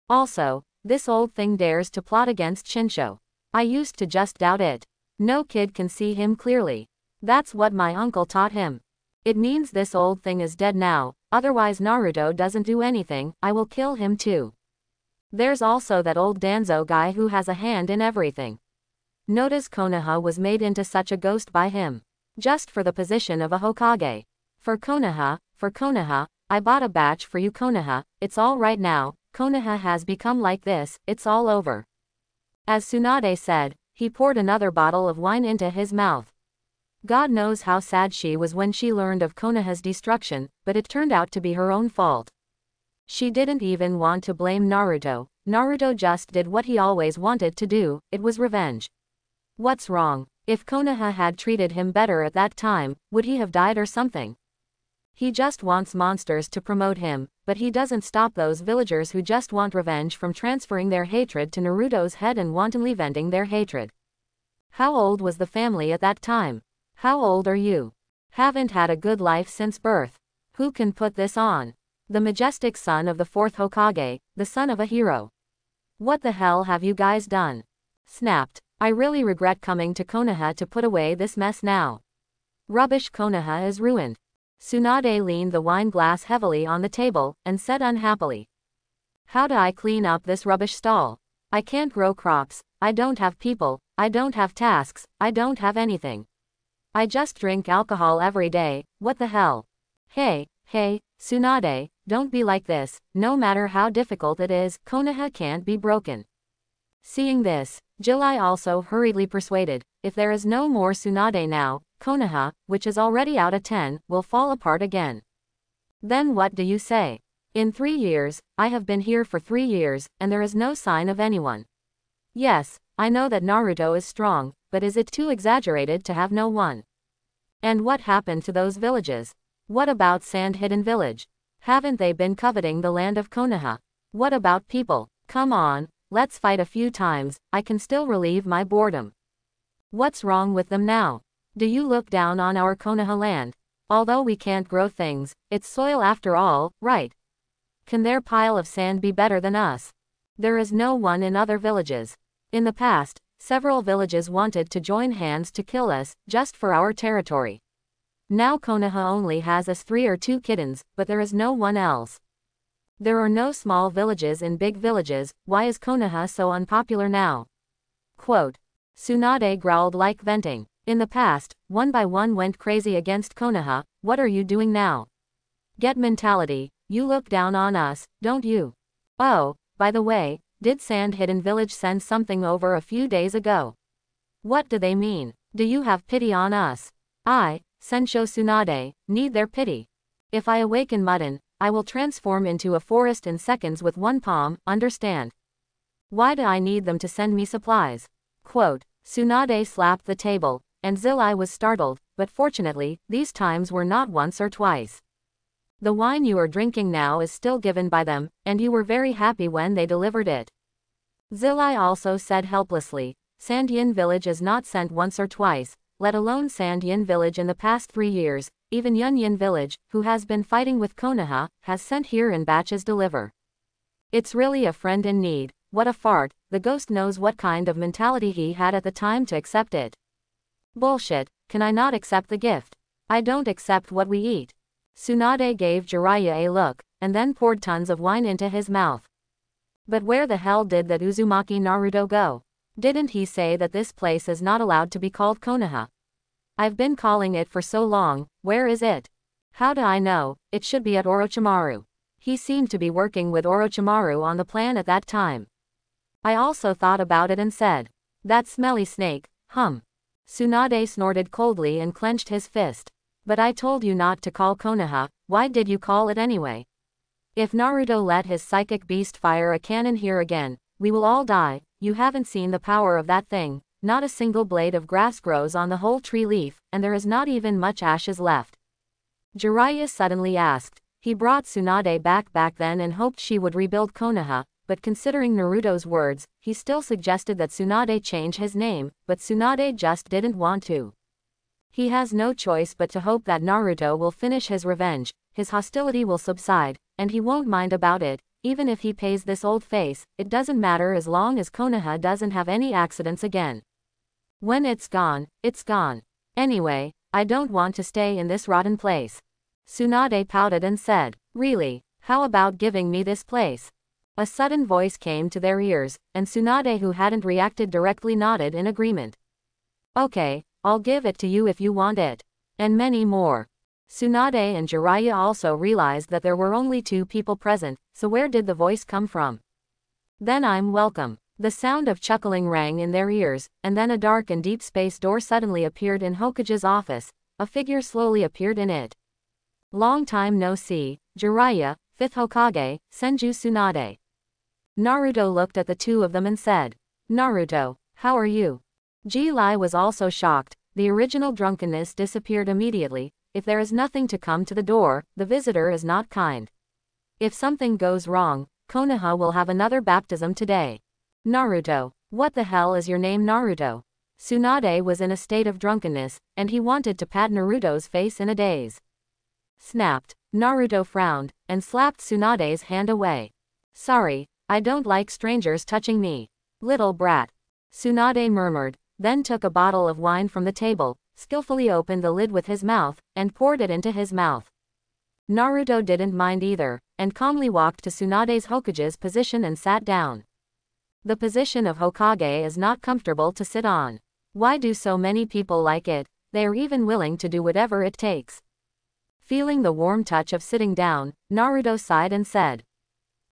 Also, this old thing dares to plot against Shinsho. I used to just doubt it. No kid can see him clearly. That's what my uncle taught him. It means this old thing is dead now, otherwise Naruto doesn't do anything, I will kill him too. There's also that old Danzo guy who has a hand in everything. Notice Konoha was made into such a ghost by him. Just for the position of a Hokage. For Konoha, I bought a batch for you Konoha, it's all right now, Konoha has become like this, it's all over. As Tsunade said, he poured another bottle of wine into his mouth. God knows how sad she was when she learned of Konoha's destruction, but it turned out to be her own fault. She didn't even want to blame Naruto. Naruto just did what he always wanted to do, it was revenge. What's wrong? If Konoha had treated him better at that time, would he have died or something? He just wants monsters to promote him, but he doesn't stop those villagers who just want revenge from transferring their hatred to Naruto's head and wantonly venting their hatred. How old was the family at that time? How old are you? Haven't had a good life since birth. Who can put this on? The majestic son of the 4th Hokage, the son of a hero. What the hell have you guys done? Snapped. I really regret coming to Konoha to put away this mess now. Rubbish. Konoha is ruined. Tsunade leaned the wine glass heavily on the table, and said unhappily. How do I clean up this rubbish stall? I can't grow crops, I don't have people, I don't have tasks, I don't have anything. I just drink alcohol every day, what the hell? Hey, Tsunade, don't be like this, no matter how difficult it is, Konoha can't be broken. Seeing this, July also hurriedly persuaded, if there is no more Tsunade now, Konoha, which is already out of 10, will fall apart again. Then what do you say? In 3 years, I have been here for 3 years, and there is no sign of anyone. Yes, I know that Naruto is strong, but is it too exaggerated to have no one? And what happened to those villages? What about Sand Hidden Village? Haven't they been coveting the land of Konoha? What about people? Come on, let's fight a few times, I can still relieve my boredom. What's wrong with them now? Do you look down on our Konoha land? Although we can't grow things, it's soil after all, right? Can their pile of sand be better than us? There is no one in other villages. In the past, several villages wanted to join hands to kill us, just for our territory. Now Konoha only has us 3 or 2 kittens, but there is no one else. There are no small villages in big villages, why is Konoha so unpopular now? Quote. Tsunade growled like venting. In the past, one by one went crazy against Konoha, what are you doing now? Get mentality, you look down on us, don't you? Oh, by the way, did Sand Hidden Village send something over a few days ago? What do they mean? Do you have pity on us? I, Sensho Tsunade, need their pity. If I awaken Mudden, I will transform into a forest in seconds with one palm, understand? Why do I need them to send me supplies? Quote. Tsunade slapped the table, and Zilai was startled, but fortunately, these times were not once or twice. The wine you are drinking now is still given by them, and you were very happy when they delivered it. Zilai also said helplessly, Sand Yin Village is not sent once or twice, let alone Sand Yin Village in the past 3 years, even Yun Yin Village, who has been fighting with Konoha, has sent here in batches deliver. It's really a friend in need, what a fart, the ghost knows what kind of mentality he had at the time to accept it. Bullshit, can I not accept the gift? I don't accept what we eat. Tsunade gave Jiraiya a look, and then poured tons of wine into his mouth. But where the hell did that Uzumaki Naruto go? Didn't he say that this place is not allowed to be called Konoha? I've been calling it for so long, where is it? How do I know? It should be at Orochimaru. He seemed to be working with Orochimaru on the plan at that time. I also thought about it and said, that smelly snake, Tsunade snorted coldly and clenched his fist. But I told you not to call Konoha, why did you call it anyway? If Naruto let his psychic beast fire a cannon here again, we will all die, you haven't seen the power of that thing, not a single blade of grass grows on the whole tree leaf, and there is not even much ashes left. Jiraiya suddenly asked. He brought Tsunade back then and hoped she would rebuild Konoha, but considering Naruto's words, he still suggested that Tsunade change his name, but Tsunade just didn't want to. He has no choice but to hope that Naruto will finish his revenge, his hostility will subside, and he won't mind about it, even if he pays this old face, it doesn't matter as long as Konoha doesn't have any accidents again. When it's gone, it's gone. Anyway, I don't want to stay in this rotten place. Tsunade pouted and said, really, how about giving me this place? A sudden voice came to their ears, and Tsunade, who hadn't reacted directly, nodded in agreement. Okay, I'll give it to you if you want it. And many more. Tsunade and Jiraiya also realized that there were only 2 people present, so where did the voice come from? Then I'm welcome. The sound of chuckling rang in their ears, and then a dark and deep space door suddenly appeared in Hokage's office. A figure slowly appeared in it. Long time no see, Jiraiya, 5th Hokage, Senju Tsunade. Naruto looked at the 2 of them and said, Naruto, how are you? Ji-Lai was also shocked, the original drunkenness disappeared immediately. If there is nothing to come to the door, the visitor is not kind. If something goes wrong, Konoha will have another baptism today. Naruto, what the hell is your name Naruto? Tsunade was in a state of drunkenness, and he wanted to pat Naruto's face in a daze. Snapped. Naruto frowned, and slapped Tsunade's hand away. Sorry, I don't like strangers touching me. Little brat. Tsunade murmured, then took a bottle of wine from the table, skillfully opened the lid with his mouth, and poured it into his mouth. Naruto didn't mind either, and calmly walked to Tsunade's Hokage's position and sat down. The position of Hokage is not comfortable to sit on. Why do so many people like it? They are even willing to do whatever it takes. Feeling the warm touch of sitting down, Naruto sighed and said,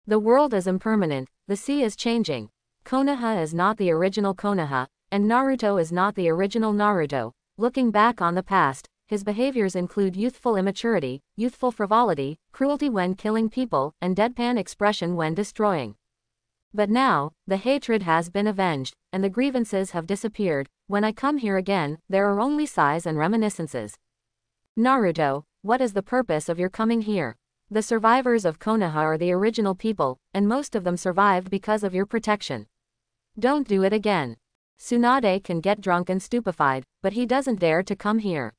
"The world is impermanent, the sea is changing. Konoha is not the original Konoha, and Naruto is not the original Naruto. Looking back on the past, his behaviors include youthful immaturity, youthful frivolity, cruelty when killing people, and deadpan expression when destroying. But now, the hatred has been avenged, and the grievances have disappeared. When I come here again, there are only sighs and reminiscences. Naruto, what is the purpose of your coming here? The survivors of Konoha are the original people, and most of them survived because of your protection. Don't do it again. Tsunade can get drunk and stupefied, but he doesn't dare to come here.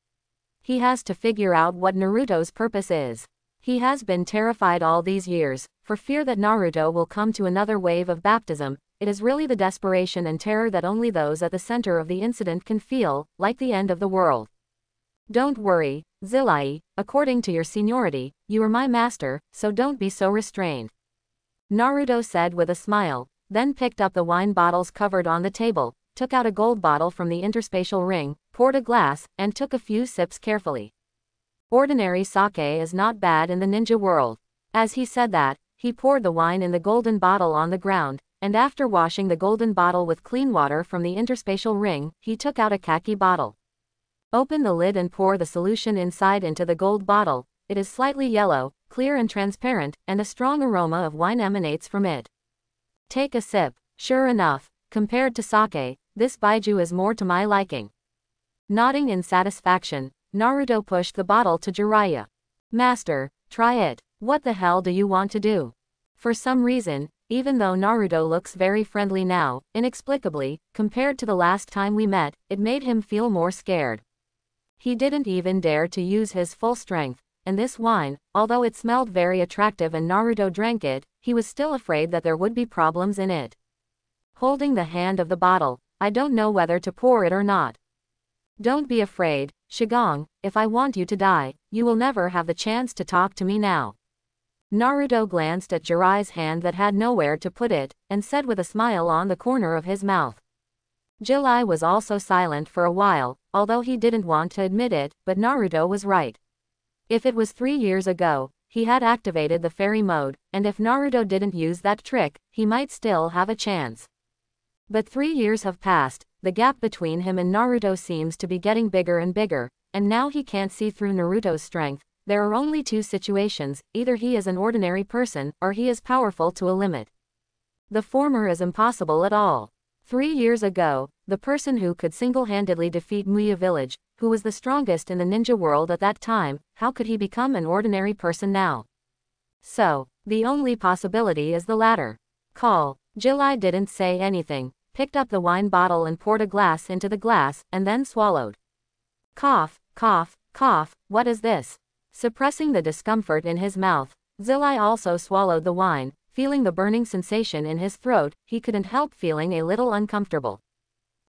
He has to figure out what Naruto's purpose is. He has been terrified all these years, for fear that Naruto will come to another wave of baptism. It is really the desperation and terror that only those at the center of the incident can feel, like the end of the world. Don't worry, Zillai, according to your seniority, you are my master, so don't be so restrained. Naruto said with a smile, then picked up the wine bottles covered on the table, took out a gold bottle from the interspatial ring, poured a glass, and took a few sips carefully. Ordinary sake is not bad in the ninja world. As he said that, he poured the wine in the golden bottle on the ground, and after washing the golden bottle with clean water from the interspatial ring, he took out a khaki bottle. Open the lid and pour the solution inside into the gold bottle. It is slightly yellow, clear and transparent, and a strong aroma of wine emanates from it. Take a sip. Sure enough, compared to sake, this baijiu is more to my liking. Nodding in satisfaction, Naruto pushed the bottle to Jiraiya. Master, try it. What the hell do you want to do? For some reason, even though Naruto looks very friendly now, inexplicably, compared to the last time we met, it made him feel more scared. He didn't even dare to use his full strength, and this wine, although it smelled very attractive and Naruto drank it, he was still afraid that there would be problems in it. Holding the hand of the bottle, I don't know whether to pour it or not. Don't be afraid, Shigong, if I want you to die, you will never have the chance to talk to me now. Naruto glanced at Jiraiya's hand that had nowhere to put it, and said with a smile on the corner of his mouth. Jiraiya was also silent for a while, although he didn't want to admit it, but Naruto was right. If it was 3 years ago, he had activated the fairy mode, and if Naruto didn't use that trick, he might still have a chance. But 3 years have passed, the gap between him and Naruto seems to be getting bigger and bigger, and now he can't see through Naruto's strength. There are only two situations, either he is an ordinary person, or he is powerful to a limit. The former is impossible at all. 3 years ago, the person who could single-handedly defeat Muya village, who was the strongest in the ninja world at that time, how could he become an ordinary person now? So, the only possibility is the latter. Call. Jiraiya didn't say anything, picked up the wine bottle and poured a glass into the glass, and then swallowed. Cough, cough, cough, what is this? Suppressing the discomfort in his mouth, Zillai also swallowed the wine. Feeling the burning sensation in his throat, he couldn't help feeling a little uncomfortable.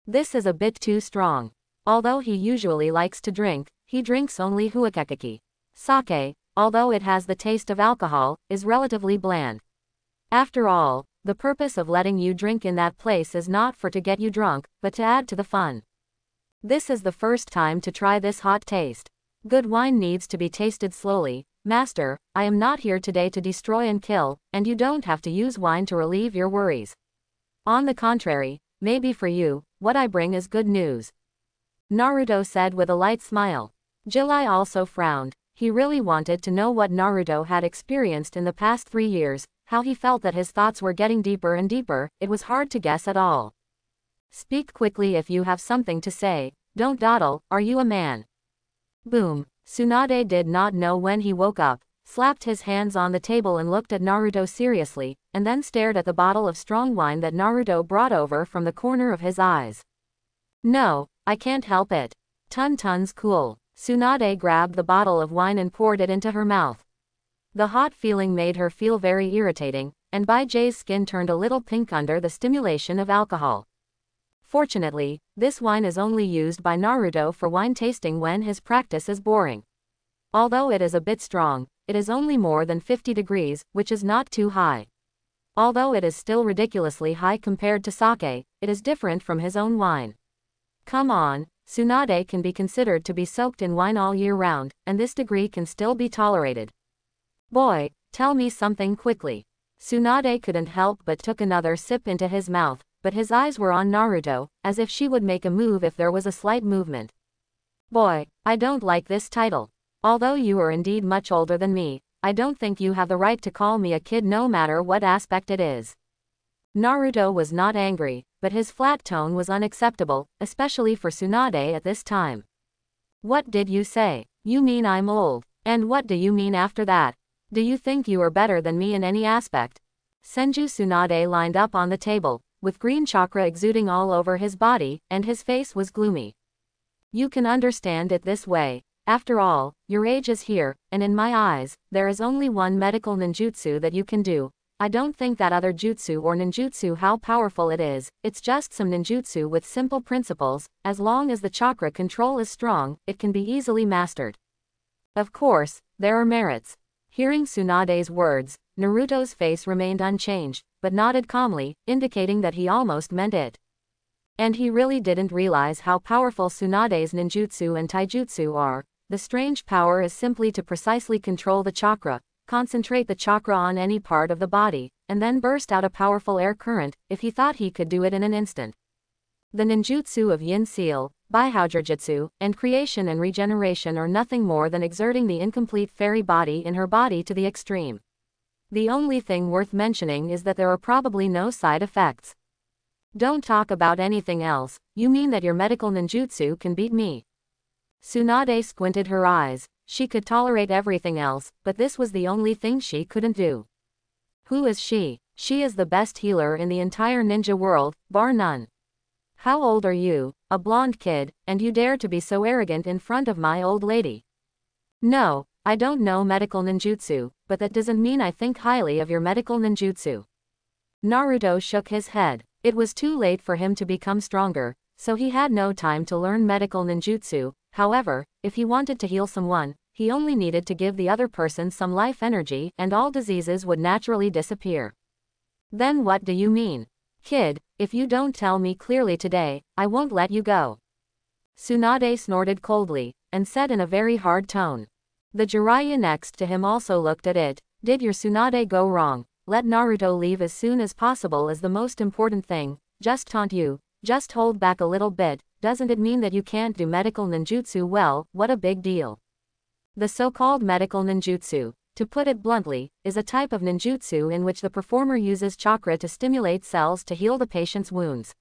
This is a bit too strong. Although he usually likes to drink, he drinks only Hokage. Sake, although it has the taste of alcohol, is relatively bland. After all, the purpose of letting you drink in that place is not for to get you drunk, but to add to the fun. This is the first time to try this hot taste. Good wine needs to be tasted slowly. Master, I am not here today to destroy and kill, and you don't have to use wine to relieve your worries. On the contrary, maybe for you, what I bring is good news. Naruto said with a light smile. Jiraiya also frowned. He really wanted to know what Naruto had experienced in the past 3 years, how he felt that his thoughts were getting deeper and deeper. It was hard to guess at all. Speak quickly if you have something to say. Don't dawdle, are you a man? Boom. Tsunade did not know when he woke up, slapped his hands on the table and looked at Naruto seriously, and then stared at the bottle of strong wine that Naruto brought over from the corner of his eyes. No, I can't help it. Tons cool. Tsunade grabbed the bottle of wine and poured it into her mouth. The hot feeling made her feel very irritating, and Jay's skin turned a little pink under the stimulation of alcohol. Fortunately, this wine is only used by Naruto for wine tasting when his practice is boring. Although it is a bit strong, it is only more than 50 degrees, which is not too high. Although it is still ridiculously high compared to sake, it is different from his own wine. Come on, Tsunade can be considered to be soaked in wine all year round, and this degree can still be tolerated. Boy, tell me something quickly. Tsunade couldn't help but took another sip into his mouth, but his eyes were on Naruto, as if she would make a move if there was a slight movement. Boy, I don't like this title. Although you are indeed much older than me, I don't think you have the right to call me a kid no matter what aspect it is. Naruto was not angry, but his flat tone was unacceptable, especially for Tsunade at this time. What did you say? You mean I'm old, and what do you mean after that? Do you think you are better than me in any aspect? Senju Tsunade lined up on the table, with green chakra exuding all over his body, and his face was gloomy. You can understand it this way. After all, your age is here, and in my eyes, there is only one medical ninjutsu that you can do. I don't think that other jutsu or ninjutsu how powerful it is, it's just some ninjutsu with simple principles. As long as the chakra control is strong, it can be easily mastered. Of course, there are merits. Hearing Tsunade's words, Naruto's face remained unchanged, but nodded calmly, indicating that he almost meant it. And he really didn't realize how powerful Tsunade's ninjutsu and taijutsu are. The strange power is simply to precisely control the chakra, concentrate the chakra on any part of the body, and then burst out a powerful air current, if he thought he could do it in an instant. The ninjutsu of Yin Seal, Baihoujutsu, and creation and regeneration are nothing more than exerting the incomplete fairy body in her body to the extreme. The only thing worth mentioning is that there are probably no side effects. Don't talk about anything else. You mean that your medical ninjutsu can beat me? Tsunade squinted her eyes. She could tolerate everything else, but this was the only thing she couldn't do. Who is she? She is the best healer in the entire ninja world, bar none. How old are you, a blonde kid, and you dare to be so arrogant in front of my old lady? No, I don't know medical ninjutsu, but that doesn't mean I think highly of your medical ninjutsu. Naruto shook his head. It was too late for him to become stronger, so he had no time to learn medical ninjutsu. However, if he wanted to heal someone, he only needed to give the other person some life energy and all diseases would naturally disappear. Then what do you mean? Kid, if you don't tell me clearly today, I won't let you go. Tsunade snorted coldly, and said in a very hard tone. The Jiraiya next to him also looked at it. Did your Tsunade go wrong? Let Naruto leave as soon as possible is the most important thing. Just taunt you, just hold back a little bit. Doesn't it mean that you can't do medical ninjutsu well? What a big deal. The so-called medical ninjutsu, to put it bluntly, is a type of ninjutsu in which the performer uses chakra to stimulate cells to heal the patient's wounds.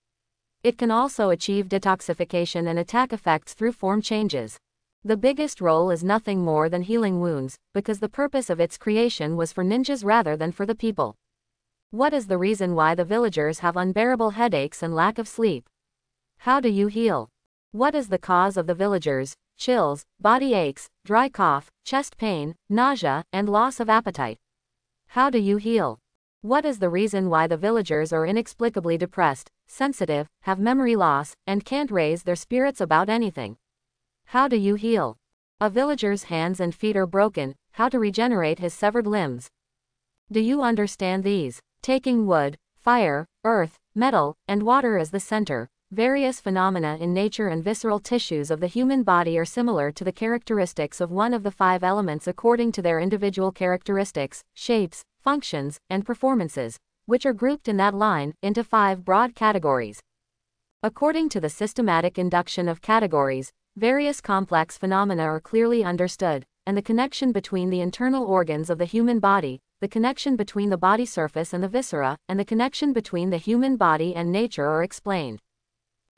It can also achieve detoxification and attack effects through form changes. The biggest role is nothing more than healing wounds, because the purpose of its creation was for ninjas rather than for the people. What is the reason why the villagers have unbearable headaches and lack of sleep? How do you heal? What is the cause of the villagers' chills, body aches, dry cough, chest pain, nausea, and loss of appetite? How do you heal? What is the reason why the villagers are inexplicably depressed, sensitive, have memory loss, and can't raise their spirits about anything? How do you heal? A villager's hands and feet are broken. How to regenerate his severed limbs? Do you understand these? Taking wood, fire, earth, metal, and water as the center, various phenomena in nature and visceral tissues of the human body are similar to the characteristics of one of the 5 elements according to their individual characteristics, shapes, functions, and performances, which are grouped in that line into 5 broad categories. According to the systematic induction of categories, various complex phenomena are clearly understood, and the connection between the internal organs of the human body, the connection between the body surface and the viscera, and the connection between the human body and nature are explained.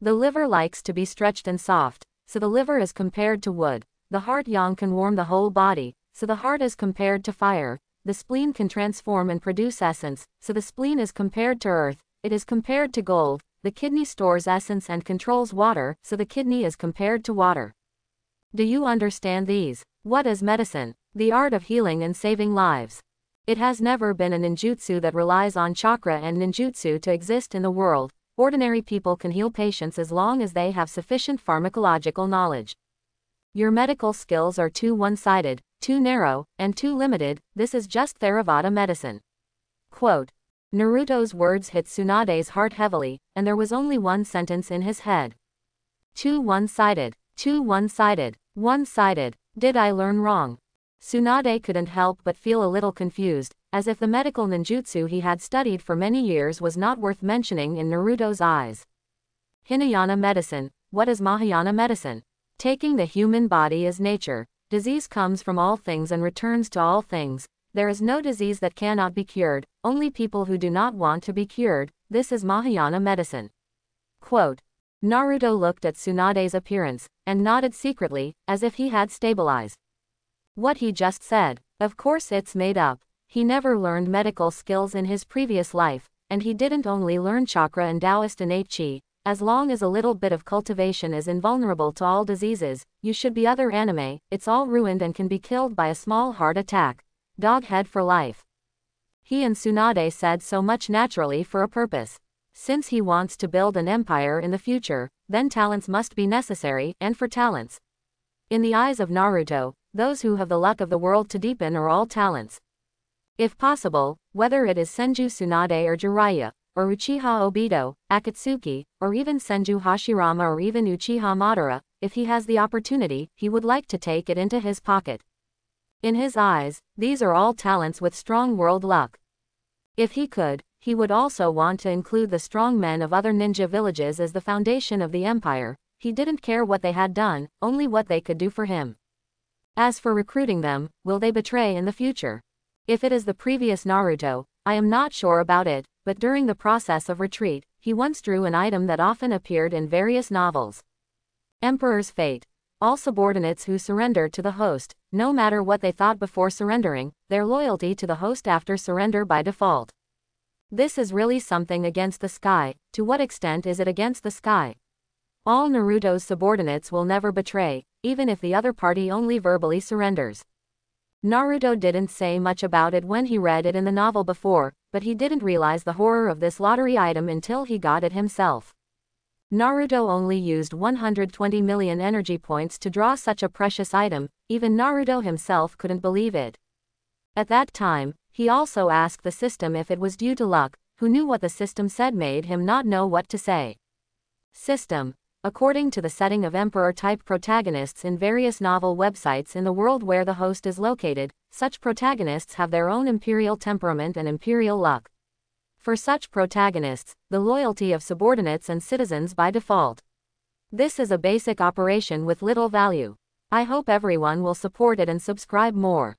The liver likes to be stretched and soft, so the liver is compared to wood. The heart yang can warm the whole body, so the heart is compared to fire. The spleen can transform and produce essence, so the spleen is compared to earth. It is compared to gold. The kidney stores essence and controls water, so the kidney is compared to water. Do you understand these? What is medicine? The art of healing and saving lives. It has never been a ninjutsu that relies on chakra and ninjutsu to exist in the world. Ordinary people can heal patients as long as they have sufficient pharmacological knowledge. Your medical skills are too one-sided, too narrow, and too limited. This is just Theravada medicine. Quote. Naruto's words hit Tsunade's heart heavily, and there was only one sentence in his head. Too one-sided. Too one-sided. One-sided. Did I learn wrong? Tsunade couldn't help but feel a little confused, as if the medical ninjutsu he had studied for many years was not worth mentioning in Naruto's eyes. Hinayana medicine. What is Mahayana medicine? Taking the human body as nature. Disease comes from all things and returns to all things. There is no disease that cannot be cured, only people who do not want to be cured. This is Mahayana medicine. Quote. Naruto looked at Tsunade's appearance, and nodded secretly, as if he had stabilized. What he just said, of course it's made up. He never learned medical skills in his previous life, and he didn't only learn chakra and Taoist innate chi. As long as a little bit of cultivation is invulnerable to all diseases, you should be other anime, it's all ruined and can be killed by a small heart attack. Doghead for life. He and Tsunade said so much naturally for a purpose. Since he wants to build an empire in the future, then talents must be necessary, and for talents. In the eyes of Naruto, those who have the luck of the world to deepen are all talents. If possible, whether it is Senju Tsunade or Jiraiya, or Uchiha Obito, Akatsuki, or even Senju Hashirama or even Uchiha Madara, if he has the opportunity, he would like to take it into his pocket. In his eyes, these are all talents with strong world luck. If he could, he would also want to include the strong men of other ninja villages as the foundation of the empire. He didn't care what they had done, only what they could do for him. As for recruiting them, will they betray in the future? If it is the previous Naruto, I am not sure about it, but during the process of retreat, he once drew an item that often appeared in various novels. Emperor's Fate. All subordinates who surrender to the host, no matter what they thought before surrendering, their loyalty to the host after surrender by default. This is really something against the sky. To what extent is it against the sky? All Naruto's subordinates will never betray, even if the other party only verbally surrenders. Naruto didn't say much about it when he read it in the novel before, but he didn't realize the horror of this lottery item until he got it himself. Naruto only used 120 million energy points to draw such a precious item, even Naruto himself couldn't believe it. At that time, he also asked the system if it was due to luck. Who knew what the system said made him not know what to say. System. According to the setting of Emperor-type protagonists in various novel websites in the world where the host is located, such protagonists have their own imperial temperament and imperial luck. For such protagonists, the loyalty of subordinates and citizens by default. This is a basic operation with little value. I hope everyone will support it and subscribe more.